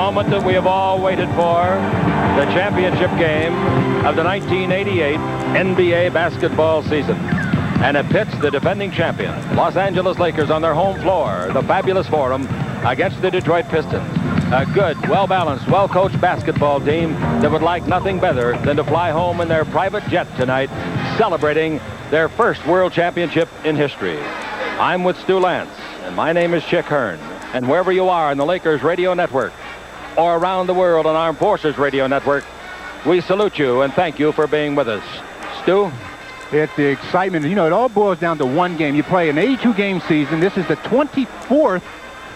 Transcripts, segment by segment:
moment that we have all waited for, the championship game of the 1988 NBA basketball season. And it pits the defending champion, Los Angeles Lakers, on their home floor, the fabulous Forum, against the Detroit Pistons. A good, well-balanced, well-coached basketball team that would like nothing better than to fly home in their private jet tonight, celebrating their first world championship in history. I'm with Stu Lance, and my name is Chick Hearn. And wherever you are on the Lakers radio network or around the world on Armed Forces radio network, we salute you and thank you for being with us. Stu? It's the excitement. You know, it all boils down to one game. You play an 82-game season. This is the 24th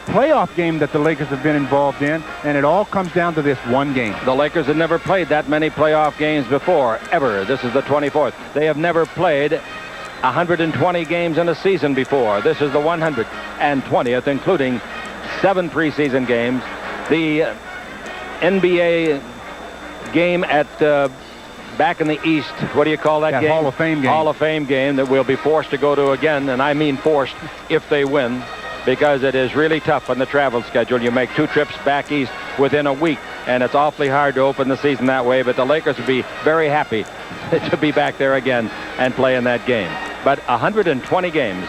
playoff game that the Lakers have been involved in, and it all comes down to this one game. The Lakers have never played that many playoff games before, ever. This is the 24th. They have never played 120 games in a season before. This is the 120th, including 7 preseason games. The NBA game at back in the East, what do you call that game? Hall of Fame game. Hall of Fame game that we'll be forced to go to again, and I mean forced if they win, because it is really tough on the travel schedule. You make 2 trips back east within a week, and it's awfully hard to open the season that way, but the Lakers would be very happy to be back there again and play in that game. But 120 games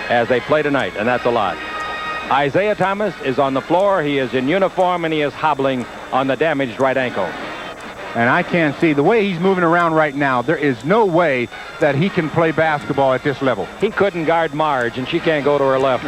as they play tonight, and that's a lot. Isaiah Thomas is on the floor. He is in uniform, and he is hobbling on the damaged right ankle. And I can't see the way he's moving around right now. There is no way that he can play basketball at this level. He couldn't guard Marge, and she can't go to her left.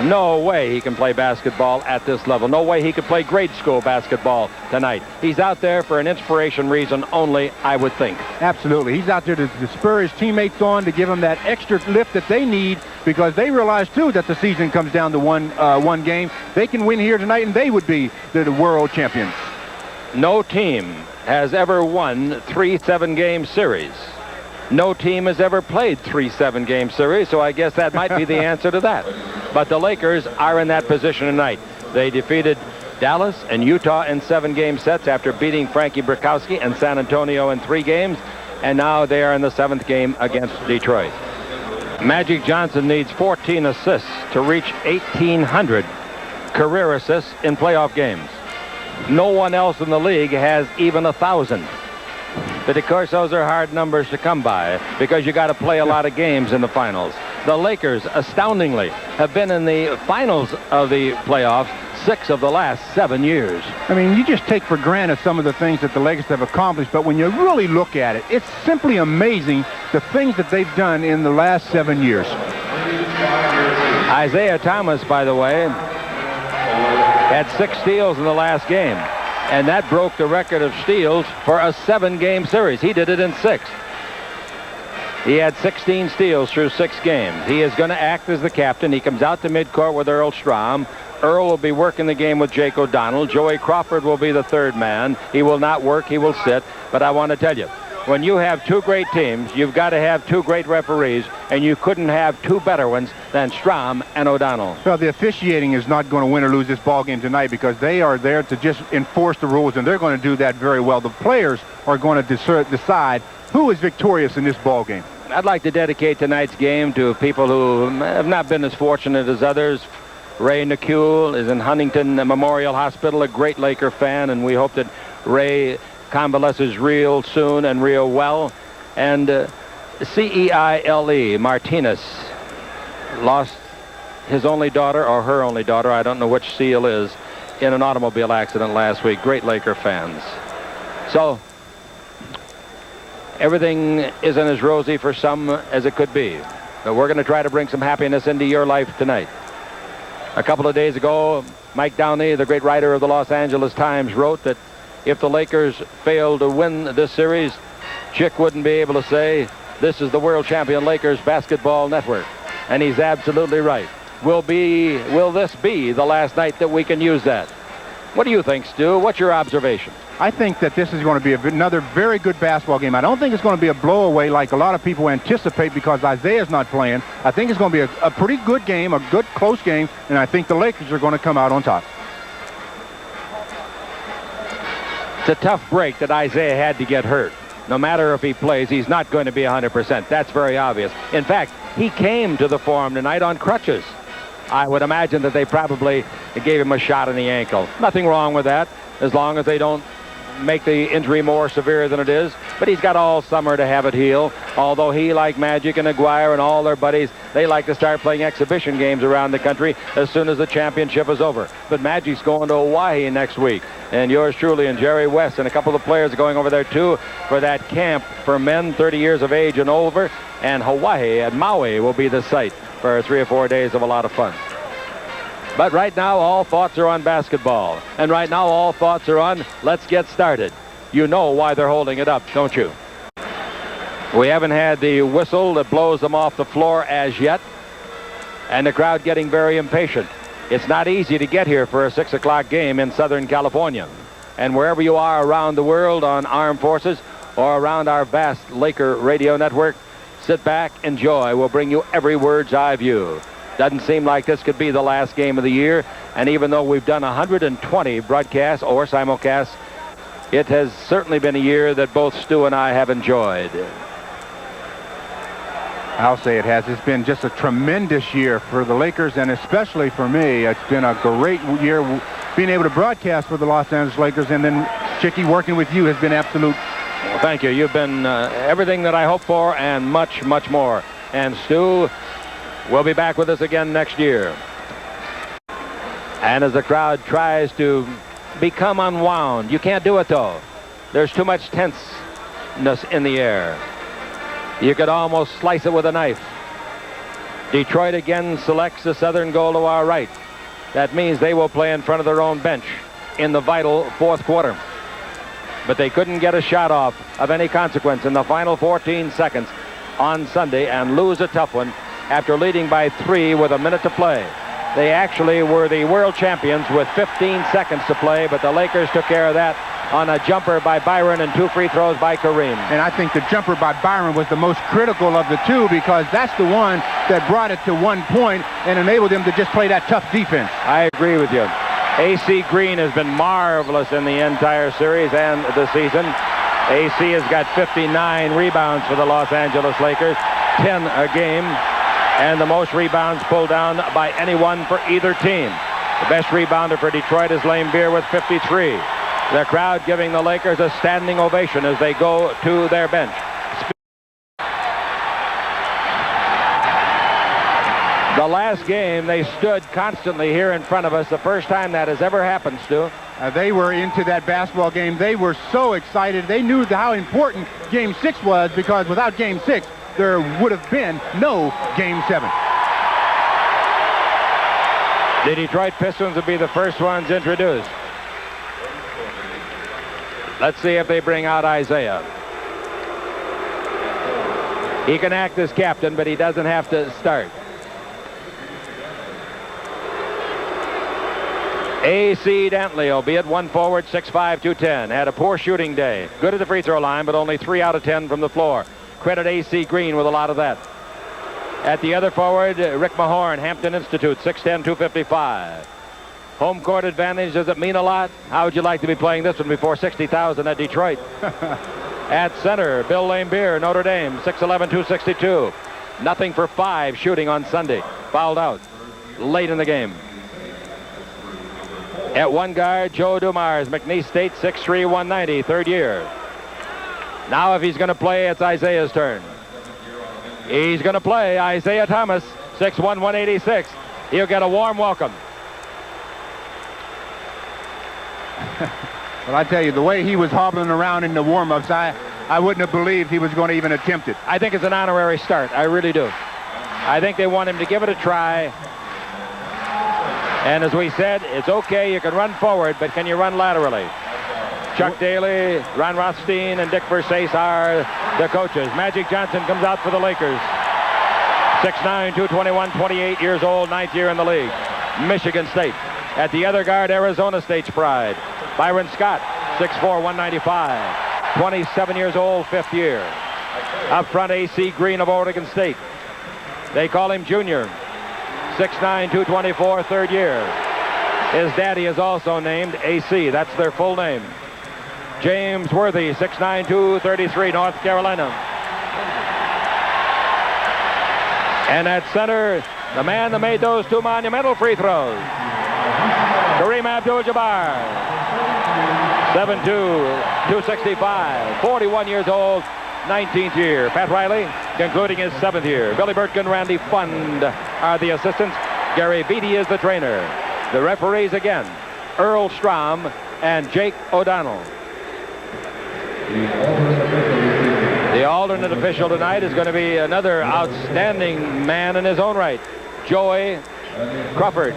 No way he can play basketball at this level. No way he could play grade school basketball tonight. He's out there for an inspiration reason only, I would think. Absolutely. He's out there to spur his teammates on, to give them that extra lift that they need, because they realize, too, that the season comes down to one game. They can win here tonight, and they would be the world champions. No team has ever won 3 7-game series. No team has ever played 3 7-game series, so I guess that might be the answer to that. But the Lakers are in that position tonight. They defeated Dallas and Utah in 7-game sets after beating Frankie Brakowski and San Antonio in 3 games, and now they are in the 7th game against Detroit. Magic Johnson needs 14 assists to reach 1,800 career assists in playoff games. No one else in the league has even 1,000. But of course, those are hard numbers to come by, because you got to play a lot of games in the finals. The Lakers, astoundingly, have been in the finals of the playoffs 6 of the last 7 years. I mean, you just take for granted some of the things that the Lakers have accomplished, but when you really look at it, it's simply amazing the things that they've done in the last 7 years. Isaiah Thomas, by the way, had 6 steals in the last game, and that broke the record of steals for a 7-game series. He did it in 6. He had 16 steals through 6 games. He is going to act as the captain. He comes out to midcourt with Earl Strom. Earl will be working the game with Jake O'Donnell. Joey Crawford will be the 3rd man. He will not work, he will sit. But I want to tell you, when you have 2 great teams, you've got to have 2 great referees, and you couldn't have 2 better ones than Strom and O'Donnell. Well, the officiating is not going to win or lose this ball game tonight, because they are there to just enforce the rules, and they're going to do that very well. The players are going to decide who is victorious in this ball game. I'd like to dedicate tonight's game to people who have not been as fortunate as others. Ray NeCule is in Huntington Memorial Hospital, a great Laker fan, and we hope that Ray convalesces real soon and real well. And Ceile Martinez lost his only daughter, or her only daughter, I don't know which Seal is, in an automobile accident last week. Great Laker fans. So everything isn't as rosy for some as it could be, but we're going to try to bring some happiness into your life tonight. A couple of days ago, Mike Downey, the great writer of the Los Angeles Times, wrote that if the Lakers failed to win this series, Chick wouldn't be able to say, "This is the world champion Lakers basketball network." And he's absolutely right. Will this be the last night that we can use that? What do you think, Stu? What's your observation? I think that this is going to be another very good basketball game. I don't think it's going to be a blowaway like a lot of people anticipate, because Isaiah's not playing. I think it's going to be a pretty good game, a good close game, and I think the Lakers are going to come out on top. It's a tough break that Isaiah had to get hurt. No matter if he plays, he's not going to be 100%. That's very obvious. In fact, he came to the Forum tonight on crutches. I would imagine that they probably gave him a shot in the ankle. Nothing wrong with that, as long as they don't make the injury more severe than it is. But he's got all summer to have it heal, although he, like Magic and Aguirre and all their buddies, they like to start playing exhibition games around the country as soon as the championship is over. But Magic's going to Hawaii next week, and yours truly and Jerry West and a couple of players are going over there too for that camp for men 30 years of age and over, and Hawaii at Maui will be the site for 3 or 4 days of a lot of fun. But right now, all thoughts are on basketball. And right now, all thoughts are on let's get started. You know why they're holding it up, don't you? We haven't had the whistle that blows them off the floor as yet. And the crowd getting very impatient. It's not easy to get here for a 6 o'clock game in Southern California. And wherever you are around the world on Armed Forces or around our vast Laker radio network, sit back, enjoy. We'll bring you every bird's eye view. Doesn't seem like this could be the last game of the year. And even though we've done 120 broadcasts or simulcasts, it has certainly been a year that both Stu and I have enjoyed. I'll say it has. It's been just a tremendous year for the Lakers, and especially for me. It's been a great year being able to broadcast for the Los Angeles Lakers, and then Chicky working with you has been absolute. Well, thank you. You've been everything that I hoped for and much, much more. And Stu will be back with us again next year. And as the crowd tries to become unwound, you can't do it though. There's too much tenseness in the air. You could almost slice it with a knife. Detroit again selects the southern goal to our right. That means they will play in front of their own bench in the vital fourth quarter. But they couldn't get a shot off of any consequence in the final 14 seconds on Sunday and lose a tough one after leading by 3 with a minute to play. They actually were the world champions with 15 seconds to play, but the Lakers took care of that on a jumper by Byron and 2 free throws by Kareem. And I think the jumper by Byron was the most critical of the two, because that's the one that brought it to 1 point and enabled them to just play that tough defense. I agree with you. AC Green has been marvelous in the entire series and the season. AC has got 59 rebounds for the Los Angeles Lakers, 10 a game, and the most rebounds pulled down by anyone for either team. The best rebounder for Detroit is Laimbeer with 53. The crowd giving the Lakers a standing ovation as they go to their bench. The last game, they stood constantly here in front of us. The first time that has ever happened, Stu. They were into that basketball game. They were so excited. They knew how important Game 6 was, because without Game 6, there would have been no Game 7. The Detroit Pistons will be the first ones introduced. Let's see if they bring out Isaiah. He can act as captain, but he doesn't have to start. A.C. Dantley will be at 1 forward, 6'5", 210. Had a poor shooting day. Good at the free throw line, but only 3 out of 10 from the floor. Credit A.C. Green with a lot of that. At the other forward, Rick Mahorn, Hampton Institute, 6'10", 255. Home court advantage, does it mean a lot? How would you like to be playing this one before 60,000 at Detroit? At center, Bill Laimbeer, Notre Dame, 6'11", 262. Nothing for 5 shooting on Sunday. Fouled out late in the game. At one guard, Joe Dumars, McNeese State, 6'3", 190, third year. Now if he's going to play, it's Isaiah's turn. He's going to play. Isaiah Thomas, 6'1", 186. He'll get a warm welcome. Well, I tell you, the way he was hobbling around in the warm-ups, I wouldn't have believed he was going to even attempt it. I think it's an honorary start. I really do. I think they want him to give it a try. And as we said, it's okay, you can run forward, but can you run laterally? Chuck Daly, Ron Rothstein, and Dick Versace are the coaches. Magic Johnson comes out for the Lakers. 6'9", 221, 28 years old, 9th year in the league. Michigan State. At the other guard, Arizona State's pride. Byron Scott, 6'4", 195. 27 years old, 5th year. Up front, A.C. Green of Oregon State. They call him Junior. 6'9", 224, 3rd year. His daddy is also named A.C. That's their full name. James Worthy, 6'9", 233, North Carolina. And at center, the man that made those two monumental free throws. Kareem Abdul-Jabbar, 7'2", 265, 41 years old, 19th year. Pat Riley concluding his 7th year. Billy Burtkin, Randy Fund are the assistants. Gary Beatty is the trainer. The referees again, Earl Strom and Jake O'Donnell. The alternate official tonight is going to be another outstanding man in his own right, Joey Crawford.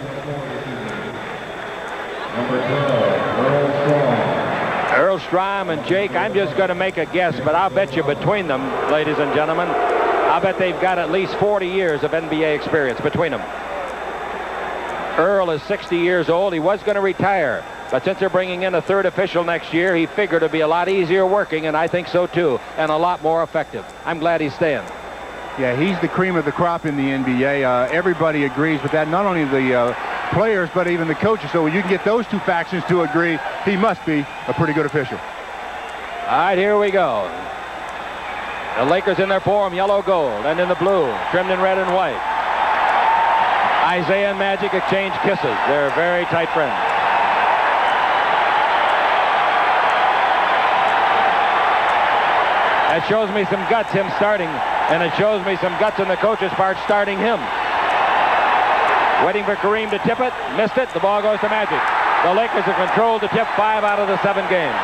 Earl Strom and Jake, I'm just going to make a guess, but I'll bet you between them, ladies and gentlemen, I'll bet they've got at least 40 years of NBA experience between them. Earl is 60 years old. He was going to retire, but since they're bringing in a third official next year, he figured it'd be a lot easier working, and I think so too, and a lot more effective. I'm glad he's staying. Yeah, he's the cream of the crop in the NBA. Everybody agrees with that, not only the players, but even the coaches. So when you can get those two factions to agree, he must be a pretty good official. All right, here we go. The Lakers in their form, yellow, gold, and in the blue, trimmed in red and white. Isaiah and Magic exchange kisses. They're very tight friends. That shows me some guts, him starting, and it shows me some guts on the coach's part starting him. Waiting for Kareem to tip it, missed it, the ball goes to Magic. The Lakers have controlled the tip 5 out of the 7 games.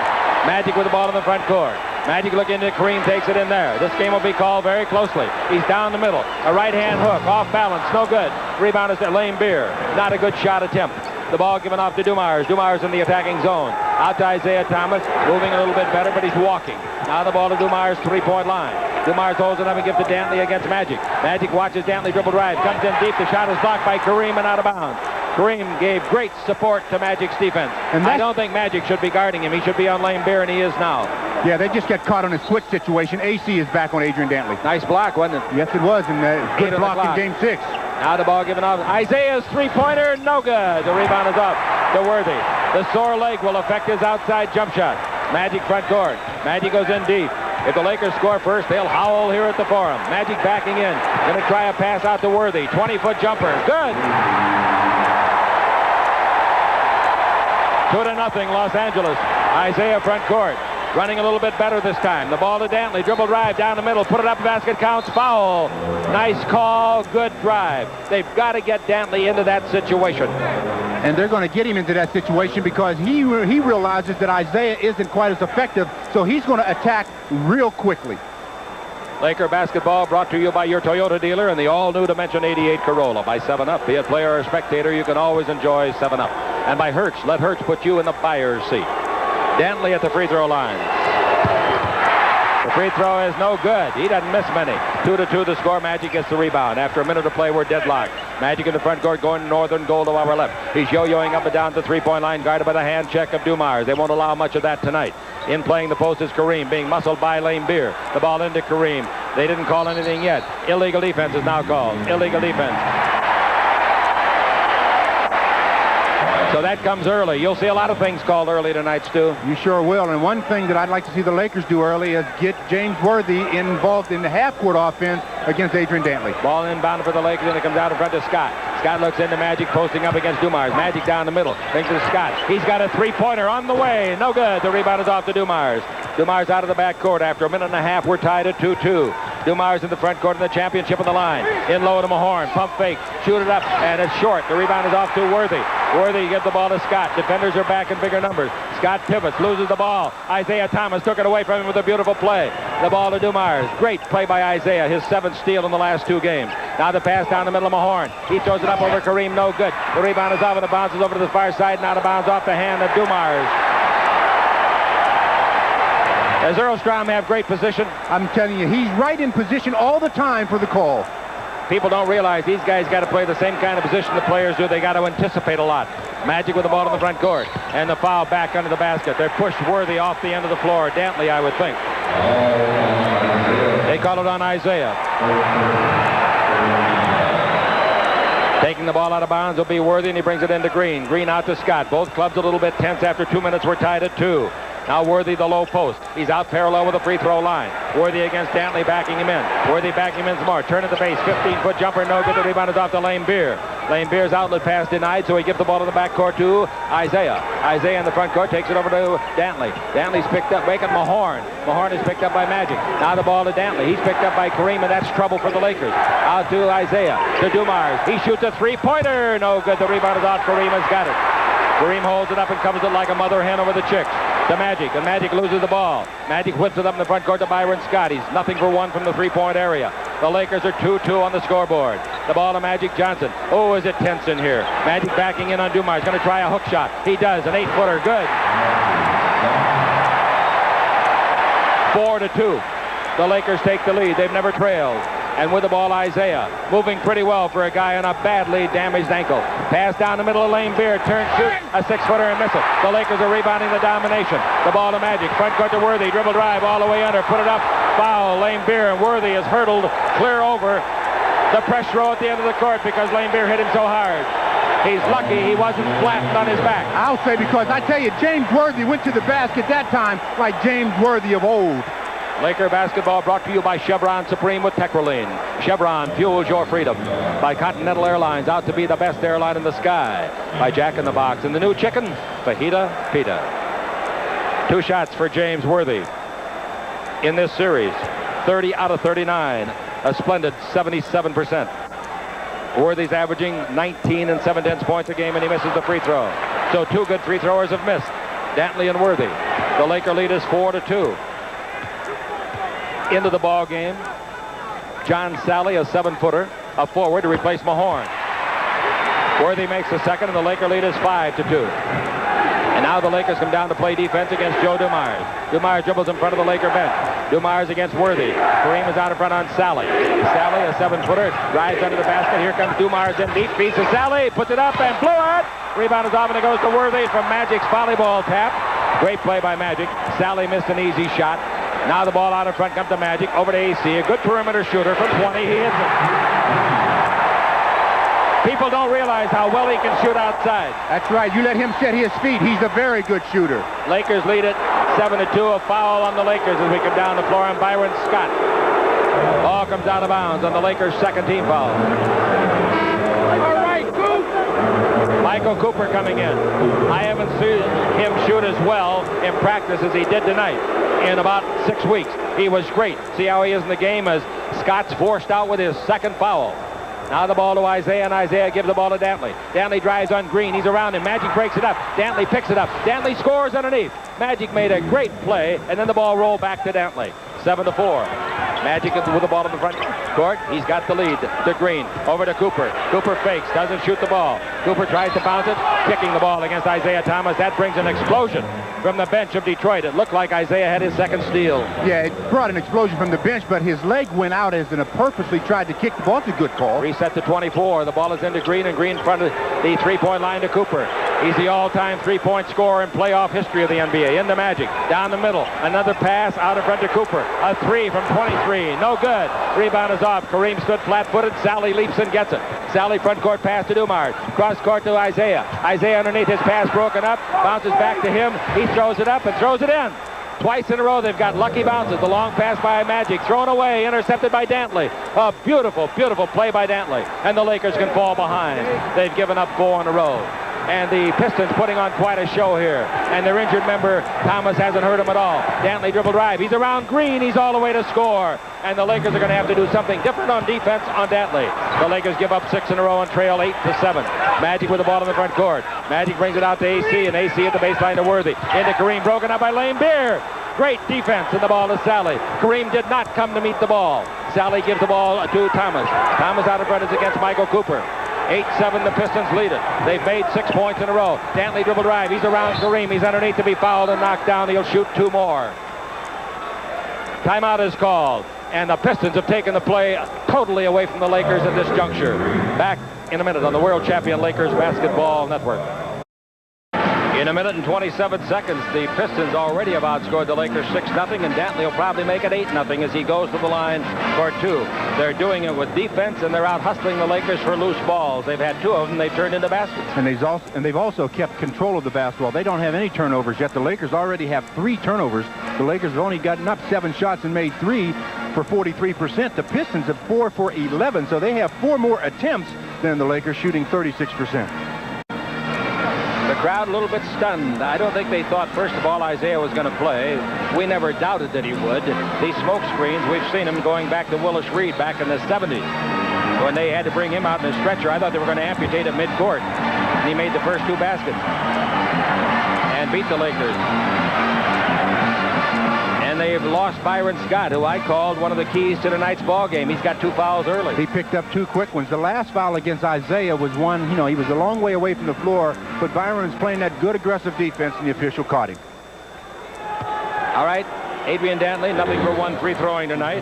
Magic with the ball in the front court. Magic looking into Kareem, takes it in there. This game will be called very closely. He's down the middle. A right-hand hook, off balance, no good. Rebound is to Lane Beer. Not a good shot attempt. The ball given off to Dumars. Dumars in the attacking zone. Out to Isaiah Thomas, moving a little bit better, but he's walking. Now the ball to Dumars, three-point line. Dumars holds it up and gives to Dantley against Magic. Magic watches Dantley dribble drive, comes in deep. The shot is blocked by Kareem and out of bounds. Kareem gave great support to Magic's defense. And I don't think Magic should be guarding him. He should be on Lane Beer, and he is now. Yeah, they just got caught on a switch situation. AC is back on Adrian Dantley. Nice block, wasn't it? Yes, it was, and good block in Game 6. Now the ball given off. Isaiah's three-pointer, no good. The rebound is up to Worthy. The sore leg will affect his outside jump shot. Magic front court. Magic goes in deep. If the Lakers score first, they'll howl here at the Forum. Magic backing in. Going to try a pass out to Worthy. 20-foot jumper. Good. 2-0, Los Angeles. Isaiah front court. Running a little bit better this time. The ball to Dantley. Dribble drive down the middle. Put it up. Basket counts. Foul. Nice call. Good drive. They've got to get Dantley into that situation. And they're going to get him into that situation because he realizes that Isaiah isn't quite as effective, so he's going to attack real quickly. Laker basketball brought to you by your Toyota dealer and the all-new Dimension 88 Corolla. By 7-Up. Be it player or spectator, you can always enjoy 7-Up. And by Hertz. Let Hertz put you in the buyer's seat. Dantley at the free throw line. The free throw is no good. He doesn't miss many. 2-2 the score. Magic gets the rebound. After a minute to play, we're deadlocked. Magic in the front court going northern goal to our left. He's yo-yoing up and down the three-point line, guarded by the hand check of Dumars. They won't allow much of that tonight. In playing the post is Kareem, being muscled by Lane Beer. The ball into Kareem. They didn't call anything yet. Illegal defense is now called. Illegal defense. So that comes early. You'll see a lot of things called early tonight, Stu. You sure will. And one thing that I'd like to see the Lakers do early is get James Worthy involved in the half-court offense against Adrian Dantley. Ball inbound for the Lakers, and it comes out in front to Scott. Scott looks into Magic, posting up against Dumars. Magic down the middle. Thinks to Scott. He's got a three-pointer on the way. No good. The rebound is off to Dumars. Dumars out of the back court. After a minute and a half, we're tied at 2-2. Dumars in the front court in the championship on the line. In low to Mahorn. Pump fake. Shoot it up, and it's short. The rebound is off to Worthy. Worthy gives the ball to Scott. Defenders are back in bigger numbers. Scott pivots, loses the ball. Isaiah Thomas took it away from him with a beautiful play. The ball to Dumars. Great play by Isaiah. His 7th steal in the last 2 games. Now the pass down the middle of Mahorn. He throws it up over Kareem. No good. The rebound is off and it bounces over to the far side and out of bounds off the hand of Dumars. Does Earl Strom have great position? I'm telling you, he's right in position all the time for the call. People don't realize these guys got to play the same kind of position the players do. They got to anticipate a lot. Magic with the ball in the front court. And the foul back under the basket. They're pushed Worthy off the end of the floor. Dantley, I would think. They call it on Isaiah. Taking the ball out of bounds will be Worthy, and he brings it into Green. Green out to Scott. Both clubs a little bit tense after 2 minutes. We're tied at 2. Now Worthy, the low post. He's out parallel with the free throw line. Worthy against Dantley, backing him in. Worthy backing him in some more. Turn at the base, 15-foot jumper, no good. The rebound is off to Lane Beer. Lane Beer's outlet pass denied, so he gives the ball to the backcourt to Isaiah. Isaiah in the front court takes it over to Dantley. Dantley's picked up, making Mahorn. Mahorn is picked up by Magic. Now the ball to Dantley. He's picked up by Kareem, and that's trouble for the Lakers. Out to Isaiah, to Dumars. He shoots a three-pointer. No good. The rebound is off. Kareem has got it. Kareem holds it up and covers it like a mother hen over the chicks. To Magic, and Magic loses the ball. Magic whips it up in the front court to Byron Scott. He's nothing for one from the three-point area. The Lakers are 2-2 on the scoreboard. The ball to Magic Johnson. Oh, is it tense in here. Magic backing in on Dumars. Going to try a hook shot. He does. An 8-footer. Good. 4-2. The Lakers take the lead. They've never trailed. And with the ball, Isaiah, moving pretty well for a guy on a badly damaged ankle. Pass down the middle of Lane Beer, turn, shoot, a 6-footer and miss it. The Lakers are rebounding the domination. The ball to Magic, front court to Worthy, dribble drive all the way under, put it up, foul. Lane Beer, and Worthy is hurdled clear over the press row at the end of the court because Lane Beer hit him so hard. He's lucky he wasn't flattened on his back. I'll say, because I tell you, James Worthy went to the basket that time like James Worthy of old. Laker basketball brought to you by Chevron Supreme with Tekraline. Chevron fuels your freedom. By Continental Airlines, out to be the best airline in the sky. By Jack in the Box and the new chicken, Fajita Pita. 2 shots for James Worthy in this series. 30 out of 39. A splendid 77%. Worthy's averaging 19 and 7/10 points a game, and he misses the free throw. So 2 good free throwers have missed. Dantley and Worthy. The Laker lead is 4-2. Into the ball game, John Sally, a 7-footer, a forward to replace Mahorn. Worthy makes the second, and the Laker lead is 5-2. And now the Lakers come down to play defense against Joe Dumars. Dumars dribbles in front of the Laker bench. Dumars against Worthy. Kareem is out in front on Sally. Sally, a 7-footer, drives under the basket. Here comes Dumars in deep, beats to Sally, puts it up and blew it. Rebound is off, and it goes to Worthy from Magic's volleyball tap. Great play by Magic. Sally missed an easy shot. Now the ball out in front comes to Magic, over to AC, a good perimeter shooter from 20, he hits it. People don't realize how well he can shoot outside. That's right, you let him set his feet, he's a very good shooter. Lakers lead it 7-2, a foul on the Lakers as we come down the floor, and Byron Scott. Ball comes out of bounds on the Lakers' second team foul. All right, Coop. Michael Cooper coming in. I haven't seen him shoot as well in practice as he did tonight. In about 6 weeks. He was great. See how he is in the game as Scott's forced out with his second foul. Now the ball to Isaiah, and Isaiah gives the ball to Dantley. Dantley drives on Green. He's around him. Magic breaks it up. Dantley picks it up. Dantley scores underneath. Magic made a great play, and then the ball rolled back to Dantley. 7-4. Magic with the ball in the front court. He's got the lead to Green. Over to Cooper. Cooper fakes, doesn't shoot the ball. Cooper tries to bounce it, kicking the ball against Isaiah Thomas. That brings an explosion from the bench of Detroit. It looked like Isaiah had his second steal. Yeah, it brought an explosion from the bench, but his leg went out as in a purposely tried to kick the ball. It's a good call. Reset to 24. The ball is into Green, and Green in front of the three-point line to Cooper. He's the all-time three-point scorer in playoff history of the NBA. Into Magic, down the middle. Another pass out in front to Cooper. A 3 from 23. No good. Rebound is off. Kareem stood flat-footed. Sally leaps and gets it. Sally front court pass to Dumars. Cross court to Isaiah. Isaiah underneath, his pass broken up. Bounces back to him. He throws it up and throws it in. Twice in a row, they've got lucky bounces. The long pass by Magic, thrown away, intercepted by Dantley. A beautiful, beautiful play by Dantley. And the Lakers can fall behind. They've given up 4 in a row. And the Pistons putting on quite a show here. And their injured member, Thomas, hasn't hurt him at all. Dantley dribble drive. He's around Green. He's all the way to score. And the Lakers are going to have to do something different on defense on Dantley. The Lakers give up 6 in a row and trail 8-7. Magic with the ball in the front court. Magic brings it out to AC, and AC at the baseline to Worthy. Into Kareem, broken up by Lane Beer. Great defense, and the ball to Sally. Kareem did not come to meet the ball. Sally gives the ball to Thomas. Thomas out in front is against Michael Cooper. 8-7, the Pistons lead it. They've made 6 points in a row. Dantley dribble drive. He's around Kareem. He's underneath to be fouled and knocked down. He'll shoot 2 more. Timeout is called. And the Pistons have taken the play totally away from the Lakers at this juncture. Back in a minute on the World Champion Lakers Basketball Network. In a minute and 27 seconds, the Pistons already have outscored the Lakers 6-0, and Dantley will probably make it 8-0 as he goes to the line for 2. They're doing it with defense, and they're out hustling the Lakers for loose balls. They've had 2 of them. They've turned into baskets. And they've also kept control of the basketball. They don't have any turnovers yet. The Lakers already have 3 turnovers. The Lakers have only gotten up 7 shots and made 3 for 43%. The Pistons have 4 for 11, so they have 4 more attempts than the Lakers, shooting 36%. The crowd a little bit stunned. I don't think they thought, first of all, Isaiah was going to play. We never doubted that he would. These smoke screens, we've seen him going back to Willis Reed back in the 70s. When they had to bring him out in a stretcher, I thought they were going to amputate him mid-court. And he made the first 2 baskets and beat the Lakers. And they've lost Byron Scott, who I called one of the keys to tonight's ball game. He's got 2 fouls early. He picked up 2 quick ones. The last foul against Isaiah was one, he was a long way away from the floor, but Byron was playing that good aggressive defense, and the official caught him. All right, Adrian Dantley, nothing for 1 free throwing tonight.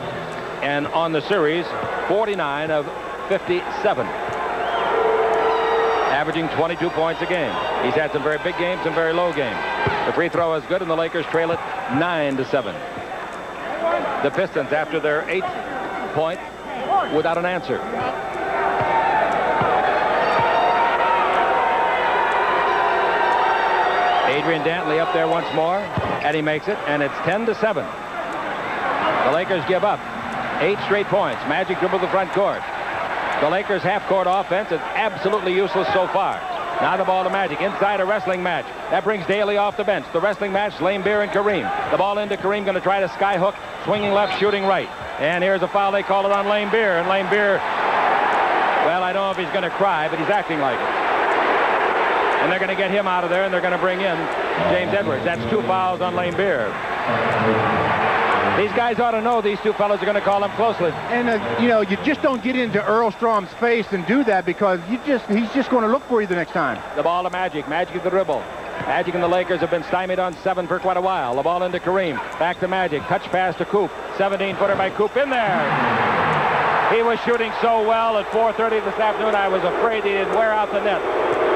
And on the series, 49 of 57. Averaging 22 points a game. He's had some very big games, some very low games. The free throw is good, and the Lakers trail it 9-7. The Pistons, after their 8th point, without an answer. Adrian Dantley up there once more, and he makes it, and it's 10-7. The Lakers give up 8 straight points. Magic dribble the front court. The Lakers' half-court offense is absolutely useless so far. Now the ball to Magic inside a wrestling match. That brings Daly off the bench. The wrestling match, Laimbeer and Kareem. The ball into Kareem, going to try to skyhook, swinging left, shooting right. And here's a foul. They call it on Laimbeer. And Laimbeer, well, I don't know if he's going to cry, but he's acting like it. And they're going to get him out of there, and they're going to bring in James Edwards. That's 2 fouls on Laimbeer. These guys ought to know these 2 fellas are going to call them closely. And, you just don't get into Earl Strom's face and do that, because he's just going to look for you the next time. The ball to Magic. Magic at the dribble. Magic and the Lakers have been stymied on 7 for quite a while. The ball into Kareem. Back to Magic. Touch pass to Coop. 17-footer by Coop in there. He was shooting so well at 4:30 this afternoon, I was afraid he didn't wear out the net.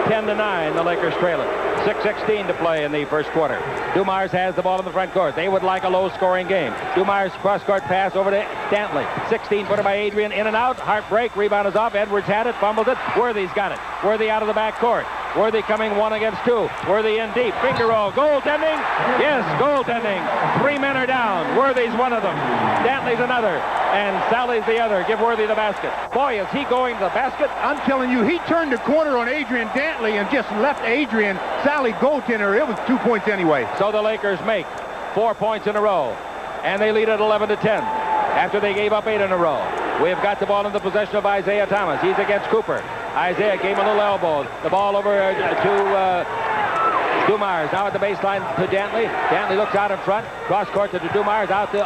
10-9, the Lakers trail it. 6:16 to play in the first quarter. Dumars has the ball in the front court. They would like a low-scoring game. Dumars cross-court pass over to Dantley. 16-footer by Adrian, in and out. Heartbreak. Rebound is off. Edwards had it, fumbled it. Worthy's got it. Worthy out of the back court. Worthy coming 1 against 2. Worthy in deep. Finger roll. Goaltending. Yes, goaltending. 3 men are down. Worthy's one of them. Dantley's another. And Sally's the other. Give Worthy the basket. Boy, is he going to the basket. I'm telling you, he turned the corner on Adrian Dantley and just left Adrian Sally goaltender. It was 2 points anyway. So the Lakers make 4 points in a row. And they lead at 11-10 after they gave up 8 in a row. We've got the ball in the possession of Isaiah Thomas. He's against Cooper. Isaiah gave him a little elbow. The ball over to Dumars. Now at the baseline to Dantley. Dantley looks out in front. Cross court to Dumars. Out to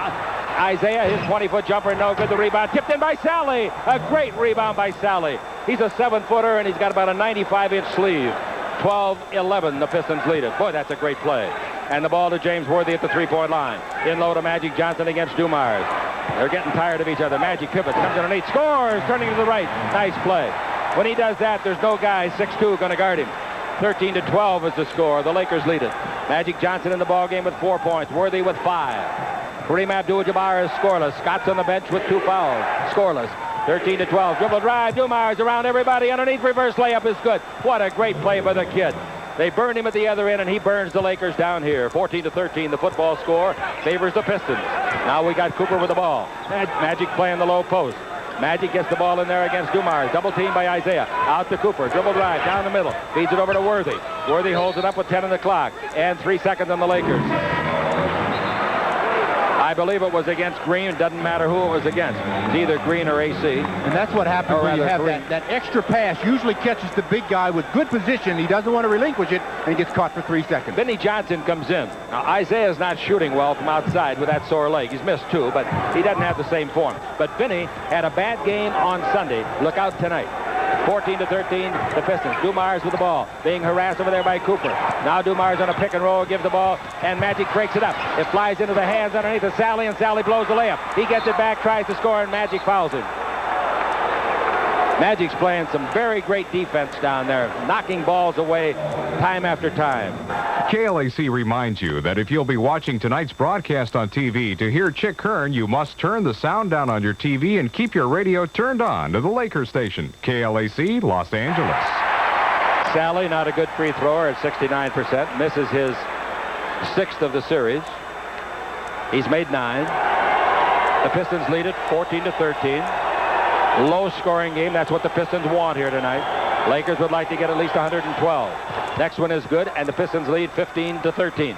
Isaiah. His 20-foot jumper. No good. The rebound. Tipped in by Sally. A great rebound by Sally. He's a 7-footer, and he's got about a 95-inch sleeve. 12-11. The Pistons lead it. Boy, that's a great play. And the ball to James Worthy at the 3-point line. In low to Magic Johnson against Dumars. They're getting tired of each other. Magic pivots. Comes underneath. Scores. Turning to the right. Nice play. When he does that, there's no guy 6'2" going to guard him. 13-12 is the score. The Lakers lead it. Magic Johnson in the ballgame with 4 points. Worthy with 5. Kareem Abdul-Jabbar is scoreless. Scott's on the bench with 2 fouls. Scoreless. 13-12. Dribble drive. Dumars around everybody. Underneath. Reverse layup is good. What a great play by the kid. They burned him at the other end, and he burns the Lakers down here. 14-13, the football score favors the Pistons. Now we got Cooper with the ball. Magic playing the low post. Magic gets the ball in there against Dumars. Double team by Isaiah. Out to Cooper. Dribble drive down the middle. Feeds it over to Worthy. Worthy holds it up with 10 on the clock. And 3 seconds on the Lakers. I believe it was against Green. It doesn't matter who it was against. It's either Green or AC. And that's what happens when you have that extra pass. Usually catches the big guy with good position. He doesn't want to relinquish it, and he gets caught for 3 seconds. Vinnie Johnson comes in. Now, Isaiah's not shooting well from outside with that sore leg. He's missed 2, but he doesn't have the same form. But Vinnie had a bad game on Sunday. Look out tonight. 14-13, the Pistons. Dumars with the ball, being harassed over there by Cooper. Now Dumars on a pick and roll, gives the ball, and Magic breaks it up. It flies into the hands underneath of Sally, and Sally blows the layup. He gets it back, tries to score, and Magic fouls him. Magic's playing some very great defense down there, knocking balls away time after time. KLAC reminds you that if you'll be watching tonight's broadcast on TV, to hear Chick Hearn, you must turn the sound down on your TV and keep your radio turned on to the Lakers station, KLAC, Los Angeles. Sally, not a good free thrower at 69%, misses his 6th of the series. He's made 9. The Pistons lead it 14-13. Low-scoring game. That's what the Pistons want here tonight. Lakers would like to get at least 112. Next one is good, and the Pistons lead 15-13.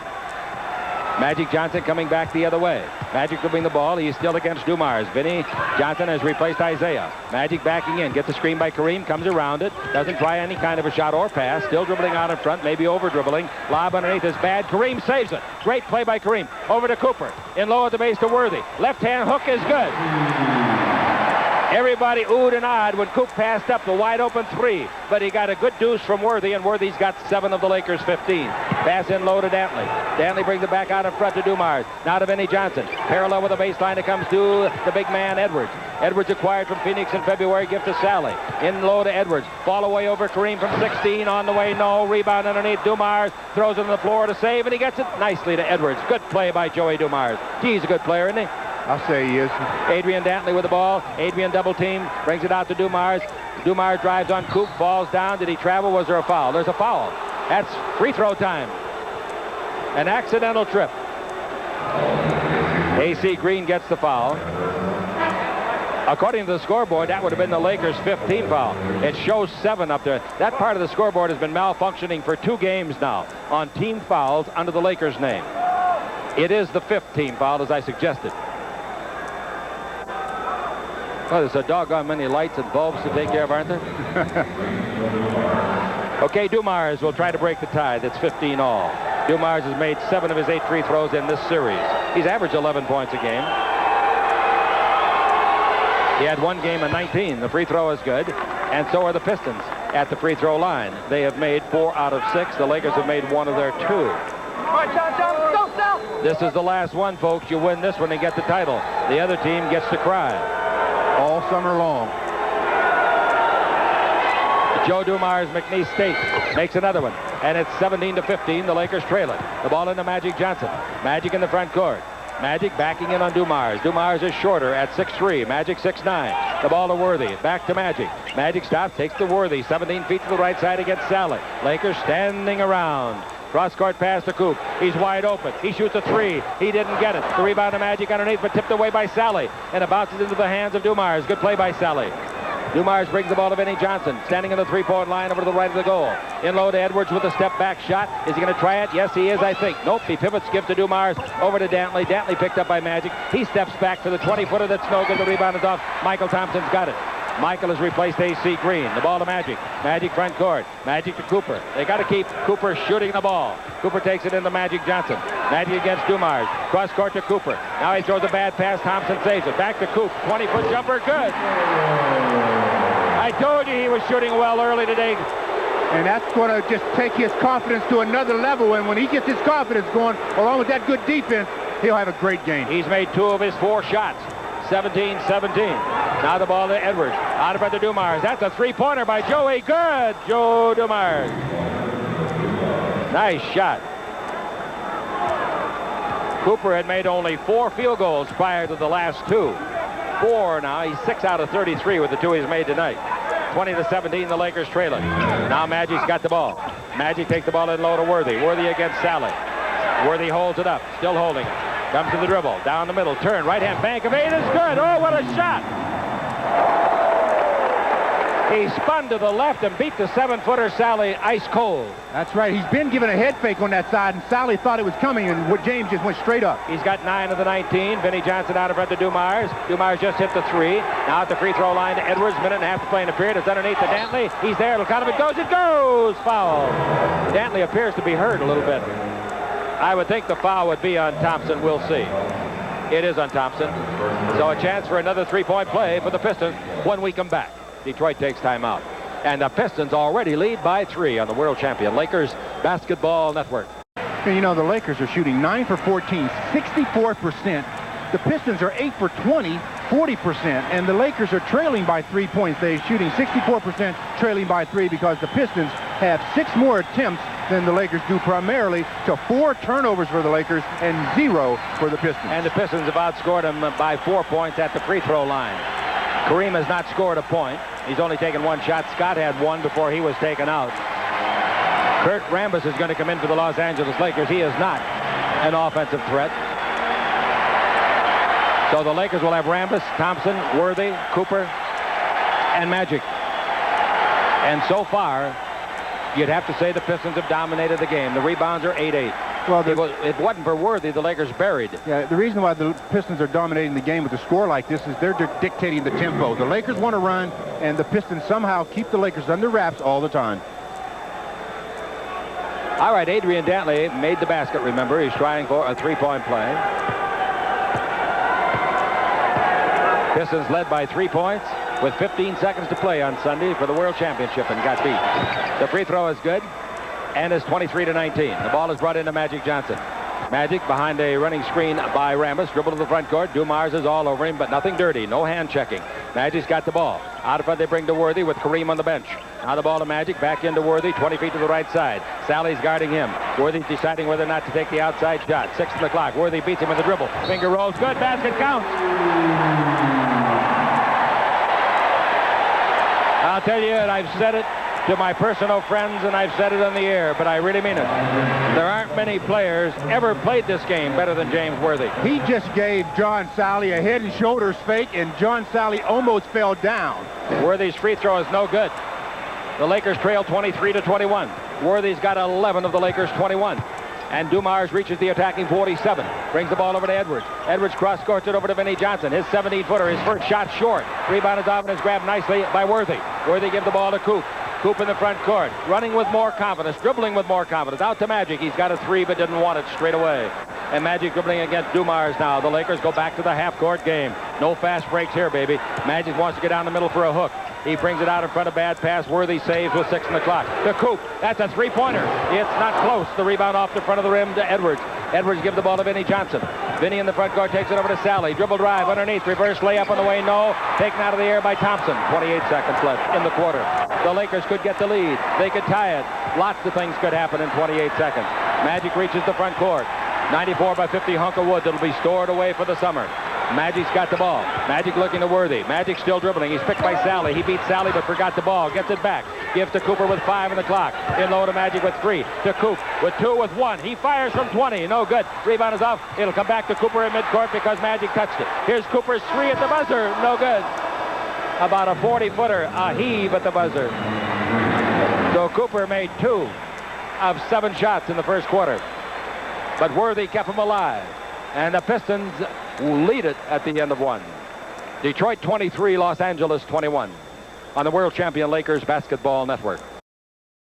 Magic Johnson coming back the other way. Magic to bring the ball. He's still against Dumars. Vinnie Johnson has replaced Isaiah. Magic backing in. Gets a screen by Kareem. Comes around it. Doesn't try any kind of a shot or pass. Still dribbling out in front. Maybe over-dribbling. Lob underneath is bad. Kareem saves it. Great play by Kareem. Over to Cooper. In low at the base to Worthy. Left-hand hook is good. Everybody oohed and ahed when Coop passed up the wide-open 3, but he got a good deuce from Worthy, and Worthy's got 7 of the Lakers' 15. Pass in low to Dantley. Dantley brings it back out in front to Dumars. Now to Vinnie Johnson. Parallel with the baseline, it comes to the big man, Edwards. Edwards acquired from Phoenix in February, gift to Sally. In low to Edwards. Ball away over Kareem from 16. On the way, no. Rebound underneath. Dumars throws it on the floor to save, and he gets it nicely to Edwards. Good play by Joey Dumars. He's a good player, isn't he? I'll say he is. Adrian Dantley with the ball. Adrian double team, brings it out to Dumars. Dumars drives on Coop, falls down. Did he travel? Was there a foul? There's a foul. That's free throw time. An accidental trip. AC Green gets the foul. According to the scoreboard, that would have been the Lakers' 15th foul. It shows 7 up there. That part of the scoreboard has been malfunctioning for 2 games now on team fouls under the Lakers' name. It is the 5th team foul, as I suggested. Well, there's a doggone many lights and bulbs to take care of, aren't there? Okay, Dumars will try to break the tie. That's 15 all. Dumars has made 7 of his 8 free throws in this series. He's averaged 11 points a game. He had 1 game of 19. The free throw is good, and so are the Pistons at the free throw line. They have made 4 out of 6. The Lakers have made 1 of their 2. This is the last one, folks. You win this one and get the title. The other team gets to cry. All summer long. Joe Dumars, McNeese State, makes another one. And it's 17-15. The Lakers trail it. The ball into Magic Johnson. Magic in the front court. Magic backing in on Dumars. Dumars is shorter at 6'3". Magic 6'9". The ball to Worthy. Back to Magic. Magic stops, takes to Worthy. 17 feet to the right side against Sally. Lakers standing around. Cross-court pass to Coop. He's wide open. He shoots a 3. He didn't get it. The rebound to Magic underneath, but tipped away by Sally. And it bounces into the hands of Dumars. Good play by Sally. Dumars brings the ball to Vinnie Johnson, standing in the 3-point line over to the right of the goal. In low to Edwards with a step-back shot. Is he going to try it? Yes, he is, I think. Nope, he pivots, gives to Dumars, over to Dantley. Dantley picked up by Magic. He steps back to the 20-footer that's no good. The rebound is off. Michael Thompson's got it. Michael has replaced AC Green. The ball to Magic. Magic front court. Magic to Cooper. They got to keep Cooper shooting the ball. Cooper takes it into Magic Johnson. Magic against Dumars. Cross court to Cooper. Now he throws a bad pass. Thompson saves it. Back to Coop. 20-foot jumper. Good. I told you he was shooting well early today. And that's going to just take his confidence to another level. And when he gets his confidence going, along with that good defense, he'll have a great game. He's made 2 of his 4 shots. 17-17. Now the ball to Edwards. Out in front to Dumars. That's a 3-pointer by Joey. Good. Joe Dumars. Nice shot. Cooper had made only 4 field goals prior to the last 2. 4 now. He's 6 out of 33 with the 2 he's made tonight. 20-17, the Lakers trailing. Now Magic's got the ball. Magic takes the ball in low to Worthy. Worthy against Sally. Worthy holds it up. Still holding it. Comes to the dribble. Down the middle. Turn. Right-hand bank of 8 is good. Oh, what a shot. He spun to the left and beat the 7-footer Sally ice cold. That's right. He's been given a head fake on that side, and Sally thought it was coming, and James just went straight up. He's got 9 of the 19. Vinnie Johnson out in front to Dumars. Dumars just hit the 3. Now at the free throw line to Edwards. Minute and a half to play in the period. It's underneath to Dantley. He's there. It'll count him. It goes. It goes. Foul. Dantley appears to be hurt a little bit. I would think the foul would be on Thompson. We'll see. It is on Thompson. So a chance for another 3-point play for the Pistons when we come back. Detroit takes timeout. And the Pistons already lead by 3 on the world champion Lakers Basketball Network. And you know, the Lakers are shooting 9 for 14, 64%. The Pistons are 8 for 20, 40%, and the Lakers are trailing by 3 points. They're shooting 64%, trailing by 3, because the Pistons have 6 more attempts than the Lakers do, primarily to 4 turnovers for the Lakers and 0 for the Pistons. And the Pistons have outscored them by 4 points at the free throw line. Kareem has not scored a point. He's only taken 1 shot. Scott had 1 before he was taken out. Kurt Rambis is going to come in for the Los Angeles Lakers. He is not an offensive threat. So the Lakers will have Rambis, Thompson, Worthy, Cooper, and Magic. And so far, you'd have to say the Pistons have dominated the game. The rebounds are 8-8. Well, if it wasn't for Worthy, the Lakers buried. Yeah, the reason why the Pistons are dominating the game with a score like this is they're dictating the tempo. The Lakers want to run, and the Pistons somehow keep the Lakers under wraps all the time. All right, Adrian Dantley made the basket, remember. He's trying for a 3-point play. Pistons led by 3 points with 15 seconds to play on Sunday for the World Championship and got beat. The free throw is good and is 23-19. The ball is brought into Magic Johnson. Magic behind a running screen by Rambis. Dribble to the front court. Dumars is all over him, but nothing dirty. No hand checking. Magic's got the ball. Out of front they bring to Worthy with Kareem on the bench. Now the ball to Magic. Back into Worthy. 20 feet to the right side. Sally's guarding him. Worthy's deciding whether or not to take the outside shot. 6 on the clock. Worthy beats him with a dribble. Finger rolls. Good. Basket counts. I'll tell you, and I've said it to my personal friends, and I've said it on the air, but I really mean it. There aren't many players ever played this game better than James Worthy. He just gave John Sally a head and shoulders fake, and John Sally almost fell down. Worthy's free throw is no good. The Lakers trail 23-21. Worthy's got 11 of the Lakers' 21. And Dumars reaches the attacking 47. Brings the ball over to Edwards. Edwards cross-courts it over to Vinnie Johnson. His 17-footer, his first shot short. Rebound is off and is grabbed nicely by Worthy. Worthy gives the ball to Coop. Coop in the front court. Running with more confidence. Dribbling with more confidence. Out to Magic. He's got a 3 but didn't want it straight away. And Magic dribbling against Dumars now. The Lakers go back to the half-court game. No fast breaks here, baby. Magic wants to get down the middle for a hook. He brings it out in front of bad pass. Worthy saves with 6 on the clock. To Coop. That's a 3-pointer. It's not close. The rebound off the front of the rim to Edwards. Edwards gives the ball to Vinnie Johnson. Vinnie in the front court takes it over to Sally. Dribble drive underneath. Reverse layup on the way. No. Taken out of the air by Thompson. 28 seconds left in the quarter. The Lakers could get the lead. They could tie it. Lots of things could happen in 28 seconds. Magic reaches the front court. 94-50 hunk of wood that'll be stored away for the summer. Magic's got the ball. Magic looking to Worthy. Magic still dribbling. He's picked by Sally. He beats Sally but forgot the ball. Gets it back. Gives to Cooper with 5 on the clock. In low to Magic with 3. To Coop with 2 with 1. He fires from 20. No good. Rebound is off. It'll come back to Cooper in midcourt because Magic touched it. Here's Cooper's 3 at the buzzer. No good. About a 40-footer. A heave at the buzzer. So Cooper made 2 of 7 shots in the first quarter. But Worthy kept him alive. And the Pistons lead it at the end of 1. Detroit 23, Los Angeles 21 on the World Champion Lakers Basketball Network.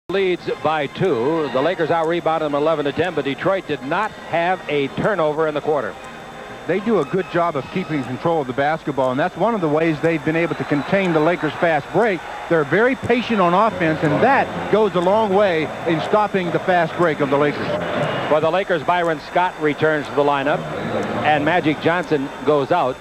Leads by 2. The Lakers out-rebounded them 11-10, but Detroit did not have a turnover in the quarter. They do a good job of keeping control of the basketball, and that's one of the ways they've been able to contain the Lakers' fast break. They're very patient on offense, and that goes a long way in stopping the fast break of the Lakers. For the Lakers, Byron Scott returns to the lineup, and Magic Johnson goes out.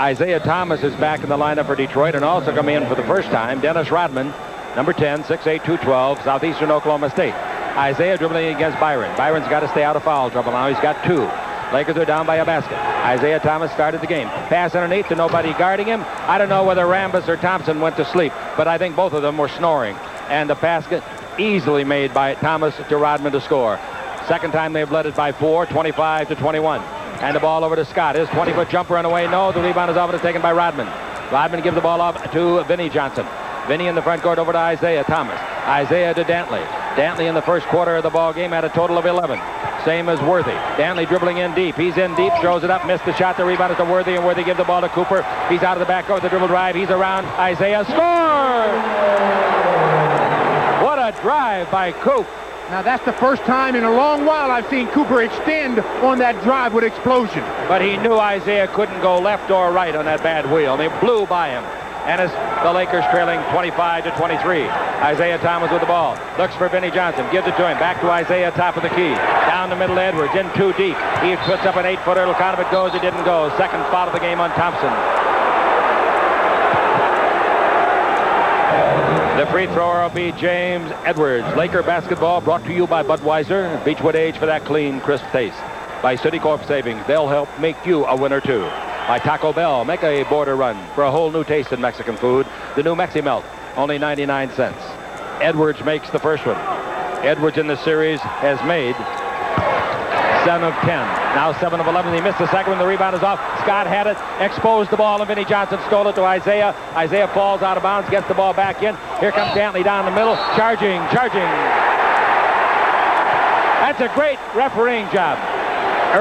Isaiah Thomas is back in the lineup for Detroit, and also coming in for the first time, Dennis Rodman, number 10, 6'8", 212, Southeastern Oklahoma State. Isaiah dribbling against Byron. Byron's got to stay out of foul trouble now. He's got 2. Lakers are down by a basket. Isaiah Thomas started the game. Pass underneath to nobody guarding him. I don't know whether Rambis or Thompson went to sleep, but I think both of them were snoring. And the basket easily made by Thomas to Rodman to score. Second time they've led it by 4, 25-21. And the ball over to Scott. His 20-foot jumper on the way. No, the rebound is off and is taken by Rodman. Rodman gives the ball off to Vinnie Johnson. Vinnie in the front court over to Isaiah Thomas. Isaiah to Dantley. Dantley in the first quarter of the ball game had a total of 11. Same as Worthy. Dantley dribbling in deep. He's in deep, throws it up, missed the shot. The rebound is to Worthy, and Worthy gives the ball to Cooper. He's out of the backcourt with the dribble drive. He's around Isaiah. Score! What a drive by Coop. Now, that's the first time in a long while I've seen Cooper extend on that drive with explosion. But he knew Isaiah couldn't go left or right on that bad wheel. They blew by him. And as the Lakers trailing 25-23. Isaiah Thomas with the ball. Looks for Vinnie Johnson. Gives it to him. Back to Isaiah, top of the key. Down the middle, Edwards. In too deep. He puts up an 8-footer. It'll count if it goes. It didn't go. Second foul of the game on Thompson. The free thrower will be James Edwards. Laker basketball brought to you by Budweiser. Beechwood Age for that clean, crisp taste. By Citicorp Savings, they'll help make you a winner too. By Taco Bell, make a border run for a whole new taste in Mexican food. The new Mexi Melt, only 99 cents. Edwards makes the first one. Edwards in the series has made 7 of 10. Now 7 of 11. He missed the second one. The rebound is off. Scott had it, exposed the ball, and Vinnie Johnson stole it to Isaiah. Isaiah falls out of bounds, gets the ball back in. Here comes Dantley down the middle, charging. That's a great refereeing job.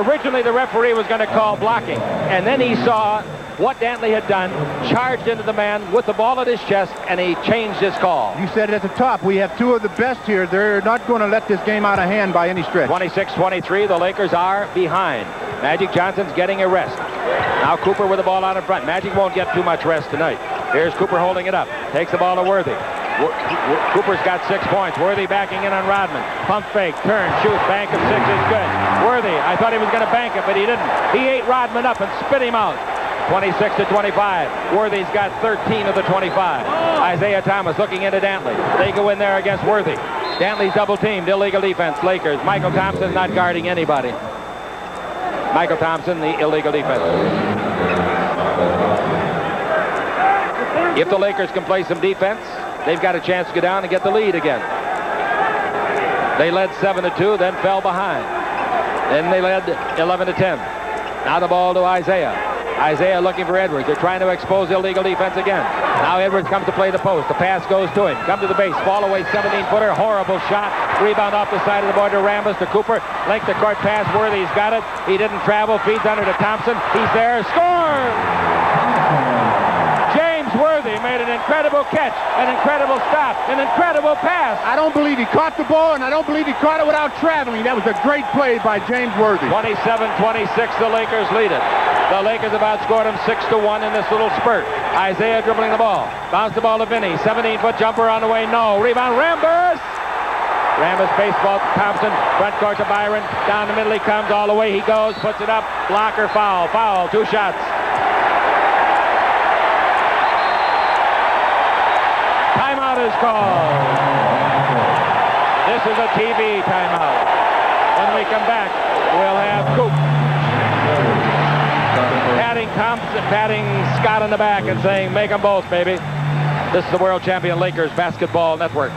Originally, the referee was going to call blocking, and then he saw what Dantley had done, charged into the man with the ball at his chest, and he changed his call. You said it at the top. We have two of the best here. They're not going to let this game out of hand by any stretch. 26-23, the Lakers are behind. Magic Johnson's getting a rest. Now Cooper with the ball out in front. Magic won't get too much rest tonight. Here's Cooper holding it up. Takes the ball to Worthy. Cooper's got 6 points. Worthy backing in on Rodman. Pump fake, turn, shoot, bank of 6 is good. Worthy, I thought he was going to bank it, but he didn't. He ate Rodman up and spit him out. 26-25. Worthy's got 13 of the 25. Isaiah Thomas looking into Dantley. They go in there against Worthy. Dantley's double teamed. Illegal defense. Lakers. Michael Thompson not guarding anybody. Michael Thompson, the illegal defense. If the Lakers can play some defense, they've got a chance to go down and get the lead again. They led 7-2, then fell behind. Then they led 11-10. Now the ball to Isaiah. Isaiah looking for Edwards. They're trying to expose illegal defense again. Now Edwards comes to play the post. The pass goes to him. Come to the base. Fall away 17-footer. Horrible shot. Rebound off the side of the board to Rambis to Cooper. Length of court pass. Worthy's got it. He didn't travel. Feeds under to Thompson. He's there. Score! James Worthy made an incredible catch, an incredible stop, an incredible pass. I don't believe he caught the ball, and I don't believe he caught it without traveling. That was a great play by James Worthy. 27-26, the Lakers lead it. The Lakers have outscored them 6-1 in this little spurt. Isaiah dribbling the ball. Bounce the ball to Vinny. 17-foot jumper on the way. No. Rebound. Rambis. Rambis baseball to Thompson. Front court to Byron. Down the middle he comes. All the way he goes. Puts it up. Blocker. Foul. Foul. 2 shots. Timeout is called. This is a TV timeout. When we come back, we'll have Coop patting Scott in the back and saying, make them both, baby. This is the world champion Lakers basketball network.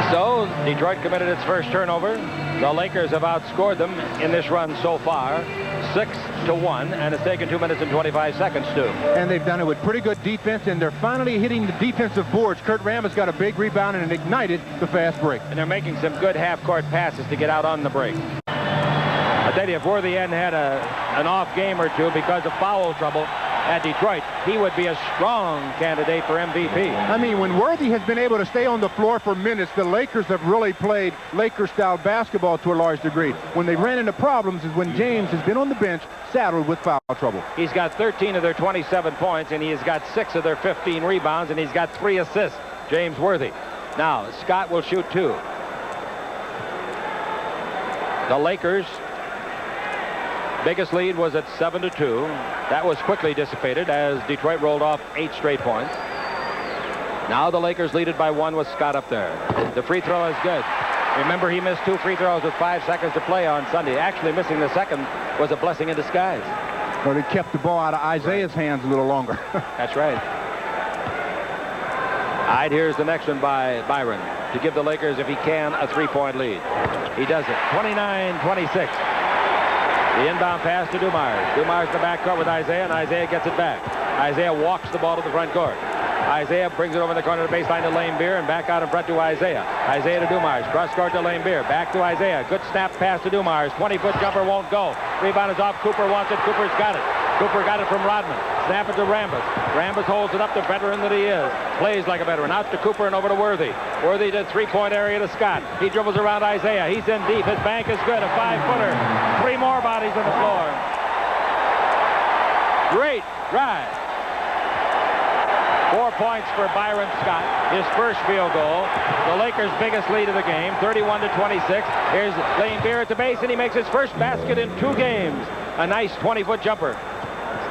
So, Detroit committed its first turnover. The Lakers have outscored them in this run so far, 6-1, and it's taken 2 minutes and 25 seconds to. And they've done it with pretty good defense, and they're finally hitting the defensive boards. Kurt Rambis got a big rebound and ignited the fast break. And they're making some good half-court passes to get out on the break. I tell you, if Worthy hadn't had an off game or two because of foul trouble at Detroit, he would be a strong candidate for MVP. I mean, when Worthy has been able to stay on the floor for minutes, the Lakers have really played Laker-style basketball to a large degree. When they ran into problems is when James has been on the bench saddled with foul trouble. He's got 13 of their 27 points, and he has got 6 of their 15 rebounds, and he's got 3 assists, James Worthy. Now, Scott will shoot 2. The Lakers' biggest lead was at 7-2. That was quickly dissipated as Detroit rolled off 8 straight points. Now the Lakers lead it by 1 with Scott up there. The free throw is good. Remember, he missed 2 free throws with 5 seconds to play on Sunday. Actually, missing the second was a blessing in disguise. But he kept the ball out of Isaiah's hands a little longer. That's right. All right, here's the next one by Byron to give the Lakers, if he can, a 3-point lead. He does it. 29-26. The inbound pass to Dumars. Dumars in the backcourt with Isaiah, and Isaiah gets it back. Isaiah walks the ball to the front court. Isaiah brings it over the corner of the baseline to Lane Beer, and back out in front to Isaiah. Isaiah to Dumars. Cross court to Lane Beer. Back to Isaiah. Good snap pass to Dumars. 20-foot jumper won't go. Rebound is off. Cooper wants it. Cooper's got it. Cooper got it from Rodman. Snap it to Rambis. Rambis holds it up, the veteran that he is. Plays like a veteran. Out to Cooper and over to Worthy. Worthy to 3-point area to Scott. He dribbles around Isaiah. He's in deep. His bank is good. A 5-footer. 3 more bodies on the floor. Great drive. 4 points for Byron Scott. His first field goal. The Lakers' biggest lead of the game, 31-26. Here's Lane Beer at the base, and he makes his first basket in 2 games. A nice 20-foot jumper.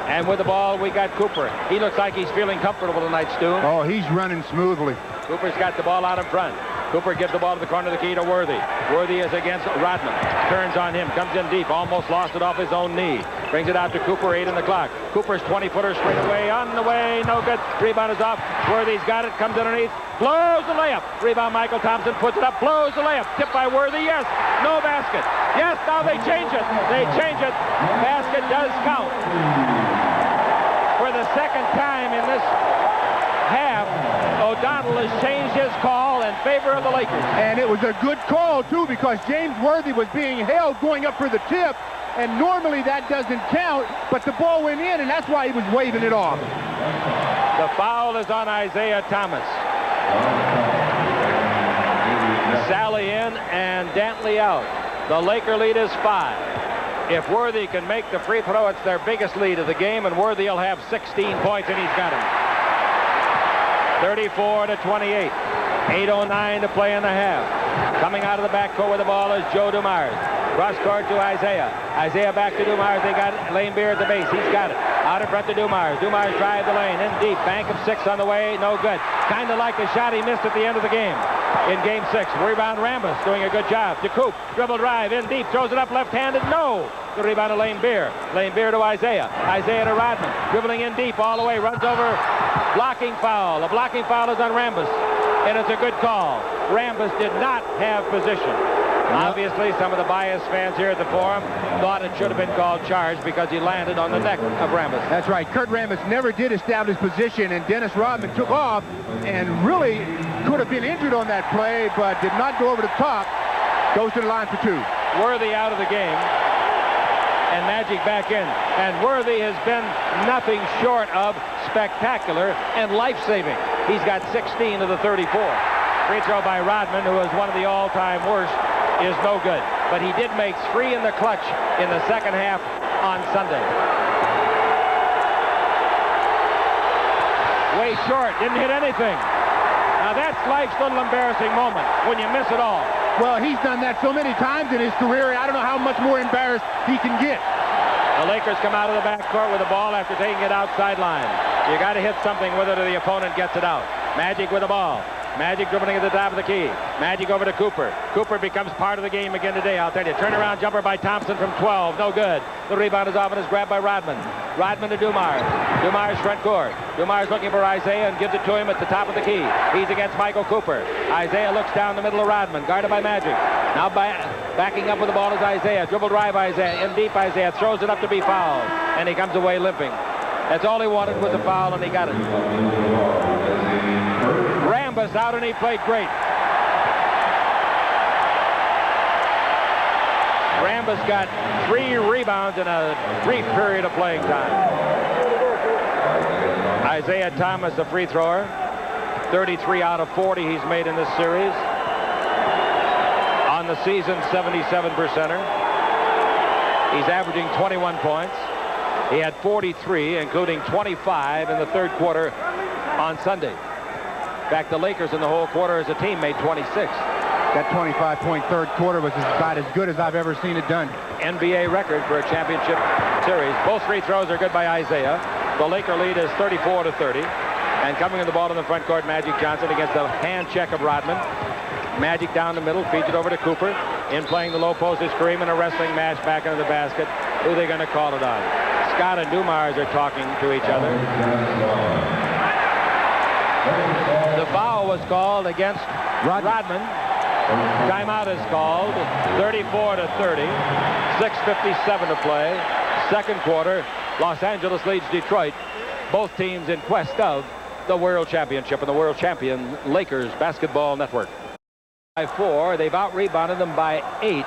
And with the ball, we got Cooper. He looks like he's feeling comfortable tonight, Stu. Oh, he's running smoothly. Cooper's got the ball out in front. Cooper gives the ball to the corner of the key to Worthy. Worthy is against Rodman. Turns on him. Comes in deep. Almost lost it off his own knee. Brings it out to Cooper. 8 in the clock. Cooper's 20-footer straight away. On the way. No good. Rebound is off. Worthy's got it. Comes underneath. Blows the layup. Rebound Michael Thompson. Puts it up. Blows the layup. Tipped by Worthy. Yes. No basket. Yes. Now they change it. They change it. Basket does count. For the second time in this half, O'Donnell has changed his call in favor of the Lakers. And it was a good call, too, because James Worthy was being held going up for the tip, and normally that doesn't count, but the ball went in, and that's why he was waving it off. The foul is on Isaiah Thomas. Sally in and Dantley out. The Laker lead is 5. If Worthy can make the free throw, it's their biggest lead of the game, and Worthy will have 16 points, and he's got him. 34-28. 8:09 to play in the half. Coming out of the backcourt with the ball is Joe Dumars. Cross court to Isaiah. Isaiah back to Dumars. They got it. Lane Beer at the base. He's got it. Out in front to Dumars. Dumars drive the lane. In deep. Bank of 6 on the way. No good. Kind of like the shot he missed at the end of the game. In game 6. Rebound Rambis doing a good job. To Coop. Dribble drive. In deep. Throws it up left-handed. No. The rebound to Lane Beer. Lane Beer to Isaiah. Isaiah to Rodman. Dribbling in deep all the way. Runs over. Blocking foul. A blocking foul is on Rambis. And it's a good call. Rambis did not have position. Obviously, some of the biased fans here at the Forum thought it should have been called charge because he landed on the neck of Rambis. That's right. Kurt Rambis never did establish position, and Dennis Rodman took off and really could have been injured on that play, but did not go over the top. Goes to the line for 2. Worthy out of the game. And Magic back in. And Worthy has been nothing short of spectacular and life-saving. He's got 16 of the 34. Free throw by Rodman, who is one of the all-time worst, is no good. But he did make 3 in the clutch in the second half on Sunday. Way short. Didn't hit anything. Now that's life's little embarrassing moment when you miss it all. Well, he's done that so many times in his career. I don't know how much more embarrassed he can get. The Lakers come out of the backcourt with the ball after taking it outside line. You got to hit something with it or the opponent gets it out. Magic with the ball. Magic dribbling at the top of the key. Magic over to Cooper. Cooper becomes part of the game again today, I'll tell you. Turnaround jumper by Thompson from 12. No good. The rebound is off and is grabbed by Rodman. Rodman to Dumars. Dumars front court. Dumars looking for Isaiah and gives it to him at the top of the key. He's against Michael Cooper. Isaiah looks down the middle of Rodman. Guarded by Magic. Now backing up with the ball is Isaiah. Dribble drive Isaiah. In deep Isaiah. Throws it up to be fouled. And he comes away limping. That's all he wanted was a foul, and he got it. Rambis out, and he played great. Rambis got 3 rebounds in a brief period of playing time. Isaiah Thomas, the free thrower. 33 out of 40 he's made in this series. On the season, 77%er. He's averaging 21 points. He had 43, including 25 in the third quarter on Sunday. In fact, the Lakers in the whole quarter as a team made 26. That 25-point third quarter was about as good as I've ever seen it done. NBA record for a championship series. Both free throws are good by Isaiah. The Laker lead is 34-30. And coming in the ball in the front court, Magic Johnson against the hand check of Rodman. Magic down the middle, feeds it over to Cooper. In playing the low post is Kareem in a wrestling match back into the basket. Who are they going to call it on? Scott and Dumars are talking to each other. The foul was called against Rodman. Timeout is called. 34-30. 6:57 to play. Second quarter. Los Angeles leads Detroit. Both teams in quest of the World Championship and the World Champion Lakers Basketball Network. By 4, they've out-rebounded them by 8,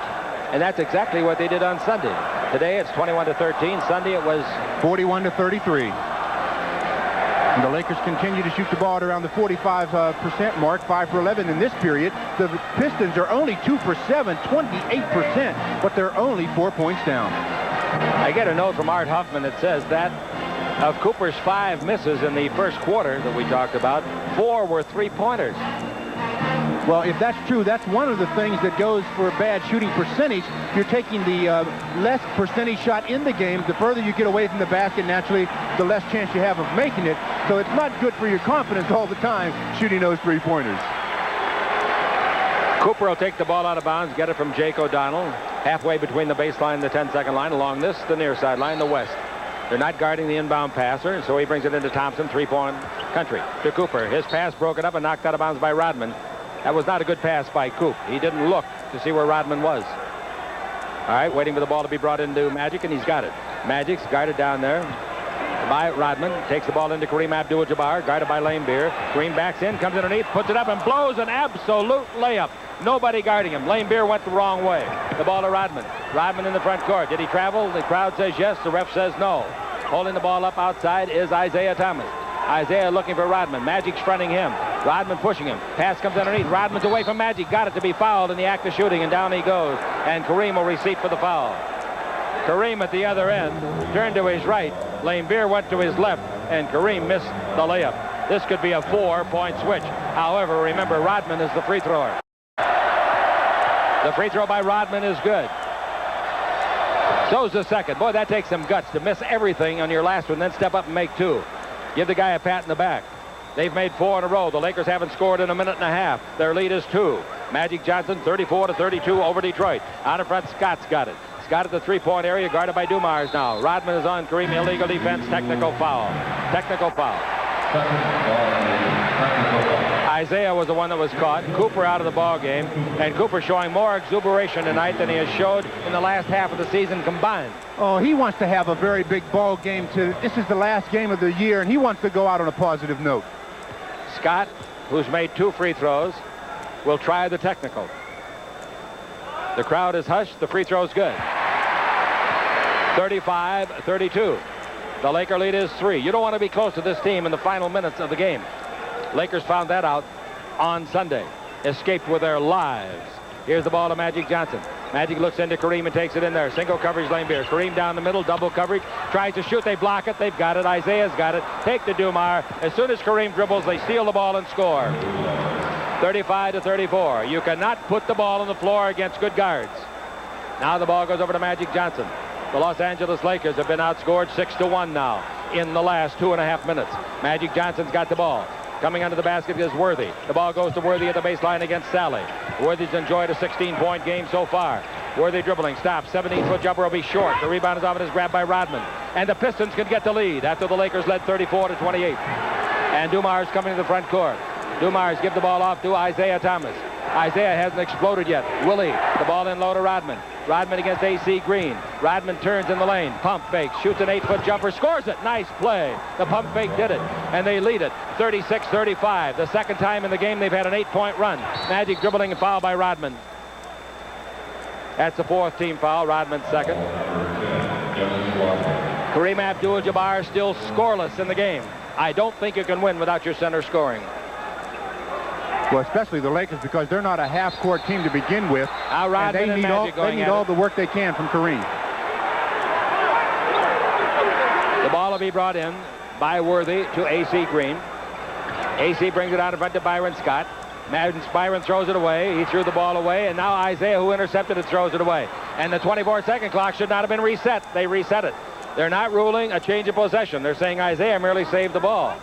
and that's exactly what they did on Sunday. Today it's 21-13. Sunday it was 41-33. And the Lakers continue to shoot the ball at around the 45% mark, 5 for 11 in this period. The Pistons are only 2 for 7, 28%, but they're only 4 points down. I get a note from Art Huffman that says that of Cooper's 5 misses in the first quarter that we talked about, 4 were 3-pointers. Well, if that's true, that's one of the things that goes for a bad shooting percentage. You're taking the less percentage shot in the game. The further you get away from the basket, naturally, the less chance you have of making it. So it's not good for your confidence all the time shooting those three-pointers. Cooper will take the ball out of bounds, get it from Jake O'Donnell, halfway between the baseline and the 10-second line. Along this, the near sideline, the west. They're not guarding the inbound passer, so he brings it into Thompson, three-point country. To Cooper. His pass broken up and knocked out of bounds by Rodman. That was not a good pass by Coop. He didn't look to see where Rodman was. All right, waiting for the ball to be brought into Magic, and he's got it. Magic's guarded down there by Rodman. Takes the ball into Kareem Abdul-Jabbar, guarded by Lane Beer. Kareem backs in, comes underneath, puts it up, and blows an absolute layup. Nobody guarding him. Lane Beer went the wrong way. The ball to Rodman. Rodman in the front court. Did he travel? The crowd says yes. The ref says no. Holding the ball up outside is Isaiah Thomas. Isaiah looking for Rodman. Magic's fronting him. Rodman pushing him. Pass comes underneath. Rodman's away from Magic. Got it to be fouled in the act of shooting, and down he goes. And Kareem will receive for the foul. Kareem at the other end turned to his right. Lane Beer went to his left, and Kareem missed the layup. This could be a 4-point switch. However, remember, Rodman is the free thrower. The free throw by Rodman is good. So's the second. Boy, that takes some guts to miss everything on your last one, then step up and make two. Give the guy a pat in the back. They've made 4 in a row. The Lakers haven't scored in a minute and a half. Their lead is 2. Magic Johnson, 34-32 over Detroit. Out in front, Scott's got it. Scott at the three-point area, guarded by Dumars now. Rodman is on Kareem. Illegal defense, technical foul. Technical foul. Isaiah was the one that was caught. Cooper out of the ball game, and Cooper showing more exuberation tonight than he has showed in the last half of the season combined. Oh, he wants to have a very big ball game. This is the last game of the year, and he wants to go out on a positive note. Scott, who's made 2 free throws, will try the technical. The crowd is hushed. The free throw is good. 35-32. The Laker lead is 3. You don't want to be close to this team in the final minutes of the game. Lakers found that out on Sunday. Escaped with their lives. Here's the ball to Magic Johnson. Magic looks into Kareem and takes it in there. Single coverage, Lane Beer. Kareem down the middle, double coverage. Tries to shoot. They block it. They've got it. Isaiah's got it. Take the Dumar. As soon as Kareem dribbles, they steal the ball and score. 35-34. You cannot put the ball on the floor against good guards. Now the ball goes over to Magic Johnson. The Los Angeles Lakers have been outscored 6-1 now in the last 2.5 minutes. Magic Johnson's got the ball. Coming under the basket is Worthy. The ball goes to Worthy at the baseline against Sally. Worthy's enjoyed a 16-point game so far. Worthy dribbling, stops. 17-foot jumper will be short. The rebound is off and is grabbed by Rodman. And the Pistons can get the lead after the Lakers led 34-28. And Dumars coming to the front court. Dumars give the ball off to Isaiah Thomas. Isaiah hasn't exploded yet. Willie, the ball in low to Rodman. Rodman against A.C. Green. Rodman turns in the lane. Pump fake. Shoots an 8-foot jumper. Scores it. Nice play. The pump fake did it. And they lead it 36-35. The second time in the game they've had an 8-point run. Magic dribbling and foul by Rodman. That's the 4th team foul. Rodman's second. Kareem Abdul-Jabbar still scoreless in the game. I don't think you can win without your center scoring. Well, especially the Lakers, because they're not a half-court team to begin with. And they need all the work they can from Kareem. The ball will be brought in by Worthy to A.C. Green. A.C. brings it out in front to Byron Scott. Byron throws it away. He threw the ball away, and now Isaiah, who intercepted it, throws it away. And the 24-second clock should not have been reset. They reset it. They're not ruling a change of possession. They're saying Isaiah merely saved the ball.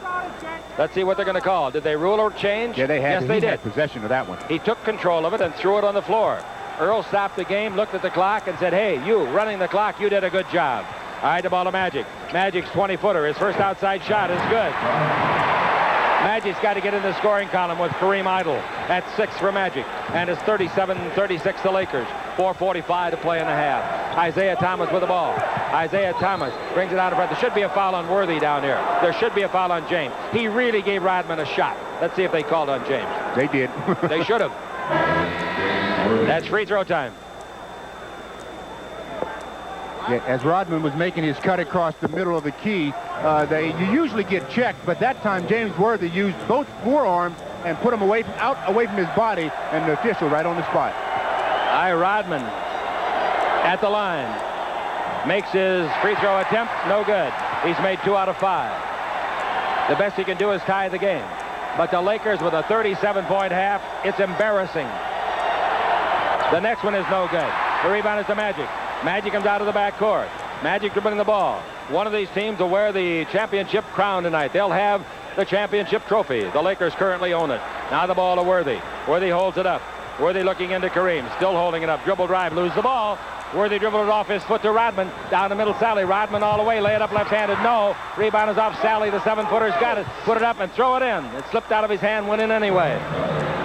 Let's see what they're going to call. Did they rule or change? Yeah, they had. Yes, they did. Had possession of that one. He took control of it and threw it on the floor. Earl stopped the game, looked at the clock, and said, hey, you running the clock, you did a good job. All right, the ball to Magic. Magic's 20-footer. His first outside shot is good. Magic's got to get in the scoring column with Kareem idle. That's 6 for Magic. And it's 37-36 the Lakers. 4:45 to play in the half. Isaiah Thomas with the ball. Isaiah Thomas brings it out in front. There should be a foul on Worthy down here. There should be a foul on James. He really gave Rodman a shot. Let's see if they called on James. They did. They should have. That's free throw time. Yeah, as Rodman was making his cut across the middle of the key, you usually get checked, but that time James Worthy used both forearms and put him away from his body, and the official right on the spot. Rodman at the line. Makes his free throw attempt. No good. He's made 2 out of 5. The best he can do is tie the game. But the Lakers with a 37-point half, it's embarrassing. The next one is no good. The rebound is to Magic. Magic comes out of the backcourt. Magic dribbling the ball. One of these teams will wear the championship crown tonight. They'll have the championship trophy. The Lakers currently own it. Now the ball to Worthy. Worthy holds it up. Worthy looking into Kareem. Still holding it up. Dribble drive. Lose the ball. Worthy dribbled it off his foot to Rodman. Down the middle, Sally. Rodman all the way. Lay it up left-handed. No. Rebound is off Sally. The 7-footer's got it. Put it up and throw it in. It slipped out of his hand. Went in anyway.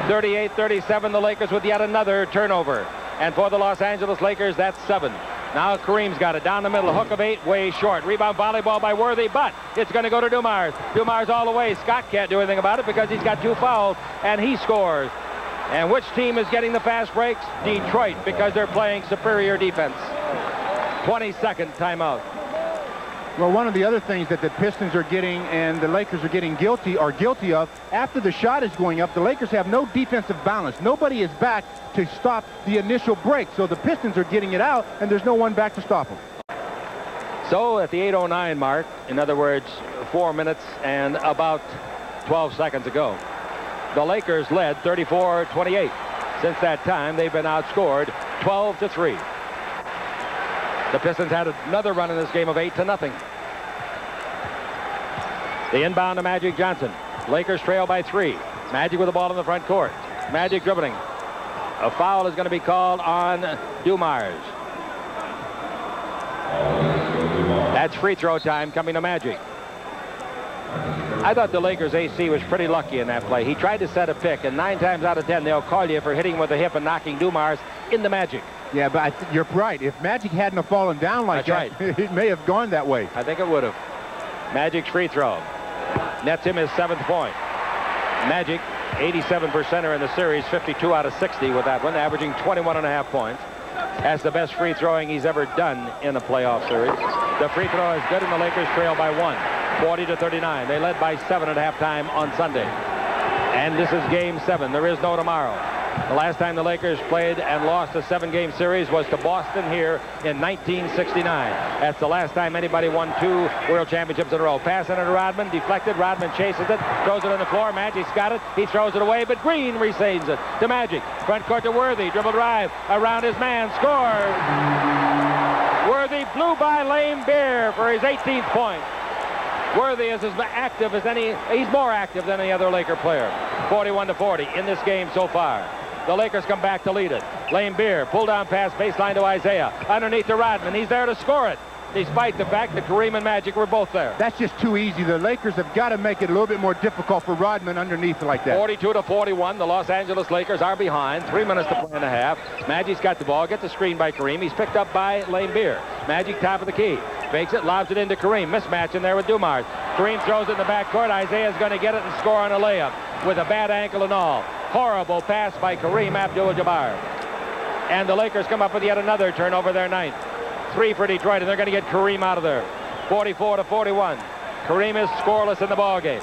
38-37. The Lakers with yet another turnover. And for the Los Angeles Lakers, that's 7. Now Kareem's got it down the middle. Hook of 8, way short. Rebound volleyball by Worthy, but it's going to go to Dumars. Dumars all the way. Scott can't do anything about it because he's got 2 fouls, and he scores. And which team is getting the fast breaks? Detroit, because they're playing superior defense. 22nd timeout. Well, one of the other things that the Pistons are getting and the Lakers are getting guilty of, after the shot is going up, the Lakers have no defensive balance. Nobody is back to stop the initial break. So the Pistons are getting it out, and there's no one back to stop them. So at the 8:09 mark, in other words, 4 minutes and about 12 seconds ago, the Lakers led 34-28. Since that time, they've been outscored 12-3. The Pistons had another run in this game of 8-0. The inbound to Magic Johnson. Lakers trail by 3. Magic with the ball in the front court. Magic dribbling. A foul is going to be called on Dumars. That's free throw time coming to Magic. I thought the Lakers AC was pretty lucky in that play. He tried to set a pick, and 9 times out of 10 they'll call you for hitting with the hip and knocking Dumars in the Magic. Yeah, but you're right. If Magic hadn't have fallen down like That's that, right. It may have gone that way. I think it would have. Magic's free throw. Nets him his 7th point. Magic, 87%er in the series, 52 out of 60 with that one, averaging 21.5 points. That's the best free throwing he's ever done in a playoff series. The free throw is good, and the Lakers trail by 1, 40-39. They led by 7 at halftime on Sunday. And this is Game 7. There is no tomorrow. The last time the Lakers played and lost a 7-game series was to Boston here in 1969. That's the last time anybody won 2 World Championships in a row. Pass into Rodman, deflected. Rodman chases it, throws it on the floor. Magic's got it. He throws it away, but Green resaves it to Magic. Front court to Worthy. Dribble drive around his man. Scores. Worthy blew by Lame Beer for his 18th point. Worthy is as active as any. He's more active than any other Laker player. 41-40 in this game so far. The Lakers come back to lead it. Lame Beer, pull down pass, baseline to Isaiah. Underneath to Rodman. He's there to score it, despite the fact that Kareem and Magic were both there. That's just too easy. The Lakers have got to make it a little bit more difficult for Rodman underneath like that. 42-41. The Los Angeles Lakers are behind. 3 minutes to play and a half. Magic's got the ball. Gets a screen by Kareem. He's picked up by Lame Beer. Magic top of the key. Fakes it, lobs it into Kareem. Mismatch in there with Dumars. Kareem throws it in the backcourt. Isaiah's going to get it and score on a layup with a bad ankle and all. Horrible pass by Kareem Abdul-Jabbar. And the Lakers come up with yet another turnover, their 9th. 3 for Detroit, and they're going to get Kareem out of there. 44-41. Kareem is scoreless in the ballgame.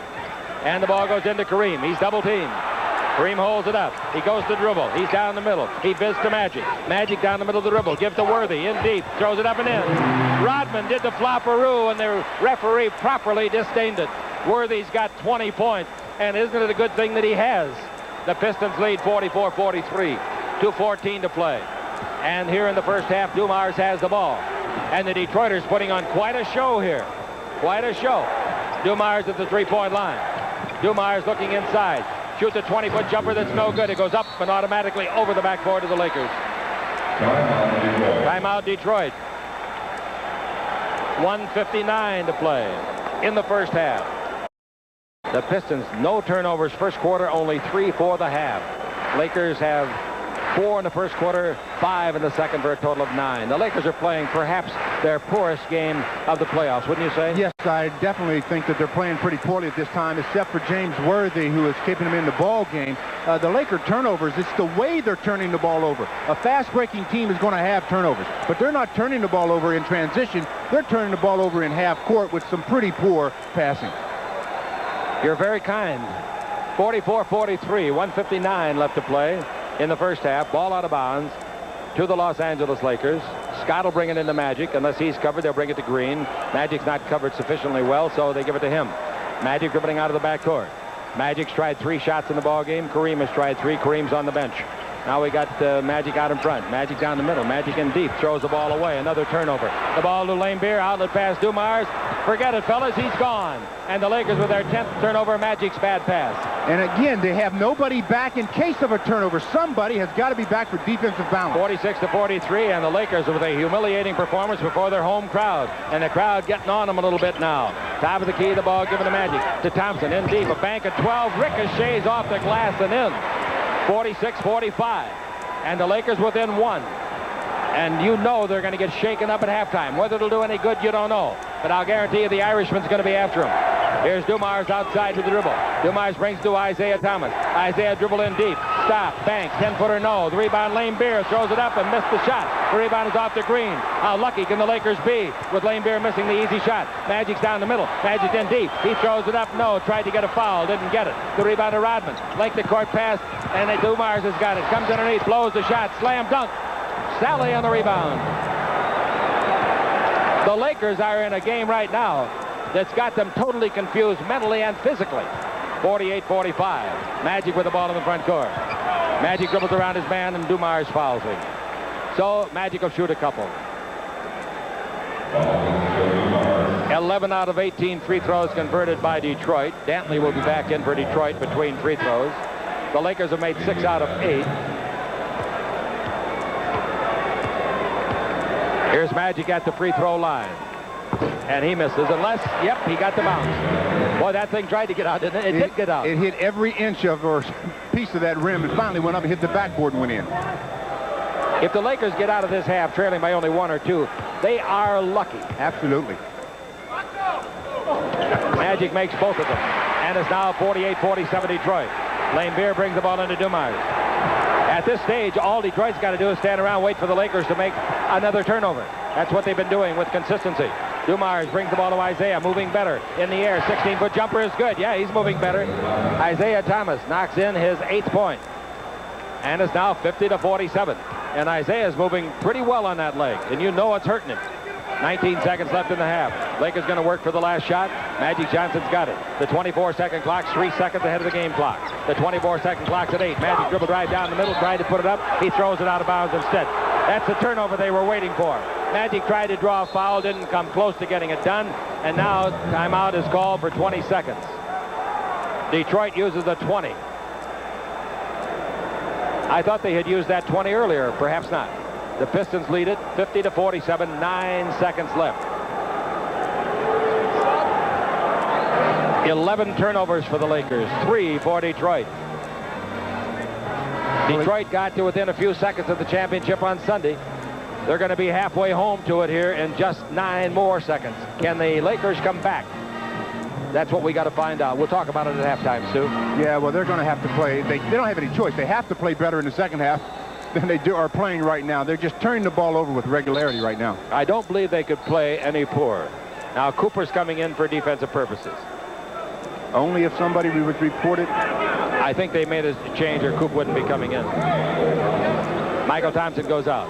And the ball goes into Kareem. He's double-teamed. Kareem holds it up. He goes to dribble. He's down the middle. He bids to Magic. Magic down the middle of the dribble. Gives to Worthy. In deep. Throws it up and in. Rodman did the flopperoo, and the referee properly disdained it. Worthy's got 20 points. And isn't it a good thing that he has? The Pistons lead 44-43. 2:14 to play. And here in the first half, Dumars has the ball. And the Detroiters putting on quite a show here. Quite a show. Dumars at the 3-point line. Dumars looking inside. Shoots a 20-foot jumper that's no good. It goes up and automatically over the backboard of the Lakers. Timeout Detroit. 1:59 to play in the first half. The Pistons, no turnovers first quarter, only 3 for the half. Lakers have 4 in the first quarter, 5 in the second for a total of 9. The Lakers are playing perhaps their poorest game of the playoffs, wouldn't you say? Yes, I definitely think that they're playing pretty poorly at this time, except for James Worthy, who is keeping them in the ball game. The Laker turnovers, it's the way they're turning the ball over. A fast-breaking team is going to have turnovers, but they're not turning the ball over in transition. They're turning the ball over in half court with some pretty poor passing. You're very kind. 44-43, 1:59 left to play in the first half. Ball out of bounds to the Los Angeles Lakers. Scott will bring it into Magic. Unless he's covered, they'll bring it to Green. Magic's not covered sufficiently well, so they give it to him. Magic dribbling out of the backcourt. Magic's tried 3 shots in the ball game. Kareem has tried 3. Kareem's on the bench. Now we got Magic out in front. Magic down the middle. Magic in deep. Throws the ball away. Another turnover. The ball to Lane Beer. Outlet pass. Dumars. Forget it, fellas. He's gone. And the Lakers with their 10th turnover. Magic's bad pass. And again, they have nobody back in case of a turnover. Somebody has got to be back for defensive balance. 46-43, and the Lakers with a humiliating performance before their home crowd. And the crowd getting on them a little bit now. Top of the key, the ball given to Magic. To Thompson in deep. A bank of 12. Ricochets off the glass and in. 46-45. And the Lakers within 1. And you know they're going to get shaken up at halftime. Whether it'll do any good, you don't know. But I'll guarantee you the Irishman's going to be after him. Here's Dumars outside with the dribble. Dumars brings to Isaiah Thomas. Isaiah dribble in deep. Stop. Bank. 10-footer no. The rebound, Lane Beer throws it up and missed the shot. The rebound is off the green. How lucky can the Lakers be with Lane Beer missing the easy shot? Magic's down the middle. Magic in deep. He throws it up. No. Tried to get a foul. Didn't get it. The rebound to Rodman. Length of court pass. And Dumars has got it. Comes underneath. Blows the shot. Slam dunk. Sally on the rebound. The Lakers are in a game right now that's got them totally confused mentally and physically. 48-45. Magic with the ball in the front court. Magic dribbles around his man, and Dumars fouls him. So Magic will shoot a couple. 11 out of 18 free throws converted by Detroit. Dantley will be back in for Detroit between free throws. The Lakers have made 6 out of 8. Here's Magic at the free throw line. And he misses unless, yep, he got the bounce. Boy, that thing tried to get out, didn't it? It did get out. It hit every inch of or piece of that rim and finally went up and hit the backboard and went in. If the Lakers get out of this half trailing by only 1 or 2, they are lucky. Absolutely. Magic makes both of them. And it's now 48-47 Detroit. Lane Beer brings the ball into Dumars. At this stage, all Detroit's got to do is stand around, wait for the Lakers to make another turnover. That's what they've been doing with consistency. Dumars brings the ball to Isaiah, moving better in the air. 16-foot jumper is good. Yeah, he's moving better. Isaiah Thomas knocks in his 8th point. And it's now 50-47. And Isaiah's moving pretty well on that leg. And you know it's hurting him. 19 seconds left in the half. Lakers going to work for the last shot. Magic Johnson's got it. The 24-second clock's 3 seconds ahead of the game clock. The 24-second clock's at 8. Magic dribble drive down the middle, tried to put it up. He throws it out of bounds instead. That's the turnover they were waiting for. Magic tried to draw a foul, didn't come close to getting it done. And now timeout is called for 20 seconds. Detroit uses the 20. I thought they had used that 20 earlier. Perhaps not. The Pistons lead it 50-47, 9 seconds left. 11 turnovers for the Lakers, 3 for Detroit. Detroit got to within a few seconds of the championship on Sunday. They're going to be halfway home to it here in just 9 more seconds. Can the Lakers come back? That's what we got to find out. We'll talk about it at halftime, Stu. Yeah, well, they're going to have to play. They don't have any choice. They have to play better in the second half than they are playing right now. They're just turning the ball over with regularity right now. I don't believe they could play any poorer. Now, Cooper's coming in for defensive purposes. Only if somebody was reported. I think they made a change or Coop wouldn't be coming in. Michael Thompson goes out.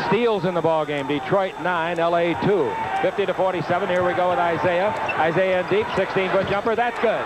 Steals in the ball game. Detroit 9, LA 2. 50-47. Here we go with Isaiah. Isaiah in deep, 16-foot jumper. That's good.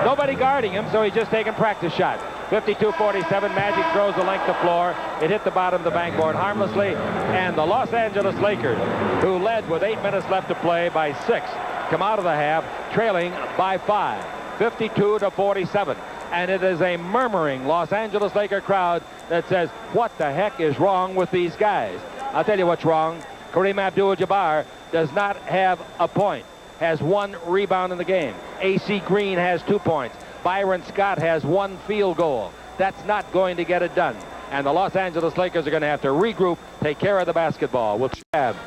Nobody guarding him, so he's just taking practice shots. 52-47. Magic throws the length of floor. It hit the bottom of the backboard harmlessly. And the Los Angeles Lakers, who led with 8 minutes left to play by 6, come out of the half trailing by 5. 52-47. And it is a murmuring Los Angeles Laker crowd that says, what the heck is wrong with these guys? I'll tell you what's wrong. Kareem Abdul-Jabbar does not have a point, has 1 rebound in the game. A.C. Green has 2 points. Byron Scott has 1 field goal. That's not going to get it done. And the Los Angeles Lakers are going to have to regroup, take care of the basketball. We'll have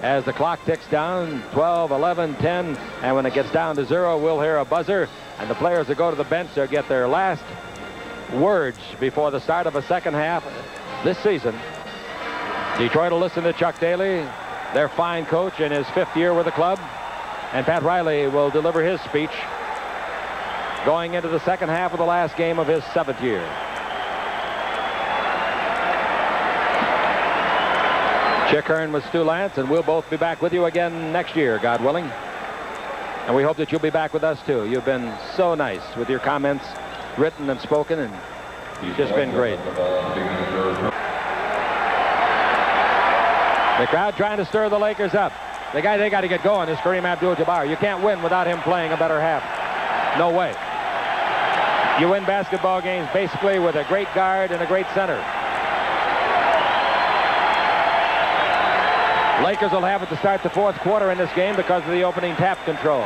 as the clock ticks down, 12, 11, 10, and when it gets down to 0, we'll hear a buzzer, and the players that go to the bench, they'll get their last words before the start of a second half this season. Detroit will listen to Chuck Daly, their fine coach in his 5th year with the club, and Pat Riley will deliver his speech going into the second half of the last game of his 7th year. Chick Hearn with Stu Lance, and we'll both be back with you again next year, God willing. And we hope that you'll be back with us, too. You've been so nice with your comments, written and spoken, and just been great. The crowd trying to stir the Lakers up. The guy they got to get going is Kareem Abdul-Jabbar. You can't win without him playing a better half. No way. You win basketball games basically with a great guard and a great center. Lakers will have it to start the fourth quarter in this game because of the opening tap control.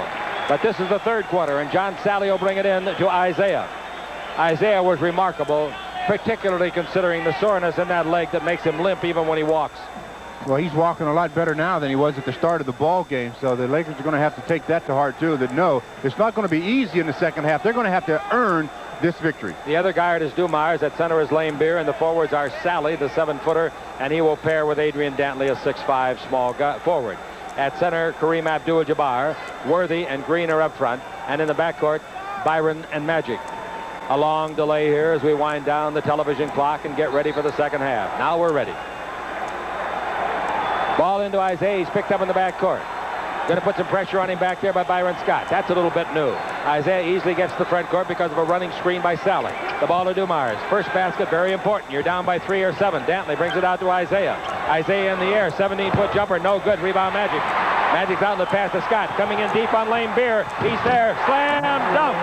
But this is the third quarter, and John Salley will bring it in to Isaiah. Isaiah was remarkable, particularly considering the soreness in that leg that makes him limp even when he walks. Well, he's walking a lot better now than he was at the start of the ball game, so the Lakers are going to have to take that to heart, too, that no, it's not going to be easy in the second half. They're going to have to earn this victory. The other guard is Dumars. At center is Lane Beer, and the forwards are Salley, the 7-footer, and he will pair with Adrian Dantley, a 6'5" small forward. At center, Kareem Abdul-Jabbar, Worthy and Green are up front, and in the backcourt, Byron and Magic. A long delay here as we wind down the television clock and get ready for the second half. Now we're ready. Ball into Isaiah. He's picked up in the backcourt. Going to put some pressure on him back there by Byron Scott. That's a little bit new. Isaiah easily gets to the front court because of a running screen by Salley. The ball to Dumars. First basket, very important. You're down by 3 or 7. Dantley brings it out to Isaiah. Isaiah in the air. 17-foot jumper. No good. Rebound Magic. Magic's outlet pass to Scott. Coming in deep on Lane Beer. He's there. Slam dunk.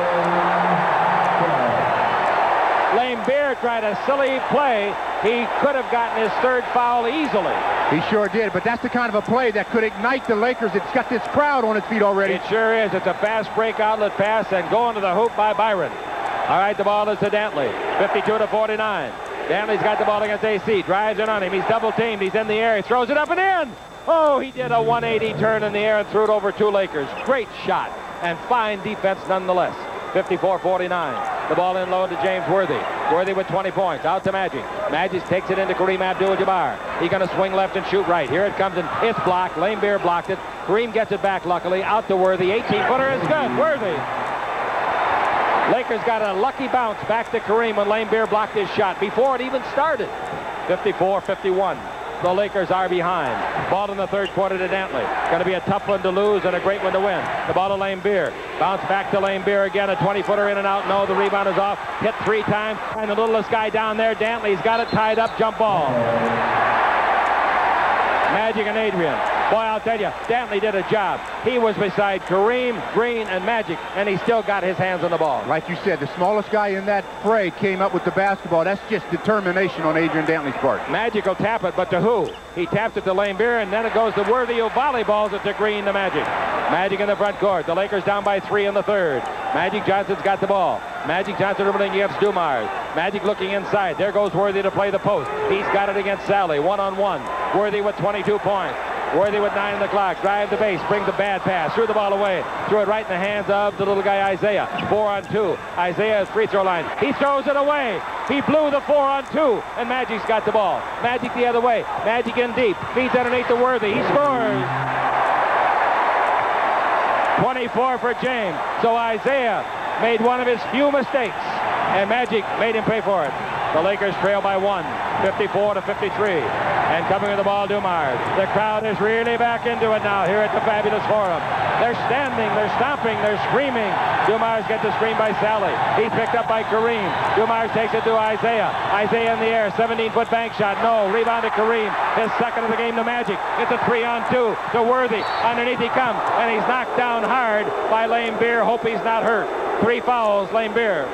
Lane Beer tried a silly play. He could have gotten his third foul easily. He sure did, but that's the kind of a play that could ignite the Lakers. It's got this crowd on its feet already. It sure is. It's a fast break outlet pass and going to the hoop by Byron. All right, the ball is to Dantley. 52-49. Dantley's got the ball against AC. Drives in on him. He's double teamed. He's in the air. He throws it up and in. Oh, he did a 180 turn in the air and threw it over 2 Lakers. Great shot and fine defense nonetheless. 54-49. The ball in low to James Worthy. Worthy with 20 points. Out to Magic. Magic takes it into Kareem Abdul-Jabbar. He's going to swing left and shoot right. Here it comes, and it's blocked. Lane Beer blocked it. Kareem gets it back, luckily. Out to Worthy. 18-footer is good. Worthy. Lakers got a lucky bounce back to Kareem when Lane Beer blocked his shot before it even started. 54-51. The Lakers are behind. Ball in the third quarter to Dantley. Going to be a tough one to lose and a great one to win. The ball to Lane Beer. Bounce back to Lane Beer again. A 20-footer in and out. No, the rebound is off. Hit 3 times. And the littlest guy down there, Dantley's got it tied up. Jump ball. Magic and Adrian. Boy, I'll tell you, Dantley did a job. He was beside Kareem, Green, and Magic, and he still got his hands on the ball. Like you said, the smallest guy in that fray came up with the basketball. That's just determination on Adrian Dantley's part. Magic will tap it, but to who? He taps it to Lane Beer, and then it goes to Worthy, who volleyballs it to Green to Magic. Magic in the front court. The Lakers down by 3 in the third. Magic Johnson's got the ball. Magic Johnson dribbling against Dumars. Magic looking inside. There goes Worthy to play the post. He's got it against Salley. 1-on-1. Worthy with 22 points. Worthy with 9 on the clock. Drive the base. Brings a bad pass. Threw the ball away. Threw it right in the hands of the little guy Isaiah. 4-on-2. Isaiah's free throw line. He throws it away. He blew the 4-on-2. And Magic's got the ball. Magic the other way. Magic in deep. Feeds underneath to Worthy. He scores. 24 for James. So Isaiah made one of his few mistakes. And Magic made him pay for it. The Lakers trail by 1. 54-53. And coming with the ball, Dumars. The crowd is really back into it now here at the Fabulous Forum. They're standing, they're stomping, they're screaming. Dumars gets the screen by Salley. He's picked up by Kareem. Dumars takes it to Isaiah. Isaiah in the air, 17-foot bank shot. No, rebound to Kareem. His second of the game to Magic. It's a 3-on-2 to Worthy. Underneath he comes, and he's knocked down hard by Lane Beer. Hope he's not hurt. 3 fouls, Lane Beer.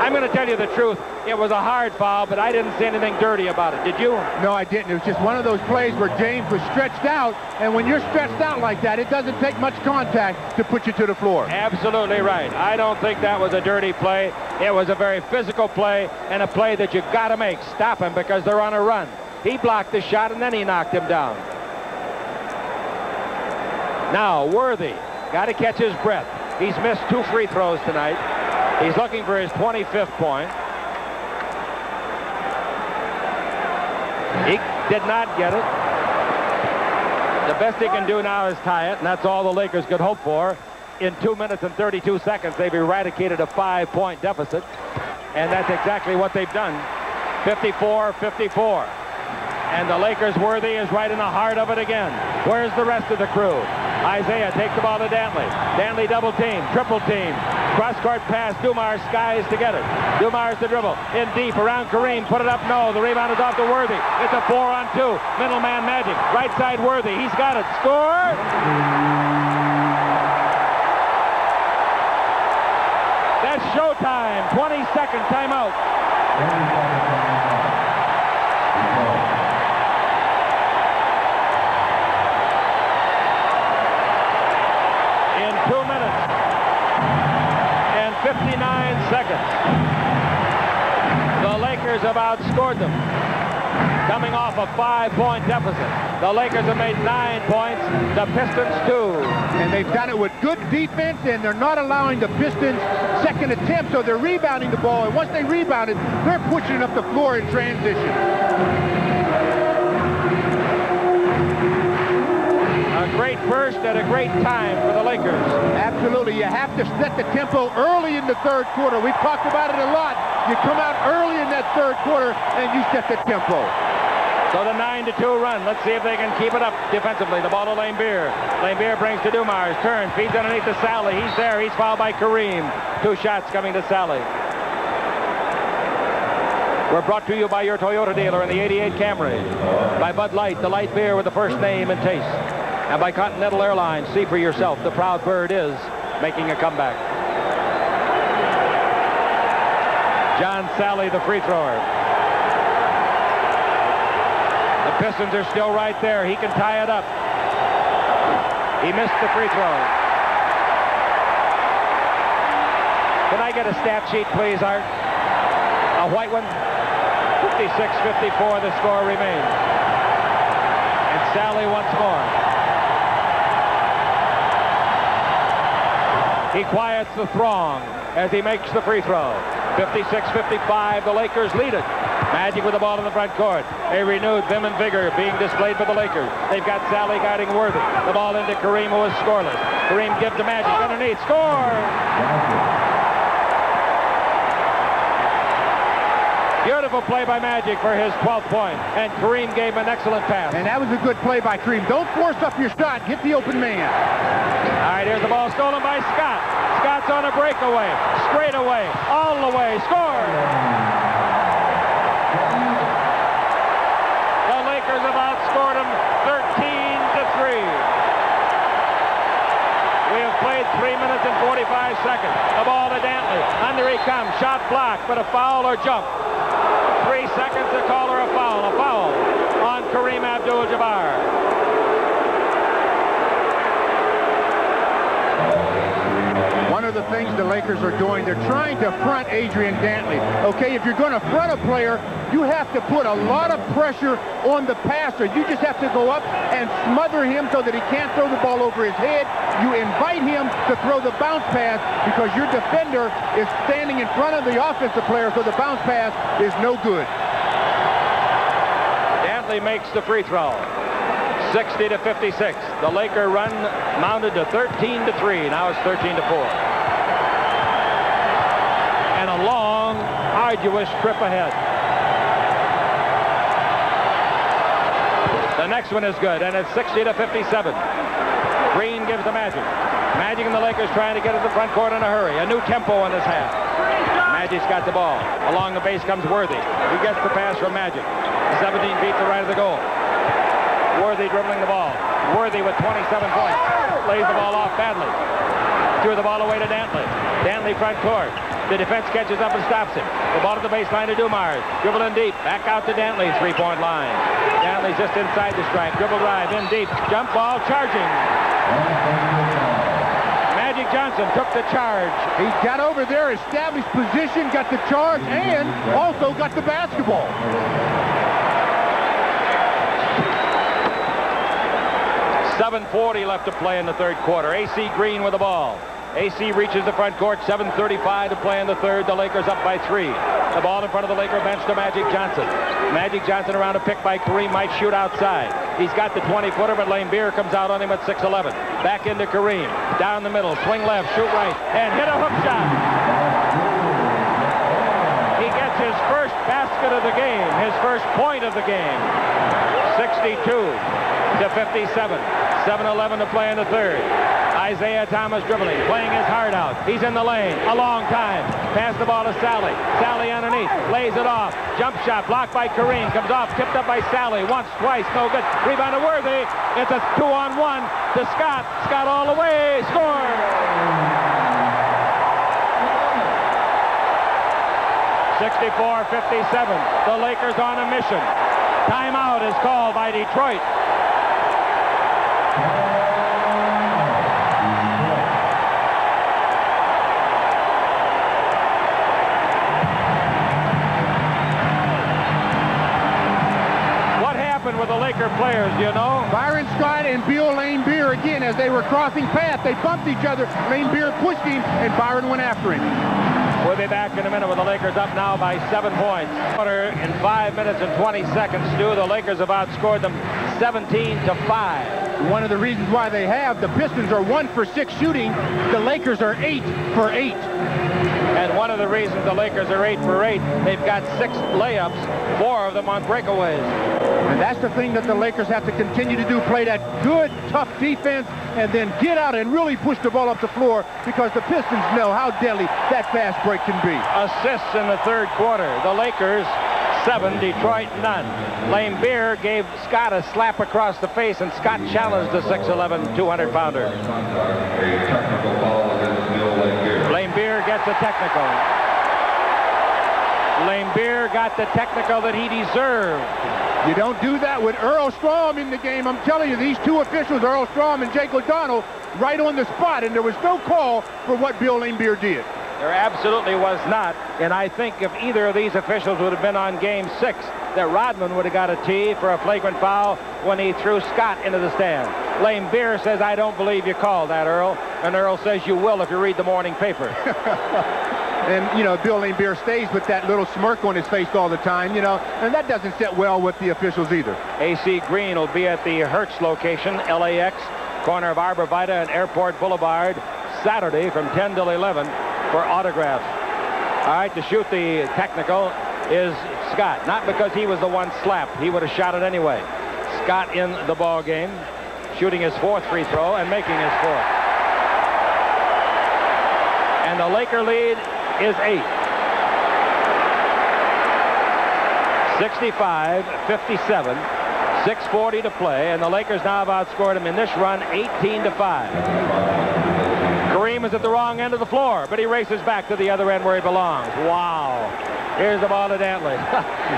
I'm going to tell you the truth. It was a hard foul, but I didn't see anything dirty about it. Did you? No, I didn't. It was just one of those plays where James was stretched out, and when you're stretched out like that, it doesn't take much contact to put you to the floor. Absolutely right. I don't think that was a dirty play. It was a very physical play, and a play that you got to make. Stop him because they're on a run. He blocked the shot, and then he knocked him down. Now, Worthy got to catch his breath. He's missed 2 free throws tonight. He's looking for his 25th point. He did not get it. The best he can do now is tie it, and that's all the Lakers could hope for. In 2 minutes and 32 seconds, they've eradicated a 5-point deficit, and that's exactly what they've done. 54-54. And the Lakers' Worthy is right in the heart of it again. Where's the rest of the crew? Isaiah takes the ball to Dantley. Dantley double team, triple team. Cross-court pass. Dumars skies to get it. Dumars to dribble. In deep around Kareem. Put it up. No. The rebound is off to Worthy. It's a 4-on-2. Middle man Magic. Right side Worthy. He's got it. Score! That's showtime. 20-second timeout. In 2 minutes and 59 seconds, the Lakers have outscored them, coming off a 5-point deficit. The Lakers have made 9 points, the Pistons 2. And they've done it with good defense, and they're not allowing the Pistons second attempt, so they're rebounding the ball. And once they rebound it, they're pushing it up the floor in transition. A great first at a great time for the Lakers. Absolutely. You have to set the tempo early in the third quarter. We've talked about it a lot. You come out early in that third quarter, and you set the tempo. So the 9-2 run. Let's see if they can keep it up defensively. The ball to Laimbeer. Laimbeer brings to Dumars. Turn. Feeds underneath to Sally. He's there. He's fouled by Kareem. 2 shots coming to Sally. We're brought to you by your Toyota dealer in the 88 Camry. By Bud Light, the light beer with the first name and taste. And by Continental Airlines. See for yourself. The proud bird is making a comeback. John Sally, the free thrower. The Pistons are still right there. He can tie it up. He missed the free throw. Can I get a stat sheet, please, Art? A white one? 56-54, the score remains. And Sally once more. He quiets the throng as he makes the free throw. 56-55, the Lakers lead it. Magic with the ball in the front court. A renewed vim and vigor being displayed by the Lakers. They've got Sally guiding Worthy. The ball into Kareem, who is scoreless. Kareem gives to Magic underneath. Score! Beautiful play by Magic for his 12th point. And Kareem gave an excellent pass. And that was a good play by Kareem. Don't force up your shot. Hit the open man. All right, here's the ball stolen by Scott. Scott's on a breakaway. Straight away. All the way. Score! The Lakers have outscored them 13-3. We have played 3 minutes and 45 seconds. The ball to Dantley. Under he comes. Shot blocked, but a foul or jump. 3 seconds to call her a foul. A foul on Kareem Abdul-Jabbar. One of the things the Lakers are doing, they're trying to front Adrian Dantley. Okay, if you're going to front a player, you have to put a lot of pressure on the passer. You just have to go up and smother him so that he can't throw the ball over his head. You invite him to throw the bounce pass because your defender is standing in front of the offensive player, so the bounce pass is no good. Dantley makes the free throw. 60-56. The Laker run mounted to 13-3. Now it's 13-4. And a long, arduous trip ahead. The next one is good, and it's 60-57. Green gives the Magic. Magic and the Lakers trying to get to the front court in a hurry. A new tempo in this half. Magic's got the ball. Along the base comes Worthy. He gets the pass from Magic. 17 feet to the right of the goal. Worthy dribbling the ball. Worthy with 27 points. Lays the ball off badly. Threw the ball away to Dantley. Dantley front court. The defense catches up and stops him. The ball to the baseline to Dumars. Dribble in deep. Back out to Dantley. 3-point line. Dantley's just inside the stripe. Dribble drive in deep. Jump ball charging. Magic Johnson took the charge. He got over there, established position, got the charge, and also got the basketball. 7:40 left to play in the third quarter. A.C. Green with the ball. A.C. reaches the front court. 7:35 to play in the third. The Lakers up by 3. The ball in front of the Laker bench to Magic Johnson. Magic Johnson around a pick by Kareem. Might shoot outside. He's got the 20-footer, but Laimbeer comes out on him at 6'11". Back into Kareem. Down the middle. Swing left. Shoot right. And hit a hook shot. He gets his first basket of the game. His first point of the game. 62-57. 7:11 to play in the third. Isaiah Thomas dribbling, playing his heart out. He's in the lane, a long time. Pass the ball to Sally. Sally underneath, lays it off. Jump shot blocked by Kareem, comes off, tipped up by Sally. Once, twice, no good. Rebound to Worthy. It's a 2-on-1 to Scott. Scott all the way, score! (64-57). The Lakers on a mission. Timeout is called by Detroit. What happened with the Laker players, do you know? Byron Scott and Bill Laimbeer again, as they were crossing paths, they bumped each other. Laimbeer pushed him, and Byron went after him. We'll be back in a minute with the Lakers up now by 7 points. In 5 minutes and 20 seconds, Stu, the Lakers have outscored them 17-5. One of the reasons why they have, the Pistons are 1 for 6 shooting. The Lakers are 8 for 8. And one of the reasons the Lakers are 8 for 8, they've got 6 layups, 4 of them on breakaways. And that's the thing that the Lakers have to continue to do, play that good, tough defense, and then get out and really push the ball up the floor, because the Pistons know how deadly that fast break can be. Assists in the third quarter. The Lakers 7, Detroit none. Laimbeer gave Scott a slap across the face, and Scott challenged the 6'11", 200-pounder. Laimbeer gets a technical. Laimbeer got the technical that he deserved. You don't do that with Earl Strom in the game. I'm telling you, these two officials, Earl Strom and Jake O'Donnell, right on the spot, and there was no call for what Bill Laimbeer did. There absolutely was not, and I think if either of these officials would have been on Game 6, that Rodman would have got a tee for a flagrant foul when he threw Scott into the stand. Laimbeer says, "I don't believe you called that, Earl," and Earl says, "You will if you read the morning paper." And, you know, Bill Laimbeer stays with that little smirk on his face all the time, you know, and that doesn't sit well with the officials either. AC Green will be at the Hertz location, LAX, corner of Arbor Vita and Airport Boulevard, Saturday from 10 till 11 for autographs. All right, to shoot the technical is Scott, not because he was the one slapped. He would have shot it anyway. Scott in the ball game, shooting his 4th free throw and making his 4th. And the Laker lead is 8. 65-57, 6:40 to play, and the Lakers now have outscored them in this run 18-5. Kareem is at the wrong end of the floor, but he races back to the other end where he belongs. Wow. Here's the ball to Dantley.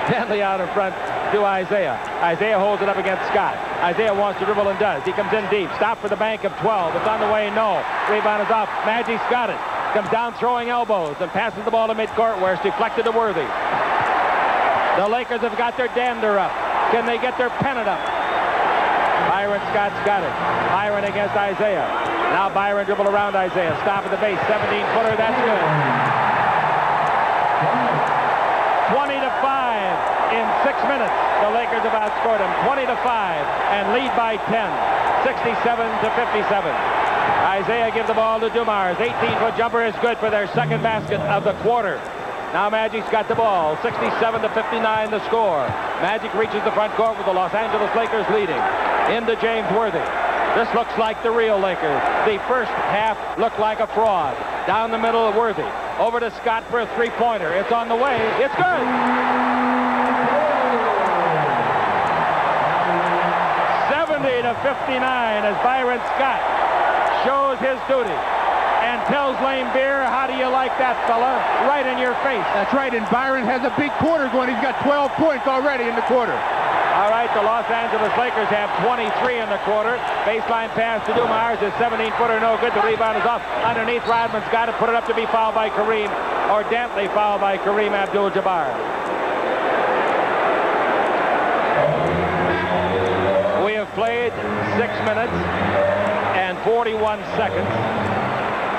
Dantley out in front to Isaiah. Isaiah holds it up against Scott. Isaiah wants to dribble and does. He comes in deep. Stop for the bank of 12. It's on the way, no. Rebound is off. Magic's got it. Comes down throwing elbows and passes the ball to midcourt where it's deflected to Worthy. The Lakers have got their dander up. Can they get their pennant up? Byron Scott's got it. Byron against Isaiah. Now Byron dribble around Isaiah. Stop at the base. 17-footer. That's good. 20-5 in 6 minutes. The Lakers have outscored them 20-5 and lead by 10. 67-57. Isaiah gives the ball to Dumars. 18-foot jumper is good for their second basket of the quarter. Now Magic's got the ball. 67-59 the score. Magic reaches the front court with the Los Angeles Lakers leading. Into James Worthy. This looks like the real Lakers. The first half looked like a fraud. Down the middle of Worthy. Over to Scott for a three-pointer. It's on the way. It's good. 70-59 as Byron Scott shows his duty and tells Laimbeer, how do you like that, fella? Right in your face. That's right, and Byron has a big quarter going. He's got 12 points already in the quarter. All right, the Los Angeles Lakers have 23 in the quarter. Baseline pass to Dumars. His 17-footer no good. The rebound is off. Underneath, Rodman's got to put it up to be fouled by Kareem, or Dantley fouled by Kareem Abdul-Jabbar. We have played 6 minutes and 41 seconds.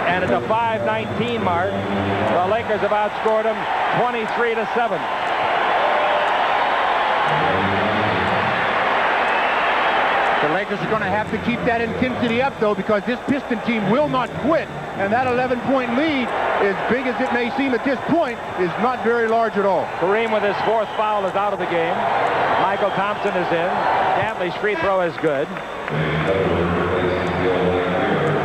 And at the 5:19 mark, the Lakers have outscored them 23-7. The Lakers are going to have to keep that intensity up, though, because this Piston team will not quit. And that 11-point lead, as big as it may seem at this point, is not very large at all. Kareem with his 4th foul is out of the game. Michael Thompson is in. Dantley's free throw is good.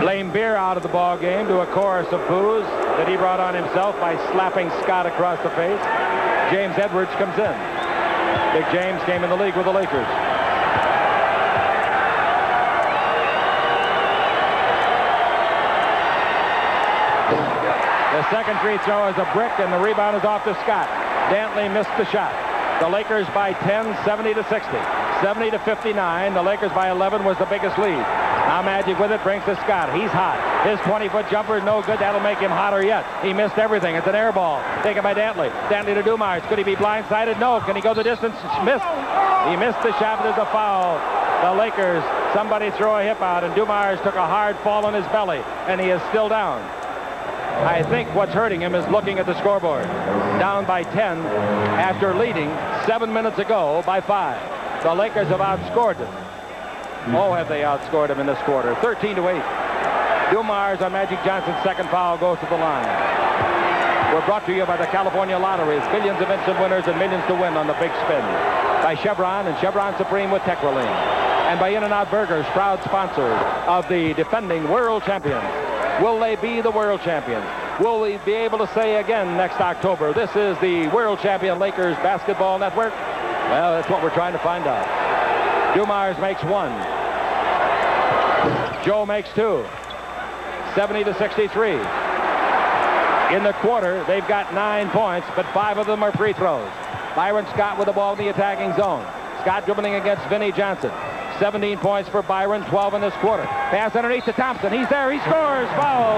Laimbeer beer out of the ball game to a chorus of boos that he brought on himself by slapping Scott across the face. James Edwards comes in. Big James came in the league with the Lakers. The second free throw is a brick, and the rebound is off to Scott. Dantley missed the shot. The Lakers by 10, 70-60. 70-59. The Lakers by 11 was the biggest lead. Now Magic with it brings to Scott. He's hot. His 20-foot jumper is no good. That'll make him hotter yet. He missed everything. It's an air ball. Taken by Dantley. Dantley to Dumars. Could he be blindsided? No. Can he go the distance? Missed. He missed the shot, but there's a foul. The Lakers, somebody throw a hip out, and Dumars took a hard fall on his belly, and he is still down. I think what's hurting him is looking at the scoreboard. Down by 10 after leading 7 minutes ago by 5. The Lakers have outscored them. Oh, have they outscored him in this quarter. 13-8. Dumars on Magic Johnson's second foul goes to the line. We're brought to you by the California Lotteries. Millions of instant winners and millions to win on the big spin. By Chevron and Chevron Supreme with Tetraline. And by In-N-Out Burgers, proud sponsors of the defending world champions. Will they be the world champions? Will we be able to say again next October, this is the world champion Lakers basketball network? Well, that's what we're trying to find out. Dumars makes one. Joe makes two. 70-63. In the quarter, they've got 9 points, but 5 of them are free throws. Byron Scott with the ball in the attacking zone. Scott dribbling against Vinnie Johnson. 17 points for Byron, 12 in this quarter. Pass underneath to Thompson. He's there. He scores. Foul.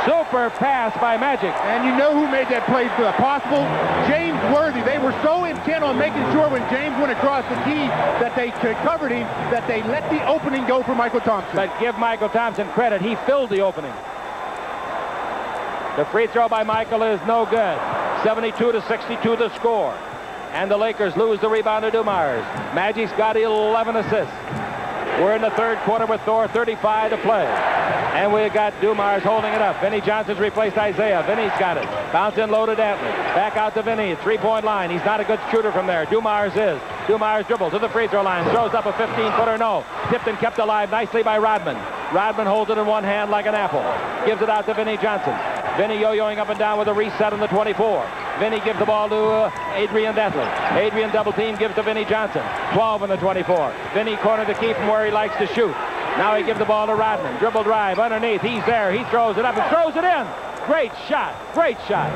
Super pass by Magic. And you know who made that play possible? James Worthy. They were so intent on making sure when James went across the key that they covered him, that they let the opening go for Michael Thompson. But give Michael Thompson credit. He filled the opening. The free throw by Michael is no good. 72-62 the score. And the Lakers lose the rebound to Dumars. Magic's got 11 assists. We're in the third quarter with Thor, 35 to play. And we've got Dumars holding it up. Vinnie Johnson's replaced Isaiah. Vinnie's got it. Bounce in low to Dantley. Back out to Vinnie. Three-point line. He's not a good shooter from there. Dumars is. Dumars dribbles to the free throw line. Throws up a 15-footer. No. Tipped and kept alive nicely by Rodman. Rodman holds it in one hand like an apple. Gives it out to Vinnie Johnson. Vinnie yo-yoing up and down with a reset on the 24. Vinnie gives the ball to Adrian Dantley. Adrian double team gives to Vinnie Johnson. 12 on the 24. Vinnie corner the key from where he likes to shoot. Now he gives the ball to Rodman. Dribble drive underneath. He's there. He throws it up and throws it in. Great shot. Great shot.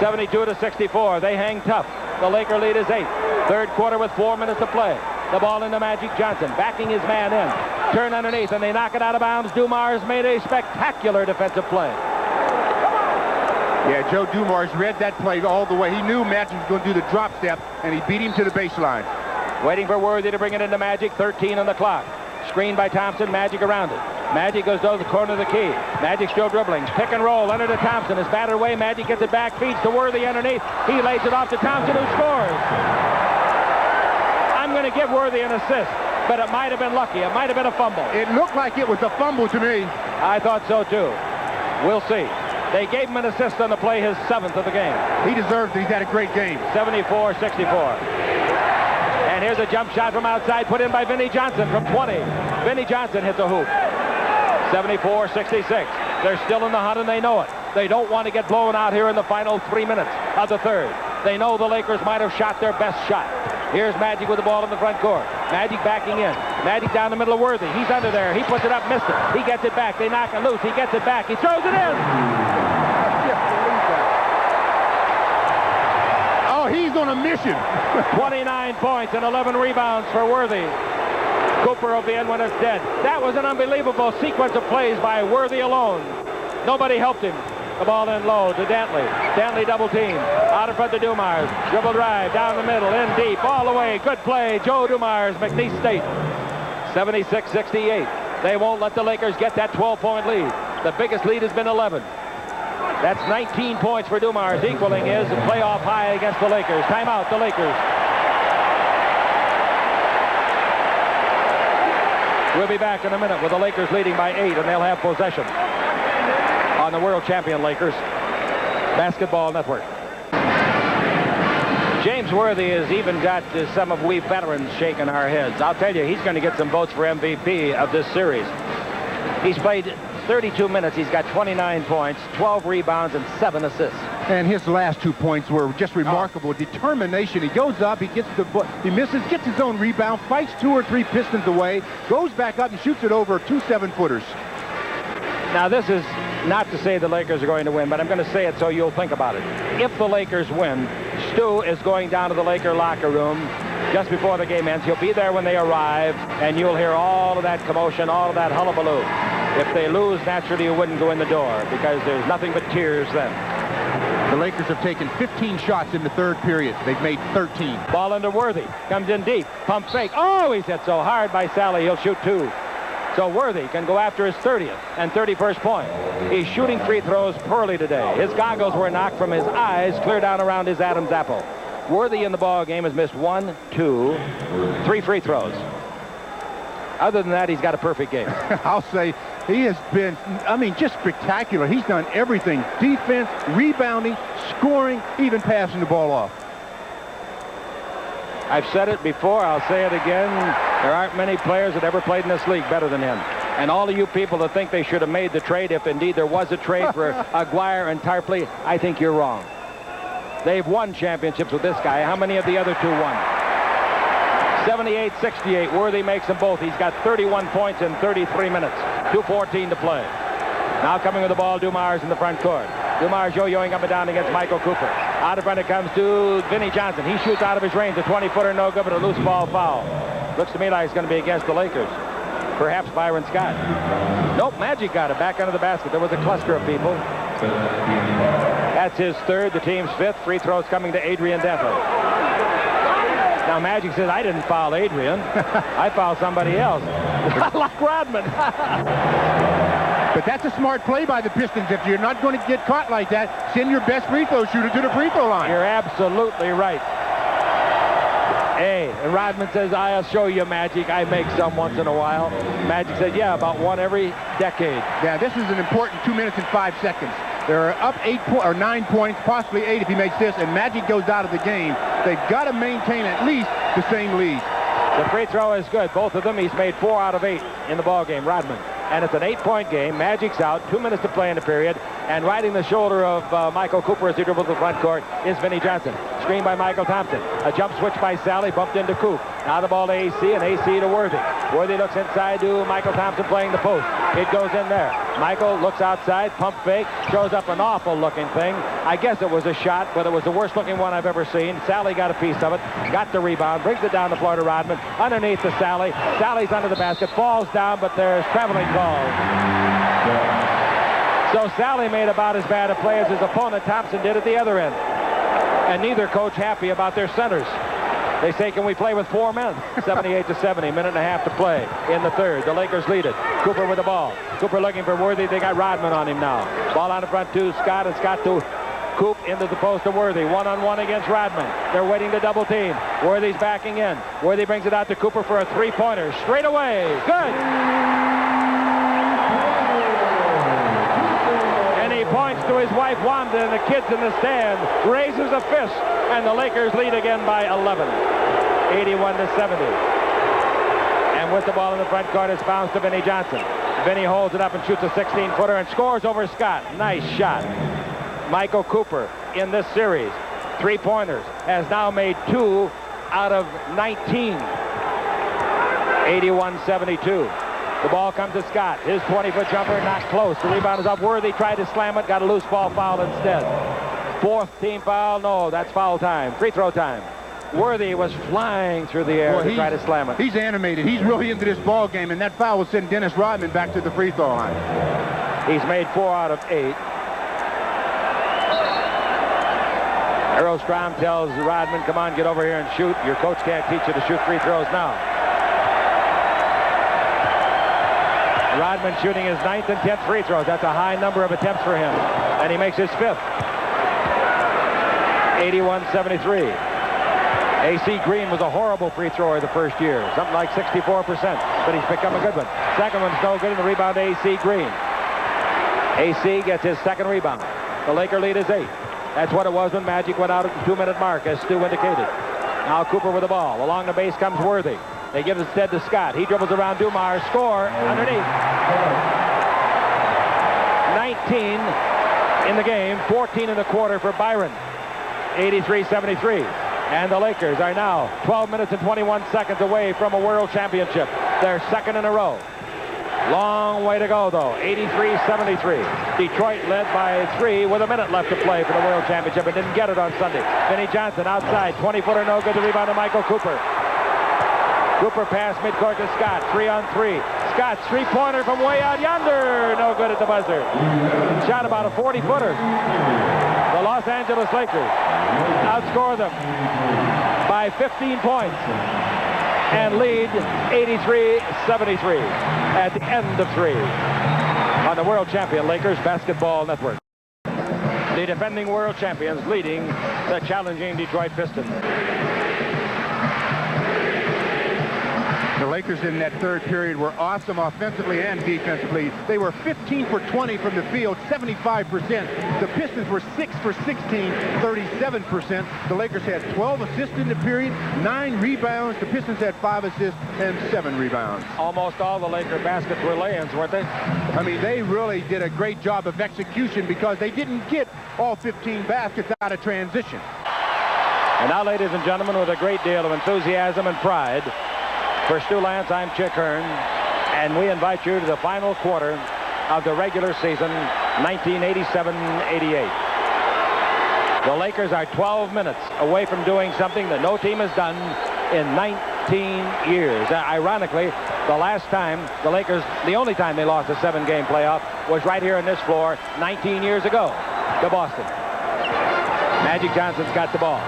72-64. They hang tough. The Laker lead is 8. Third quarter with 4 minutes to play. The ball into Magic Johnson. Backing his man in. Turn underneath and they knock it out of bounds. Dumars made a spectacular defensive play. Yeah, Joe Dumars read that play all the way. He knew Magic was going to do the drop step, and he beat him to the baseline. Waiting for Worthy to bring it into Magic. 13 on the clock. Screen by Thompson. Magic around it. Magic goes to the corner of the key. Magic still dribbling. Pick and roll under to Thompson. Is battered away. Magic gets it back. Feeds to Worthy underneath. He lays it off to Thompson, who scores. I'm going to give Worthy an assist, but it might have been lucky. It might have been a fumble. It looked like it was a fumble to me. I thought so, too. We'll see. They gave him an assist on the play, his 7th of the game. He deserves it. He's had a great game. 74-64. And here's a jump shot from outside put in by Vinnie Johnson from 20. Vinnie Johnson hits a hoop. 74-66. They're still in the hunt and they know it. They don't want to get blown out here in the final 3 minutes of the third. They know the Lakers might have shot their best shot. Here's Magic with the ball in the front court. Magic backing in. Magic down the middle of Worthy. He's under there. He puts it up, missed it. He gets it back. They knock it loose. He gets it back. He throws it in. Oh, he's on a mission. 29 points and 11 rebounds for Worthy. Cooper will be in when it's dead. That was an unbelievable sequence of plays by Worthy alone. Nobody helped him. The ball in low to Dantley. Dantley double team. Out in front to Dumars. Dribble drive down the middle, in deep, all the way. Good play. Joe Dumars, McNeese State. 76-68. They won't let the Lakers get that 12-point lead. The biggest lead has been 11. That's 19 points for Dumars, equaling his playoff high against the Lakers. Timeout, the Lakers. We'll be back in a minute with the Lakers leading by 8, and they'll have possession on the world champion Lakers Basketball Network. James Worthy has even got some of we veterans shaking our heads. I'll tell you, he's going to get some votes for MVP of this series. He's played 32 minutes. He's got 29 points, 12 rebounds, and 7 assists. And his last 2 points were just remarkable. Determination. He goes up, he gets the he misses, gets his own rebound, fights 2 or 3 Pistons away, goes back up and shoots it over 2 7-footers. Now, this is not to say the Lakers are going to win, but I'm going to say it so you'll think about it. If the Lakers win, Stu is going down to the Laker locker room just before the game ends. He'll be there when they arrive, and you'll hear all of that commotion, all of that hullabaloo. If they lose, naturally you wouldn't go in the door because there's nothing but tears then. The Lakers have taken 15 shots in the third period. They've made 13. Ball into Worthy. Comes in deep. Pump fake. Oh, he's hit so hard by Sally, he'll shoot 2. So Worthy can go after his 30th and 31st point. He's shooting free throws poorly today. His goggles were knocked from his eyes, clear down around his Adam's apple. Worthy in the ball game has missed 1, 2, 3 free throws. Other than that, he's got a perfect game. I'll say he has been, I mean, just spectacular. He's done everything. Defense, rebounding, scoring, even passing the ball off. I've said it before, I'll say it again. There aren't many players that ever played in this league better than him. And all of you people that think they should have made the trade, if indeed there was a trade for Aguirre and Tarpley, I think you're wrong. They've won championships with this guy. How many of the other 2 won? 78-68. Worthy makes them both. He's got 31 points in 33 minutes. 2:14 to play. Now coming with the ball, Dumars in the front court. Dumars yo-yoing up and down against Michael Cooper. Out in front it comes to Vinnie Johnson. He shoots out of his range. A 20-footer, no good, but a loose ball foul. Looks to me like it's going to be against the Lakers. Perhaps Byron Scott. Nope, Magic got it back under the basket. There was a cluster of people. That's his 3rd, the team's 5th. Free throws coming to Adrian Denford. Now Magic says, I didn't foul Adrian. I fouled somebody else. Like Rodman. But that's a smart play by the Pistons. If you're not going to get caught like that, send your best free throw shooter to the free throw line. You're absolutely right. Hey, and Rodman says, I'll show you, Magic. I make some once in a while. Magic said, yeah, about one every decade. Yeah, this is an important 2 minutes and 5 seconds. They're up 9 points, possibly 8 if he makes this, and Magic goes out of the game. They've got to maintain at least the same lead. The free throw is good. Both of them, he's made 4 out of 8 in the ball game, Rodman. And it's an 8-point game. Magic's out. 2 minutes to play in the period. And riding the shoulder of Michael Cooper as he dribbles the front court is Vinnie Johnson. Screen by Michael Thompson. A jump switch by Sally. Bumped into Coop. Now the ball to AC, and AC to Worthy. Worthy looks inside to Michael Thompson playing the post. It goes in there. Michael looks outside. Pump fake. Shows up an awful-looking thing. I guess it was a shot, but it was the worst-looking one I've ever seen. Sally got a piece of it. Got the rebound. Brings it down the floor to Rodman. Underneath to Sally. Sally's under the basket. Falls down, but there's traveling calls. So Sally made about as bad a play as his opponent Thompson did at the other end. And neither coach happy about their centers. They say, can we play with 4 men? 78-70, minute and a half to play in the third. The Lakers lead it. Cooper with the ball. Cooper looking for Worthy. They got Rodman on him now. Ball on the front to Scott, and Scott to Coop into the post to Worthy. One-on-one against Rodman. They're waiting to double team. Worthy's backing in. Worthy brings it out to Cooper for a 3-pointer. Straight away. Good. He points to his wife Wanda and the kids in the stand, raises a fist, and the Lakers lead again by 11, 81-70. And with the ball in the front court, it's bounced to Vinnie Johnson. Vinnie holds it up and shoots a 16-footer and scores over Scott. Nice shot. Michael Cooper in this series, 3-pointers, has now made 2 out of 19, 81-72. The ball comes to Scott. His 20-foot jumper not close. The rebound is up. Worthy tried to slam it. Got a loose ball foul instead. 4th team foul. No, that's foul time. Free throw time. Worthy was flying through the air to try to slam it. He's animated. He's really into this ball game, and that foul will send Dennis Rodman back to the free throw line. He's made 4 out of 8. Earl Strom tells Rodman, come on, get over here and shoot. Your coach can't teach you to shoot free throws now. Rodman shooting his 9th and 10th free throws. That's a high number of attempts for him. And he makes his 5th. 81-73. A.C. Green was a horrible free thrower the first year. Something like 64%. But he's become a good one. Second one's no good, and the rebound to A.C. Green. A.C. gets his 2nd rebound. The Laker lead is 8. That's what it was when Magic went out at the 2-minute mark, as Stu indicated. Now Cooper with the ball. Along the base comes Worthy. They give it instead to Scott. He dribbles around Dumars. Score underneath. 19 in the game, 14 in the quarter for Byron. 83-73. And the Lakers are now 12 minutes and 21 seconds away from a world championship. Their second in a row. Long way to go, though. 83-73. Detroit led by 3 with a minute left to play for the world championship and didn't get it on Sunday. Vinnie Johnson outside. 20-footer no good. The rebound to Michael Cooper. Cooper pass midcourt to Scott. 3-on-3. Scott's three-pointer from way out yonder. No good at the buzzer. Shot about a 40-footer. The Los Angeles Lakers outscore them by 15 points and lead 83-73 at the end of 3 on the world champion Lakers Basketball Network. The defending world champions leading the challenging Detroit Pistons. The Lakers in that third period were awesome offensively and defensively. They were 15 for 20 from the field, 75%. The Pistons were 6 for 16, 37%. The Lakers had 12 assists in the period, 9 rebounds. The Pistons had 5 assists and 7 rebounds. Almost all the Laker baskets were lay-ins, weren't they? I mean, they really did a great job of execution because they didn't get all 15 baskets out of transition. And now, ladies and gentlemen, with a great deal of enthusiasm and pride, for Stu Lance, I'm Chick Hearn, and we invite you to the final quarter of the regular season, 1987-88. The Lakers are 12 minutes away from doing something that no team has done in 19 years. Ironically, the last time the Lakers, the only time they lost a 7-game playoff was right here on this floor 19 years ago to Boston. Magic Johnson's got the ball.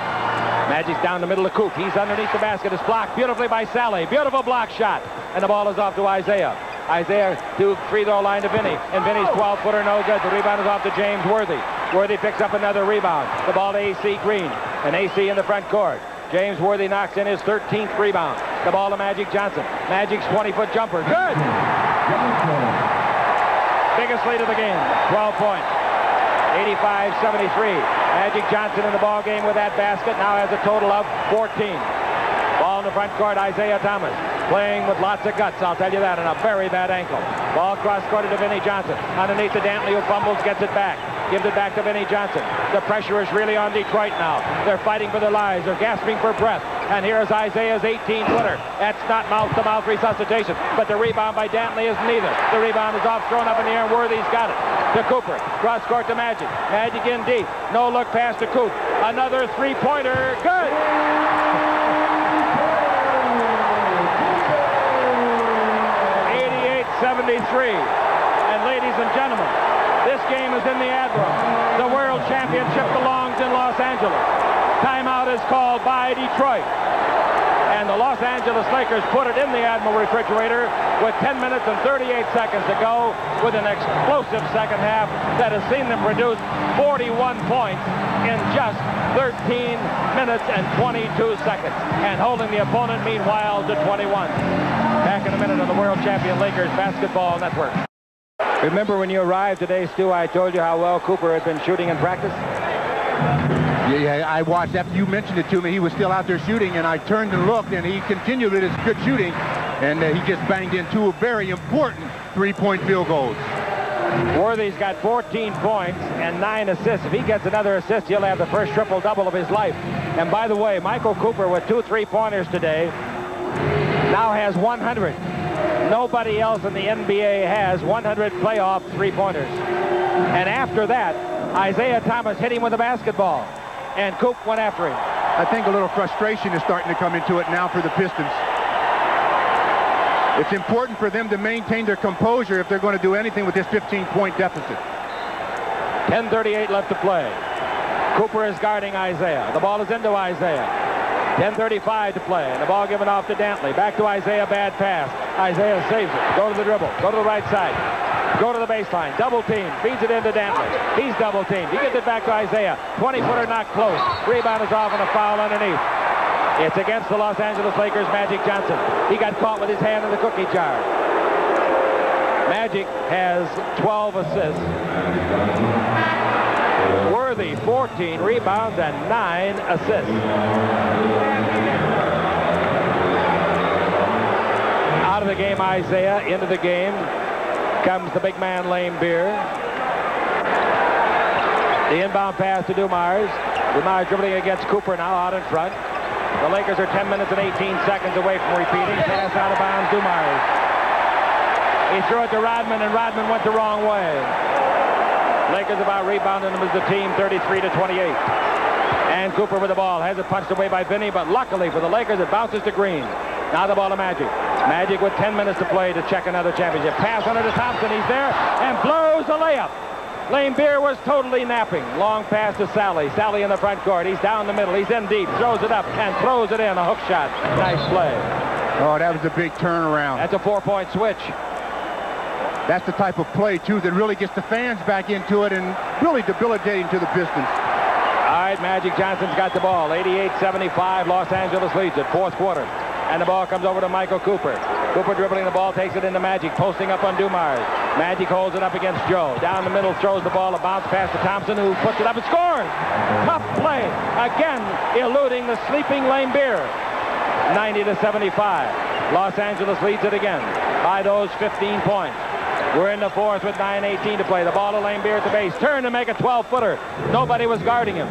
Magic's down the middle of Coop. He's underneath the basket. It's blocked beautifully by Sally. Beautiful block shot. And the ball is off to Isaiah. Isaiah to free-throw line to Vinny. And Vinny's 12-footer no good. The rebound is off to James Worthy. Worthy picks up another rebound. The ball to A.C. Green. And A.C. in the front court. James Worthy knocks in his 13th rebound. The ball to Magic Johnson. Magic's 20-foot jumper. Good! Biggest lead of the game. 12 points. 85-73. Magic Johnson in the ball game with that basket now has a total of 14. Ball in the front court, Isaiah Thomas playing with lots of guts, I'll tell you that, and a very bad ankle. Ball cross-courted to Vinnie Johnson. Underneath to Dantley, who fumbles, gets it back. Gives it back to Vinnie Johnson. The pressure is really on Detroit now. They're fighting for their lives. They're gasping for breath. And here's Isaiah's 18-footer. That's not mouth-to-mouth resuscitation, but the rebound by Dantley is neither. The rebound is off, thrown up in the air, and Worthy's got it. To Cooper. Cross-court to Magic. Magic in deep. No look pass to Coop. Another three-pointer. Good! 88-73. And ladies and gentlemen, this game is in the Admiral. The world championship belongs in Los Angeles. Timeout is called by Detroit. And the Los Angeles Lakers put it in the Admiral refrigerator with 10 minutes and 38 seconds to go with an explosive second half that has seen them produce 41 points in just 13 minutes and 22 seconds and holding the opponent, meanwhile, to 21. Back in a minute on the world champion Lakers Basketball Network. Remember when you arrived today, Stu, I told you how well Cooper had been shooting in practice? Yeah, I watched after you mentioned it to me. He was still out there shooting, and I turned and looked, and he continued with his good shooting, and he just banged in 2 very important three-point field goals. Worthy's got 14 points and 9 assists. If he gets another assist, he'll have the first triple-double of his life. And by the way, Michael Cooper with 2 three-pointers today now has 100. Nobody else in the NBA has 100 playoff three-pointers. And after that, Isaiah Thomas hit him with a basketball, and Coop went after him. I think a little frustration is starting to come into it now for the Pistons. It's important for them to maintain their composure if they're going to do anything with this 15-point deficit. 10:38 left to play. Cooper is guarding Isaiah. The ball is into Isaiah. 10:35 to play, and the ball given off to Dantley. Back to Isaiah, bad pass. Isaiah saves it. Go to the dribble. Go to the right side. Go to the baseline. Double team. Feeds it into Dantley. He's double teamed. He gets it back to Isaiah. 20-footer not close. Rebound is off and a foul underneath. It's against the Los Angeles Lakers, Magic Johnson. He got caught with his hand in the cookie jar. Magic has 12 assists. Worthy, 14 rebounds and 9 assists. Out of the game, Isaiah. Into the game comes the big man, Lane Beer. The inbound pass to Dumars. Dumars dribbling against Cooper now out in front. The Lakers are 10 minutes and 18 seconds away from repeating. Pass out of bounds, Dumars. He threw it to Rodman, and Rodman went the wrong way. Lakers about rebounding them as the team, 33-28. And Cooper with the ball. Has it punched away by Vinny, but luckily for the Lakers, it bounces to Green. Now the ball to Magic. Magic with 10 minutes to play to check another championship. Pass under to Thompson. He's there and blows a layup. Lane Beer was totally napping. Long pass to Sally. Sally in the front court. He's down the middle. He's in deep. Throws it up and throws it in. A hook shot. Nice play. Oh, that was a big turnaround. That's a 4-point switch. That's the type of play, too, that really gets the fans back into it and really debilitating to the Pistons. All right, Magic Johnson's got the ball. 88-75. Los Angeles leads it. Fourth quarter. And the ball comes over to Michael Cooper. Cooper dribbling the ball, takes it into Magic, posting up on Dumars. Magic holds it up against Joe. Down the middle, throws the ball, a bounce pass to Thompson, who puts it up and scores. Tough play. Again, eluding the sleeping Lane Beer. 90-75. Los Angeles leads it again by those 15 points. We're in the fourth with 9:18 to play. The ball to Lane Beer at the base. Turn to make a 12-footer. Nobody was guarding him.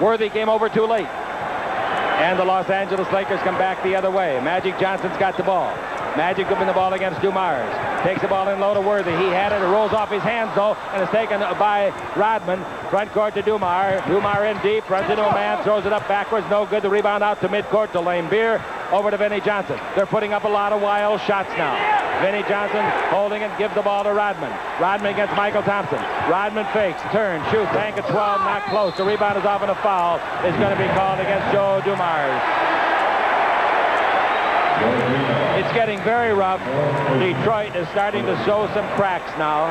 Worthy came over too late. And the Los Angeles Lakers come back the other way. Magic Johnson's got the ball. Magic giving the ball against Dumars. Takes the ball in low to Worthy. He had it. It rolls off his hands, though, and is taken by Rodman. Front court to Dumars. Dumars in deep. Runs into a man. Throws it up backwards. No good. The rebound out to midcourt to Lane Beer. Over to Vinnie Johnson. They're putting up a lot of wild shots now. Vinnie Johnson holding it. Gives the ball to Rodman. Rodman against Michael Thompson. Rodman fakes. Turns. Shoots. Bank at 12. Not close. The rebound is off, and a foul is going to be called against Joe Dumars. It's getting very rough. Detroit is starting to show some cracks now.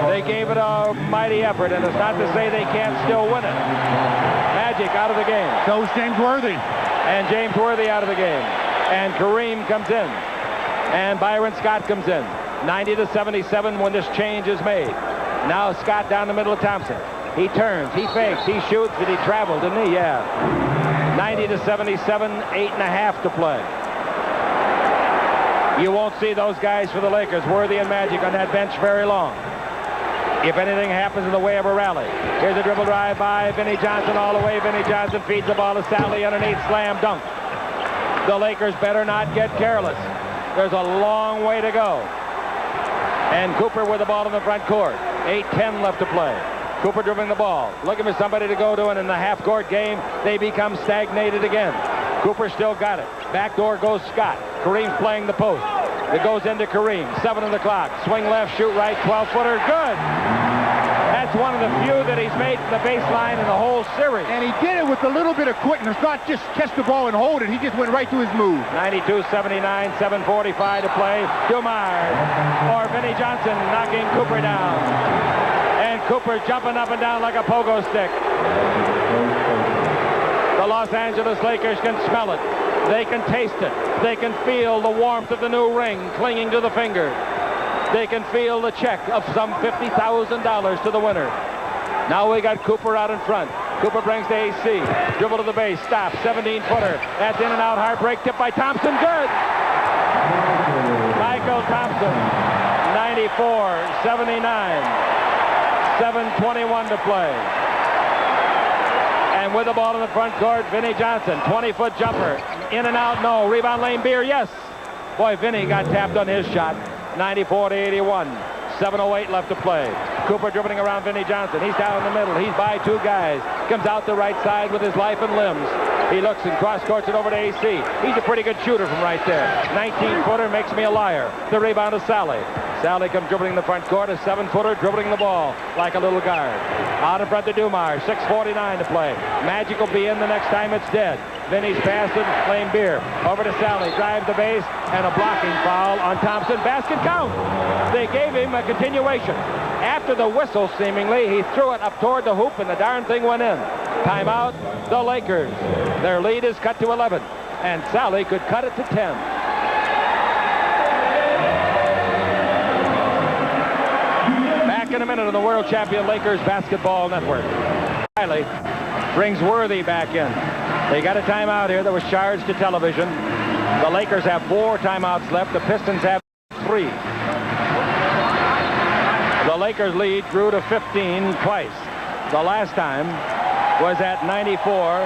They gave it a mighty effort, and it's not to say they can't still win it. Magic out of the game. So is James Worthy. And James Worthy out of the game. And Kareem comes in. And Byron Scott comes in. 90-77 when this change is made. Now Scott down the middle of Thompson. He turns, he fakes, he shoots, but he traveled, didn't he? Yeah. 90-77, 8.5 to play. You won't see those guys for the Lakers, Worthy and Magic, on that bench very long. If anything happens in the way of a rally. Here's a dribble drive by Vinnie Johnson all the way. Vinnie Johnson feeds the ball to Sally underneath, slam dunk. The Lakers better not get careless. There's a long way to go. And Cooper with the ball in the front court. 8:10 left to play. Cooper dribbling the ball, looking for somebody to go to, and in the half-court game, they become stagnated again. Cooper still got it. Back door goes Scott. Kareem's playing the post. It goes into Kareem. 7 on the clock. Swing left, shoot right, 12-footer. Good. That's one of the few that he's made from the baseline in the whole series. And he did it with a little bit of quickness, not just catch the ball and hold it. He just went right to his move. 92-79, 7:45 to play. Dumars or Vinnie Johnson knocking Cooper down. And Cooper jumping up and down like a pogo stick. The Los Angeles Lakers can smell it. They can taste it. They can feel the warmth of the new ring clinging to the finger. They can feel the check of some $50,000 to the winner. Now we got Cooper out in front. Cooper brings the AC. Dribble to the base. Stop. 17-footer. That's in and out. Heartbreak tip by Thompson. Good. Michael Thompson. 94-79. 7:21 to play. And with the ball in the front court, Vinnie Johnson. 20-foot jumper. In and out. No. Rebound Lane Beer. Yes. Boy, Vinnie got tapped on his shot. 94-81. 7:08 left to play. Cooper dribbling around Vinnie Johnson. He's down in the middle. He's by two guys. Comes out the right side with his life and limbs. He looks and cross-courts it over to AC. He's a pretty good shooter from right there. 19-footer makes me a liar. The rebound to Sally. Sally comes dribbling the front court. A 7-footer dribbling the ball like a little guard. Out in front to Dumars. 6:49 to play. Magic will be in the next time it's dead. Vinny's passed it. Lane Beer. Over to Sally. Drives the base. And a blocking foul on Thompson. Basket count. They gave him a continuation. After the whistle, seemingly, he threw it up toward the hoop, and the darn thing went in. Timeout, the Lakers. Their lead is cut to 11, and Sally could cut it to 10. Back in a minute on the world champion Lakers Basketball Network. Riley brings Worthy back in. They got a timeout here that was charged to television. The Lakers have 4 timeouts left. The Pistons have 3. The Lakers lead grew to 15 twice. The last time was at 94.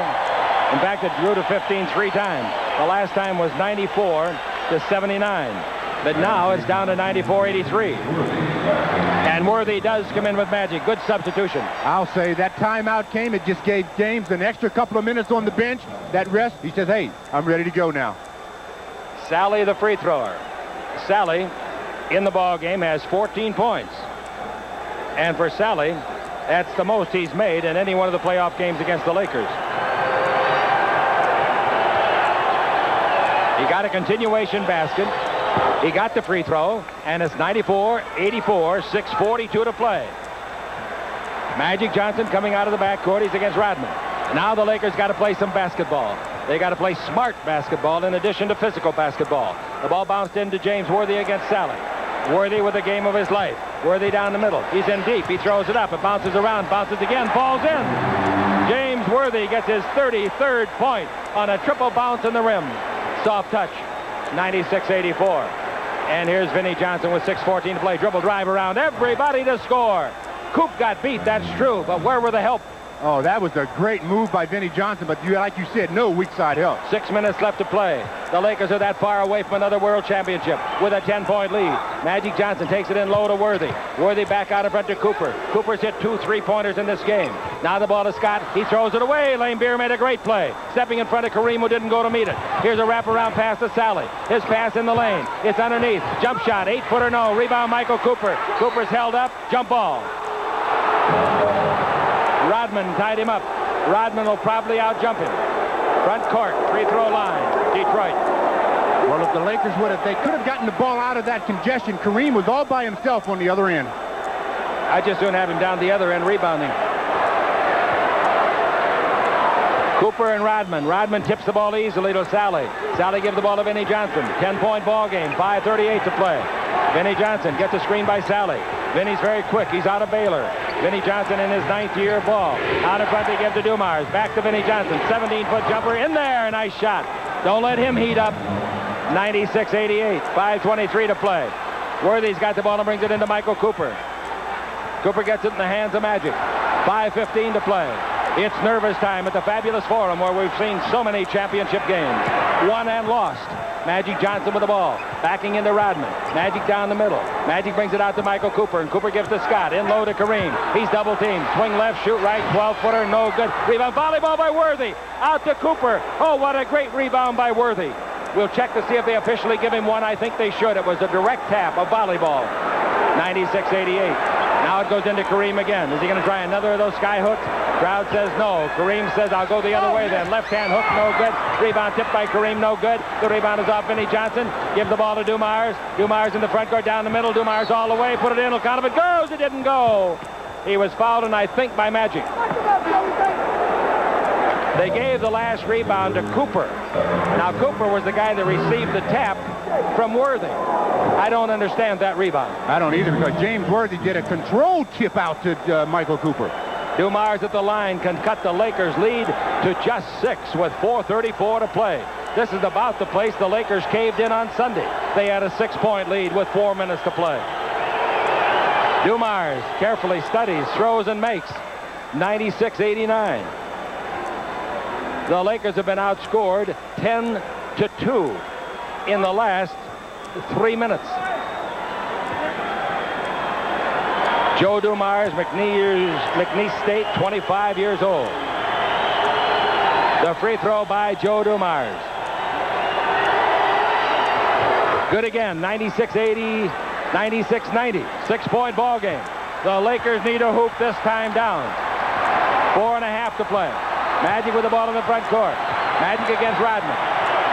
In fact, it grew to 15 3 times. The last time was 94 to 79. But now it's down to 94-83. And Worthy does come in with magic. Good substitution. I'll say that timeout came. It just gave James an extra couple of minutes on the bench. That rest, he says, hey, I'm ready to go now. Sally, the free thrower. Sally, in the ball game, has 14 points. And for Sally, that's the most he's made in any one of the playoff games against the Lakers. He got a continuation basket. He got the free throw, and it's 94-84, 6:42 to play. Magic Johnson coming out of the backcourt. He's against Rodman. Now the Lakers got to play some basketball. They got to play smart basketball in addition to physical basketball. The ball bounced into James Worthy against Sally. Worthy with the game of his life. Worthy down the middle. He's in deep. He throws it up. It bounces around, bounces again, falls in. James Worthy gets his 33rd point on a triple bounce in the rim. Soft touch. 96-84. And here's Vinnie Johnson with 6:14 to play. Dribble drive around. Everybody to score. Coop got beat, that's true, but where were the help? Oh, that was a great move by Vinnie Johnson, but like you said, no weak side help. 6 minutes left to play. The Lakers are that far away from another world championship with a 10-point lead. Magic Johnson takes it in low to Worthy. Worthy back out in front to Cooper. Cooper's hit 2 3-pointers in this game. Now the ball to Scott. He throws it away. Lane Beer made a great play. Stepping in front of Kareem, who didn't go to meet it. Here's a wraparound pass to Sally. His pass in the lane. It's underneath. Jump shot. 8-footer no. Rebound Michael Cooper. Cooper's held up. Jump ball. Rodman tied him up. Rodman will probably out-jump him. Front court, free throw line, Detroit. Well, if the Lakers they could have gotten the ball out of that congestion. Kareem was all by himself on the other end. I just don't have him down the other end rebounding. Cooper and Rodman. Rodman tips the ball easily to Sally. Sally gives the ball to Vinnie Johnson. 10-point ball game, 5:38 to play. Vinnie Johnson gets a screen by Sally. Vinnie's very quick. He's out of Baylor. Vinnie Johnson in his 9th year of ball. Out in front they give to Dumars. Back to Vinnie Johnson. 17-foot jumper in there. Nice shot. Don't let him heat up. 96-88. 5:23 to play. Worthy's got the ball and brings it into Michael Cooper. Cooper gets it in the hands of Magic. 5:15 to play. It's nervous time at the Fabulous Forum where we've seen so many championship games. Won and lost. Magic Johnson with the ball. Backing into Rodman. Magic down the middle. Magic brings it out to Michael Cooper, and Cooper gives to Scott. In low to Kareem. He's double teamed. Swing left, shoot right. 12-footer, no good. Rebound, volleyball by Worthy. Out to Cooper. Oh, what a great rebound by Worthy. We'll check to see if they officially give him one. I think they should. It was a direct tap of volleyball. 96-88. Now it goes into Kareem again. Is he going to try another of those sky hooks? Crowd says no. Kareem says, I'll go the other way then. Left-hand hook, no good. Rebound tipped by Kareem, no good. The rebound is off Vinnie Johnson. Give the ball to Dumars. Dumars in the front court, down the middle. Dumars all the way. Put it in. He'll count if it goes. It didn't go. He was fouled, and I think by Magic. They gave the last rebound to Cooper. Now, Cooper was the guy that received the tap from Worthy. I don't understand that rebound. I don't either, because James Worthy did a controlled tip out to Michael Cooper. Dumars at the line can cut the Lakers' lead to just 6 with 4:34 to play. This is about the place the Lakers caved in on Sunday. They had a 6-point lead with 4 minutes to play. Dumars carefully studies, throws, and makes. 96-89. The Lakers have been outscored 10-2 in the last 3 minutes. Joe Dumars, McNeese State, 25 years old. The free throw by Joe Dumars. Good again, 96-80, 96-90. 6-point ball game. The Lakers need a hoop this time down. 4.5 to play. Magic with the ball in the front court. Magic against Rodman.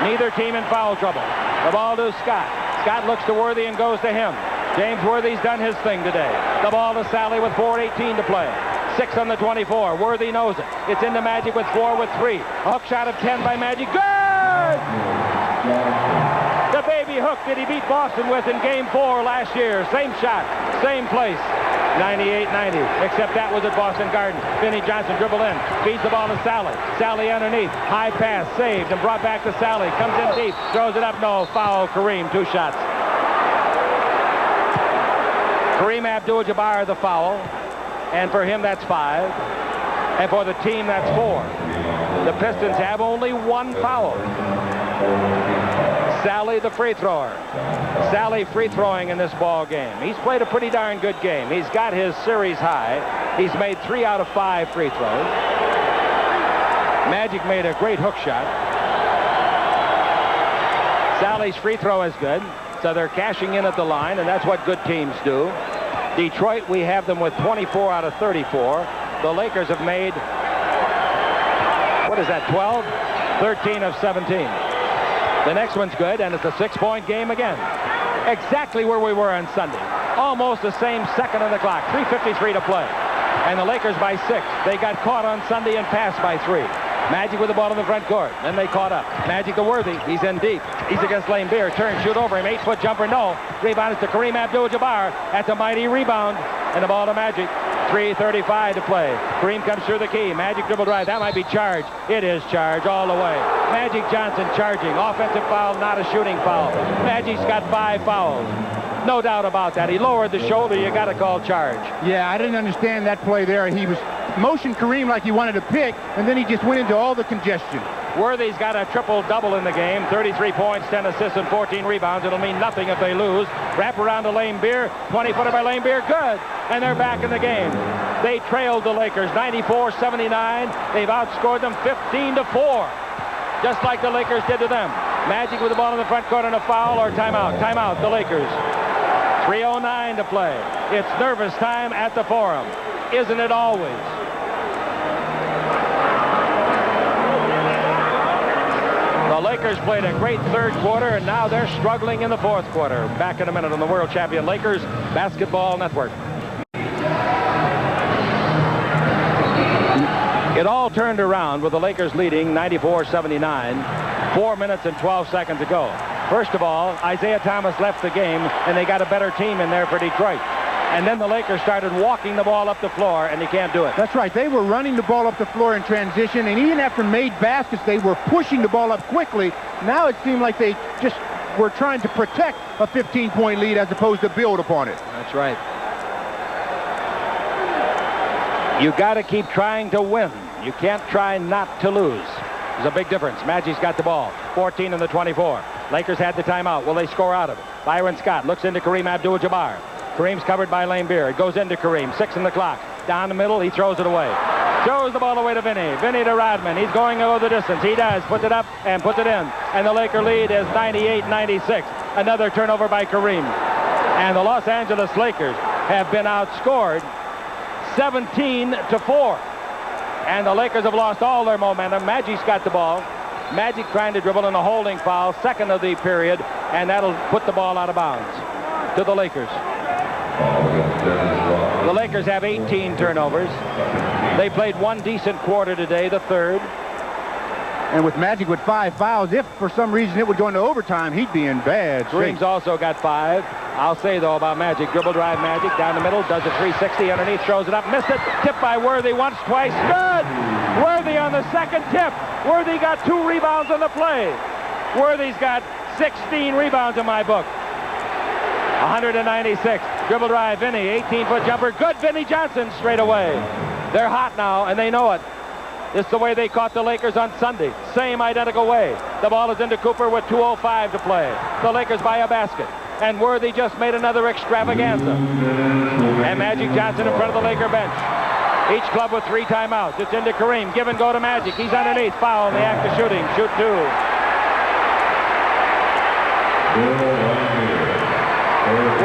Neither team in foul trouble. The ball to Scott. Scott looks to Worthy and goes to him. James Worthy's done his thing today. The ball to Sally with 4:18 to play. 6 on the 24. Worthy knows it. It's into Magic with 4 with 3. A hook shot of 10 by Magic. Good! The baby hook that he beat Boston with in Game 4 last year. Same shot, same place. 98-90, except that was at Boston Garden. Vinnie Johnson dribbled in, feeds the ball to Sally. Sally underneath, high pass, saved, and brought back to Sally. Comes in deep, throws it up, no, foul, Kareem, 2 shots. Kareem Abdul-Jabbar the foul, and for him that's 5, and for the team that's 4. The Pistons have only 1 foul. Sally, the free thrower. Sally free throwing in this ball game. He's played a pretty darn good game. He's got his series high. He's made 3 out of 5 free throws. Magic made a great hook shot. Sally's free throw is good, so they're cashing in at the line, and that's what good teams do. Detroit, we have them with 24 out of 34. The Lakers have made, what is that, 12? 13 of 17. The next one's good, and it's a 6-point game again. Exactly where we were on Sunday. Almost the same second on the clock. 3:53 to play. And the Lakers by 6. They got caught on Sunday and passed by 3. Magic with the ball in the front court. Then they caught up. Magic to Worthy. He's in deep. He's against Lane Beer. Turn, shoot over him. 8-foot jumper, no. Rebound is to Kareem Abdul-Jabbar. That's a mighty rebound. And the ball to Magic. 3:35 to play. Kareem comes through the key. Magic dribble drive. That might be charge. It is charge all the way. Magic Johnson charging. Offensive foul, not a shooting foul. Magic's got 5 fouls. No doubt about that. He lowered the shoulder. You got to call charge. Yeah, I didn't understand that play there. He was motioned Kareem like he wanted to pick, and then he just went into all the congestion. Worthy's got a triple-double in the game. 33 points, 10 assists, and 14 rebounds. It'll mean nothing if they lose. Wrap around to Lane Beer. 20-footer by Lane Beer. Good. And they're back in the game. They trailed the Lakers 94-79. They've outscored them 15-4. Just like the Lakers did to them. Magic with the ball in the front court and a foul or timeout. Timeout, the Lakers. 3:09 to play. It's nervous time at the Forum. Isn't it always? The Lakers played a great third quarter, and now they're struggling in the fourth quarter. Back in a minute on the world champion Lakers Basketball Network. It all turned around with the Lakers leading 94-79, 4 minutes and 12 seconds ago. First of all, Isaiah Thomas left the game, and they got a better team in there for Detroit. And then the Lakers started walking the ball up the floor, and he can't do it. That's right. They were running the ball up the floor in transition, and even after made baskets, they were pushing the ball up quickly. Now it seemed like they just were trying to protect a 15-point lead as opposed to build upon it. That's right. You got to keep trying to win. You can't try not to lose. There's a big difference. Magic's got the ball. 14 in the 24. Lakers had the timeout. Will they score out of it? Byron Scott looks into Kareem Abdul-Jabbar. Kareem's covered by Lane Beer. It goes into Kareem. 6 in the clock. Down the middle. He throws it away. Throws the ball away to Vinny. Vinny to Rodman. He's going to go the distance. He does. Puts it up and puts it in. And the Laker lead is 98-96. Another turnover by Kareem. And the Los Angeles Lakers have been outscored 17-4. And the Lakers have lost all their momentum. Magic's got the ball. Magic trying to dribble in a holding foul, second of the period, and that'll put the ball out of bounds to the Lakers. The Lakers have 18 turnovers. They played one decent quarter today, the third. And with Magic with 5 fouls, if for some reason it would go into overtime, he'd be in bad shape. Kareem's also got 5. I'll say, though, about Magic. Dribble drive Magic down the middle, does a 360 underneath, throws it up, missed it. Tipped by Worthy once, twice. Good! Worthy on the second tip. Worthy got 2 rebounds on the play. Worthy's got 16 rebounds in my book. 196. Dribble drive, Vinny. 18-foot jumper. Good, Vinnie Johnson straight away. They're hot now, and they know it. It's the way they caught the Lakers on Sunday. Same identical way. The ball is into Cooper with 2:05 to play. The Lakers by a basket. And Worthy just made another extravaganza. And Magic Johnson in front of the Laker bench. Each club with 3 timeouts. It's into Kareem. Give and go to Magic. He's underneath. Foul in the act of shooting. Shoot 2.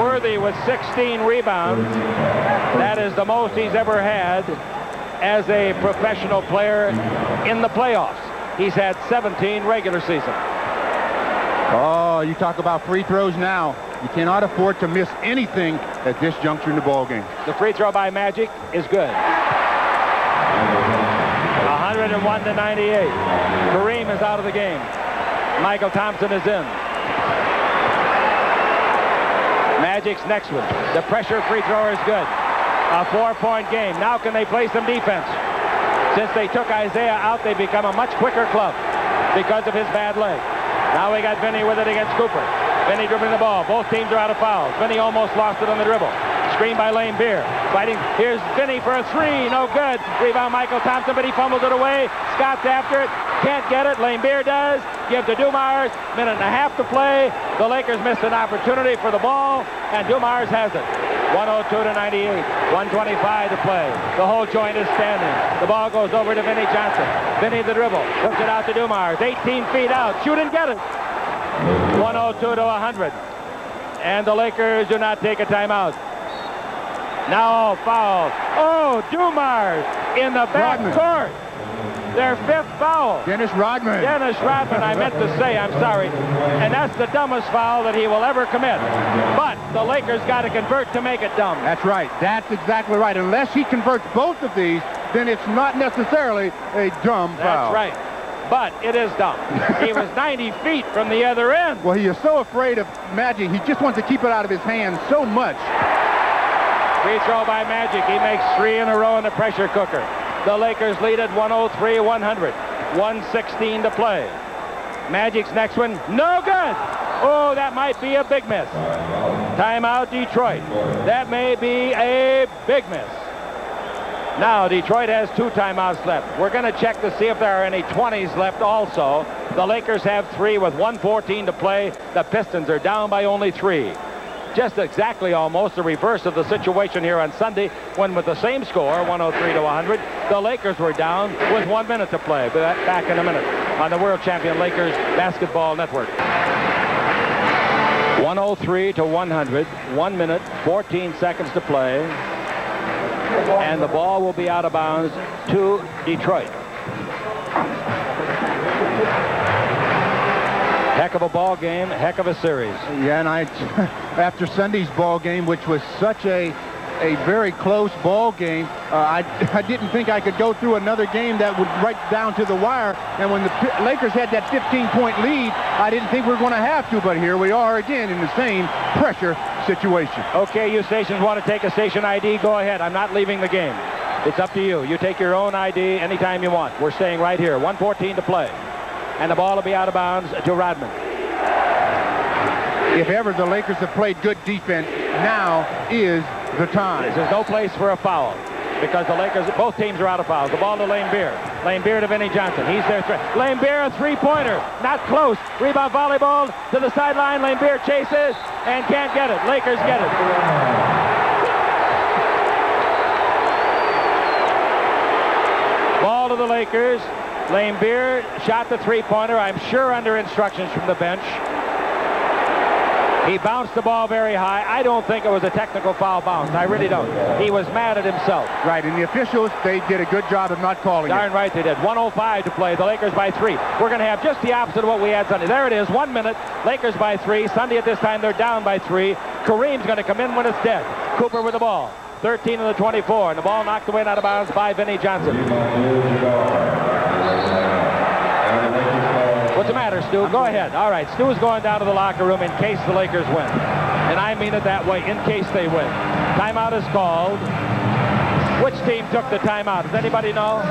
Worthy with 16 rebounds. That is the most he's ever had as a professional player in the playoffs. He's had 17 regular season. Oh, you talk about free throws now. You cannot afford to miss anything at this juncture in the ball game. The free throw by Magic is good. 101-98. Kareem is out of the game. Michael Thompson is in. Magic's next one. The pressure free thrower is good. A 4-point game. Now can they play some defense? Since they took Isaiah out, they become a much quicker club because of his bad leg. Now we got Vinny with it against Cooper. Vinny dribbling the ball. Both teams are out of fouls. Vinny almost lost it on the dribble. Screen by Lane Beer. Fighting. Here's Vinny for a three. No good. Rebound Michael Thompson, but he fumbles it away. Scott's after it. Can't get it. Lane Beer does. Give to Dumars. Minute and a half to play. The Lakers missed an opportunity for the ball, and Dumars has it. 102-98. 125 to play. The whole joint is standing. The ball goes over to Vinny Johnson. Vinny the dribble. Hooks it out to Dumars. 18 feet out. Shoot and get it. 102-100. And the Lakers do not take a timeout. Now foul. Oh, Dumars in the back court. Their 5th foul. Dennis Rodman. Dennis Rodman, I meant to say, I'm sorry. And that's the dumbest foul that he will ever commit. But the Lakers got to convert to make it dumb. That's right. That's exactly right. Unless he converts both of these, then it's not necessarily a dumb foul. That's right. But it is dumb. He was 90 feet from the other end. Well, he is so afraid of Magic. He just wants to keep it out of his hands so much. Free throw by Magic. He makes 3 in a row in the pressure cooker. The Lakers lead at 103-100. 1:16 to play. Magic's next one, no good. Oh, that might be a big miss. Timeout, Detroit. That may be a big miss. Now, Detroit has 2 timeouts left. We're going to check to see if there are any 20s left also. The Lakers have 3 with 1:14 to play. The Pistons are down by only 3. Just exactly almost the reverse of the situation here on Sunday when with the same score, 103-100, the Lakers were down with 1 minute to play. But back in a minute on the World Champion Lakers Basketball Network. 103-100, 1 minute, 14 seconds to play. And the ball will be out of bounds to Detroit. Heck of a ball game, heck of a series. Yeah, and after Sunday's ball game, which was such a very close ball game, I didn't think I could go through another game that would right down to the wire. And when the Lakers had that 15-point lead, I didn't think we were going to have to. But here we are again in the same pressure situation. Okay, you stations want to take a station ID, go ahead. I'm not leaving the game. It's up to you. You take your own ID anytime you want. We're staying right here. 1:14 to play. And the ball will be out of bounds to Rodman. If ever the Lakers have played good defense, now is the time. There's no place for a foul because the Lakers, both teams are out of fouls. The ball to Lane Beer. Lane Beer to Vinny Johnson. He's their threat. Lane Beer, a three-pointer. Not close. Rebound volleyball to the sideline. Lane Beer chases and can't get it. Lakers get it. Ball to the Lakers. Lane Beer shot the three-pointer, I'm sure under instructions from the bench. He bounced the ball very high. I don't think it was a technical foul bounce. I really don't. He was mad at himself. Right, and the officials, they did a good job of not calling it. Darn right they did. 1:05 to play. The Lakers by 3. We're going to have just the opposite of what we had Sunday. There it is, 1 minute. Lakers by 3. Sunday at this time, they're down by 3. Kareem's going to come in when it's dead. Cooper with the ball. 13 of the 24, and the ball knocked away and out of bounds by Vinny Johnson. What's the matter, Stu? Go ahead. All right, Stu's going down to the locker room in case the Lakers win. And I mean it that way, in case they win. Timeout is called. Which team took the timeout? Does anybody know?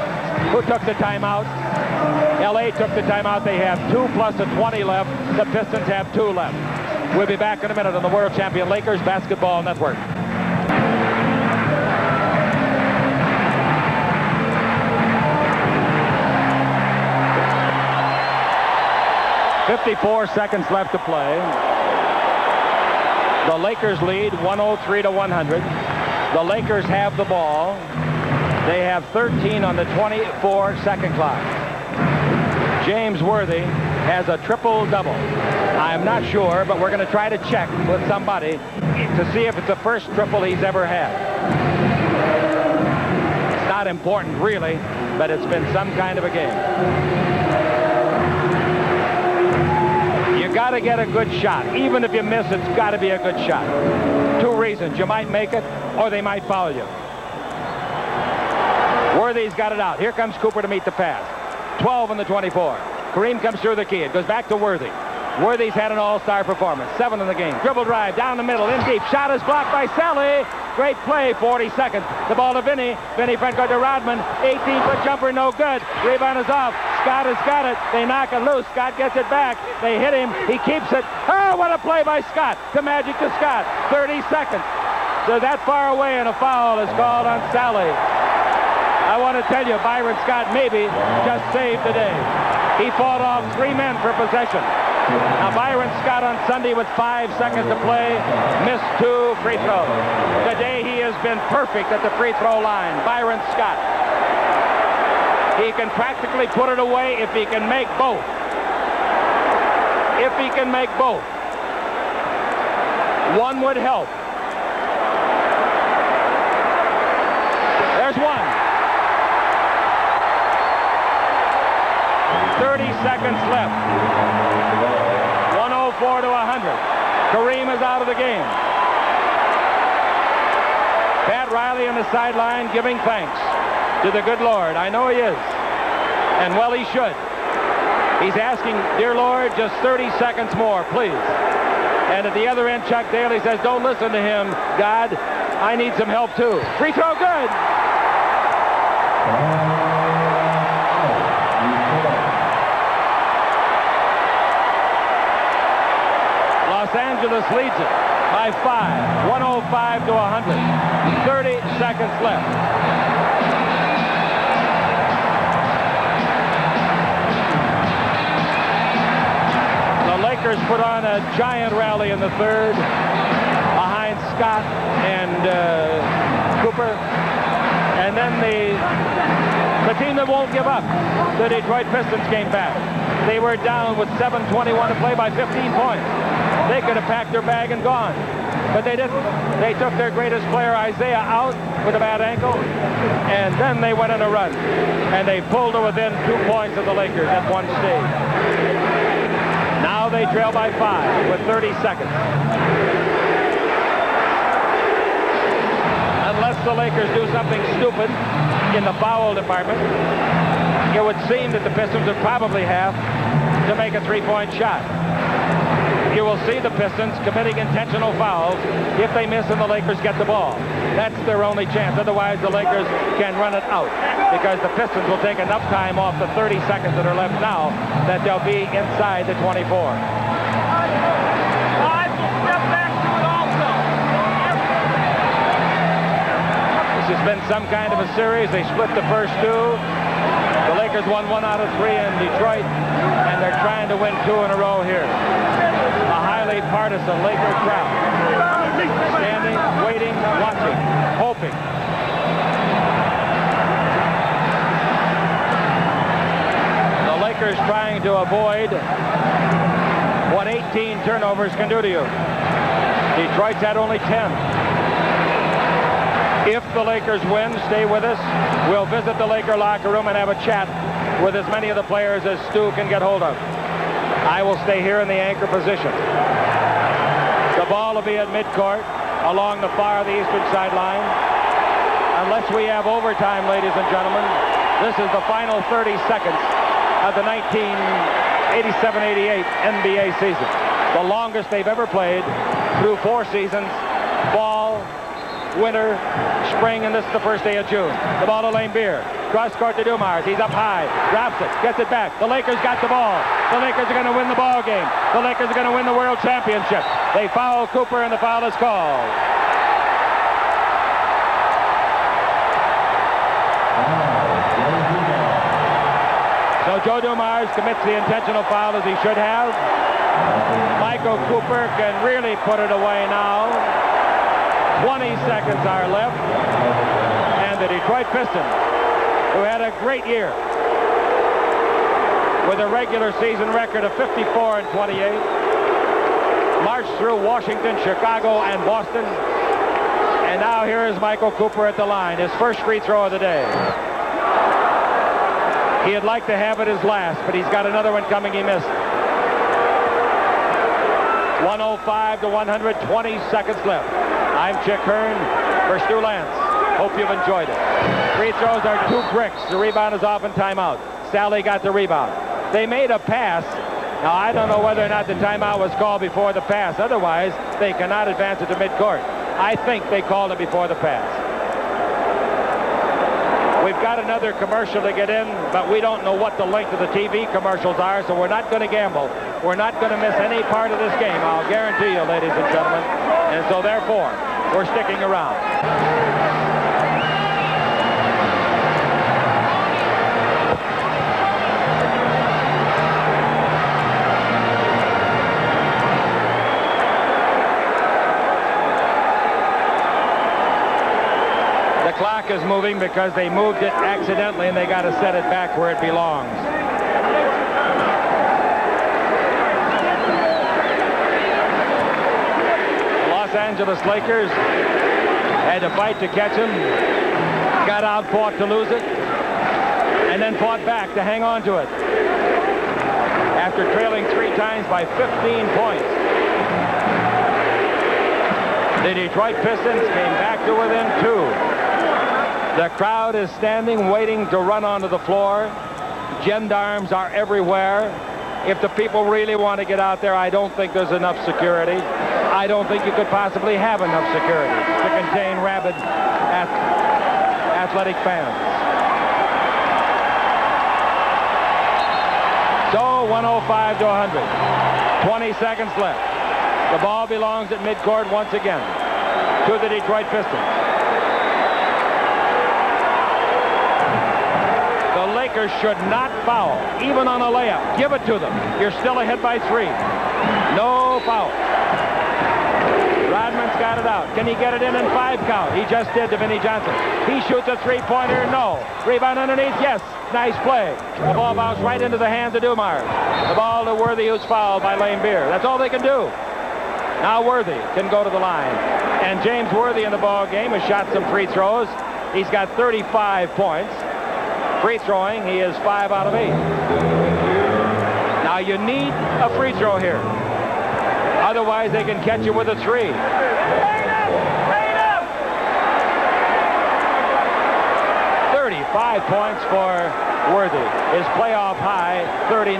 Who took the timeout? LA took the timeout. They have 2 plus a 20 left. The Pistons have 2 left. We'll be back in a minute on the World Champion Lakers Basketball Network. 54 seconds left to play. The Lakers lead 103-100. The Lakers have the ball. They have 13 on the 24-second clock. James Worthy has a triple-double. I'm not sure, but we're going to try to check with somebody to see if it's the first triple he's ever had. It's not important, really, but it's been some kind of a game. You got to get a good shot. Even if you miss, it's got to be a good shot. 2 reasons. You might make it, or they might foul you. Worthy's got it out. Here comes Cooper to meet the pass. 12 on the 24. Kareem comes through the key. It goes back to Worthy. Worthy's had an all-star performance. 7 in the game. Dribble drive down the middle, in deep. Shot is blocked by Selly. Great play, 40 seconds. The ball to Vinny. Vinny front court to Rodman. 18-foot jumper, no good. Rebound is off. Scott has got it. They knock it loose. Scott gets it back. They hit him. He keeps it. Oh, what a play by Scott. To Magic to Scott. 30 seconds. They're that far away, and a foul is called on Sally. I want to tell you, Byron Scott maybe just saved the day. He fought off 3 men for possession. Now, Byron Scott on Sunday with 5 seconds to play missed 2 free throws. Today he has been perfect at the free throw line. Byron Scott. He can practically put it away if he can make both. If he can make both. One would help. There's one. 30 seconds left. 104 to 100. Kareem is out of the game. Pat Riley on the sideline giving thanks to the good Lord. I know he is. And well, he should. He's asking, dear Lord, just 30 seconds more, please. And at the other end, Chuck Daly says, don't listen to him, God. I need some help, too. Free throw good. Los Angeles leads it by 5. 105 to 100. 30 seconds left. The Lakers put on a giant rally in the third behind Scott and Cooper. And then the team that won't give up, the Detroit Pistons, came back. They were down with 7:21 to play by 15 points. They could have packed their bag and gone, but they didn't. They took their greatest player, Isaiah, out with a bad ankle, and then they went on a run, and they pulled to within 2 points of the Lakers at one stage. Now they trail by 5 with 30 seconds. Unless the Lakers do something stupid in the foul department, it would seem that the Pistons would probably have to make a 3-point shot. You will see the Pistons committing intentional fouls. If they miss and the Lakers get the ball, that's their only chance. Otherwise, the Lakers can run it out because the Pistons will take enough time off the 30 seconds that are left now that they'll be inside the 24. This has been some kind of a series. They split the first 2. The Lakers won 1 out of 3 in Detroit, and they're trying to win 2 in a row here. A highly partisan Laker crowd. Standing, waiting, watching, hoping. The Lakers trying to avoid what 18 turnovers can do to you. Detroit's had only 10. If the Lakers win, stay with us. We'll visit the Laker locker room and have a chat with as many of the players as Stu can get hold of. I will stay here in the anchor position. The ball will be at midcourt along the far of the eastern sideline. Unless we have overtime, ladies and gentlemen, this is the final 30 seconds of the 1987-88 NBA season. The longest they've ever played through 4 seasons. Fall, winter, spring, and this is the first day of June. The ball to Lane Beer. Cross court to Dumars. He's up high. Drops it. Gets it back. The Lakers got the ball. The Lakers are going to win the ball game. The Lakers are going to win the world championship. They foul Cooper, and the foul is called. So Joe Dumars commits the intentional foul as he should have. Michael Cooper can really put it away now. 20 seconds are left. And the Detroit Pistons, who had a great year with a regular season record of 54-28, marched through Washington, Chicago, and Boston. And now here is Michael Cooper at the line, his first free throw of the day. He'd like to have it his last, but he's got another one coming he missed. 105 to 120 seconds left. I'm Chick Hearn for Stu Lance. Hope you've enjoyed it. Free throws are 2 bricks. The rebound is off in timeout. Sally got the rebound. They made a pass. Now, I don't know whether or not the timeout was called before the pass. Otherwise, they cannot advance it to midcourt. I think they called it before the pass. We've got another commercial to get in, but we don't know what the length of the TV commercials are, so we're not going to gamble. We're not going to miss any part of this game, I'll guarantee you, ladies and gentlemen. And so, therefore, we're sticking around. The clock is moving because they moved it accidentally and they got to set it back where it belongs. The Los Angeles Lakers had to fight to catch him, got out, fought to lose it, and then fought back to hang on to it. After trailing 3 times by 15 points. The Detroit Pistons came back to within 2. The crowd is standing, waiting to run onto the floor. Gendarmes are everywhere. If the people really want to get out there, I don't think there's enough security. I don't think you could possibly have enough security to contain rabid athletic fans. So 105 to 100. 20 seconds left. The ball belongs at midcourt once again to the Detroit Pistons. The Lakers should not foul, even on a layup. Give it to them. You're still ahead by 3. No foul. Rodman's got it out. Can he get it in 5 count? He just did to Vinnie Johnson. He shoots a 3-pointer. No. Rebound underneath. Yes. Nice play. The ball bounced right into the hands of Dumars. The ball to Worthy, who's fouled by Lane Beer. That's all they can do. Now Worthy can go to the line. And James Worthy in the ball game has shot some free throws. He's got 35 points. Free throwing, he is 5 out of 8. Now you need a free throw here. Otherwise they can catch you with a 3. 35 points for Worthy. His playoff high, 39.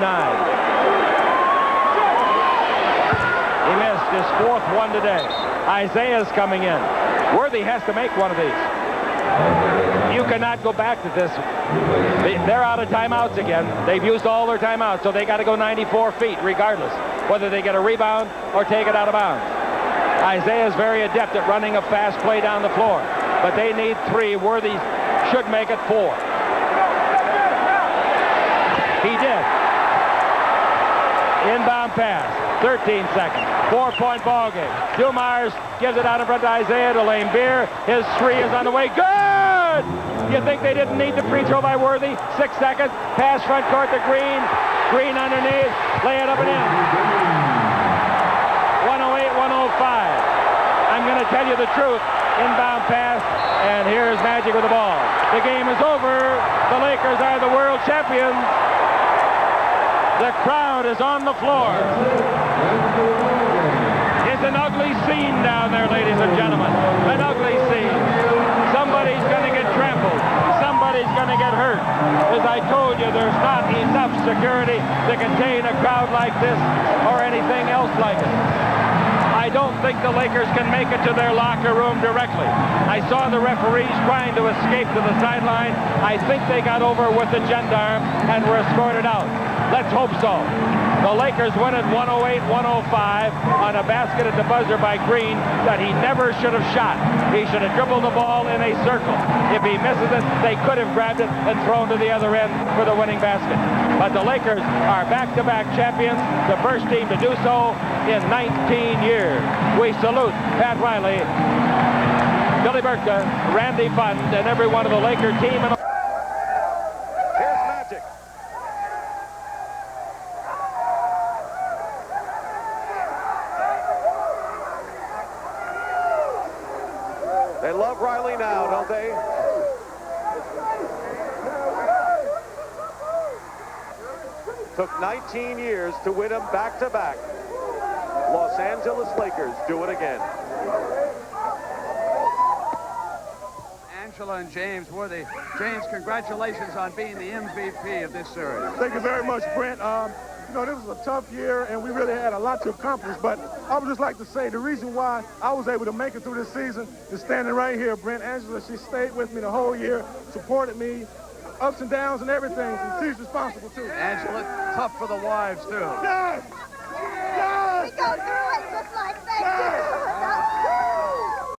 He missed his 4th one today. Isaiah's coming in. Worthy has to make one of these. You cannot go back to this. They're out of timeouts again. They've used all their timeouts, so they got to go 94 feet regardless, whether they get a rebound or take it out of bounds. Isaiah's very adept at running a fast play down the floor, but they need 3. Worthy should make it 4. He did. Inbound pass. 13 seconds. 4-point ball game. Dumars gives it out in front to Isaiah to Lane Beer. His 3 is on the way. Good! You think they didn't need the free throw by Worthy? 6 seconds. Pass front court to Green. Green underneath. Lay it up and in. 108-105. I'm going to tell you the truth. Inbound pass. And here's Magic with the ball. The game is over. The Lakers are the world champions. The crowd is on the floor. It's an ugly scene down there, ladies and gentlemen. An ugly scene. Somebody's going to get trampled. Somebody's going to get hurt. As I told you, there's not enough security to contain a crowd like this or anything else like it. I don't think the Lakers can make it to their locker room directly. I saw the referees trying to escape to the sideline. I think they got over with the gendarme and were escorted out. Let's hope so. The Lakers win at 108-105 on a basket at the buzzer by Green that he never should have shot. He should have dribbled the ball in a circle. If he misses it, they could have grabbed it and thrown to the other end for the winning basket. But the Lakers are back-to-back champions, the first team to do so in 19 years. We salute Pat Riley, Billy Burka, Randy Fund, and every one of the Laker team. Here's Magic. They love Riley now, don't they? Took 19 years to win them back-to-back. Los Angeles Lakers do it again. Angela and James Worthy. James, congratulations on being the MVP of this series. Thank you very much, Brent. You know, this was a tough year, and we really had a lot to accomplish. But I would just like to say the reason why I was able to make it through this season is standing right here. Brent, Angela, she stayed with me the whole year, supported me, ups and downs and everything, and she's responsible, too. Angela, tough for the wives, too. Yes!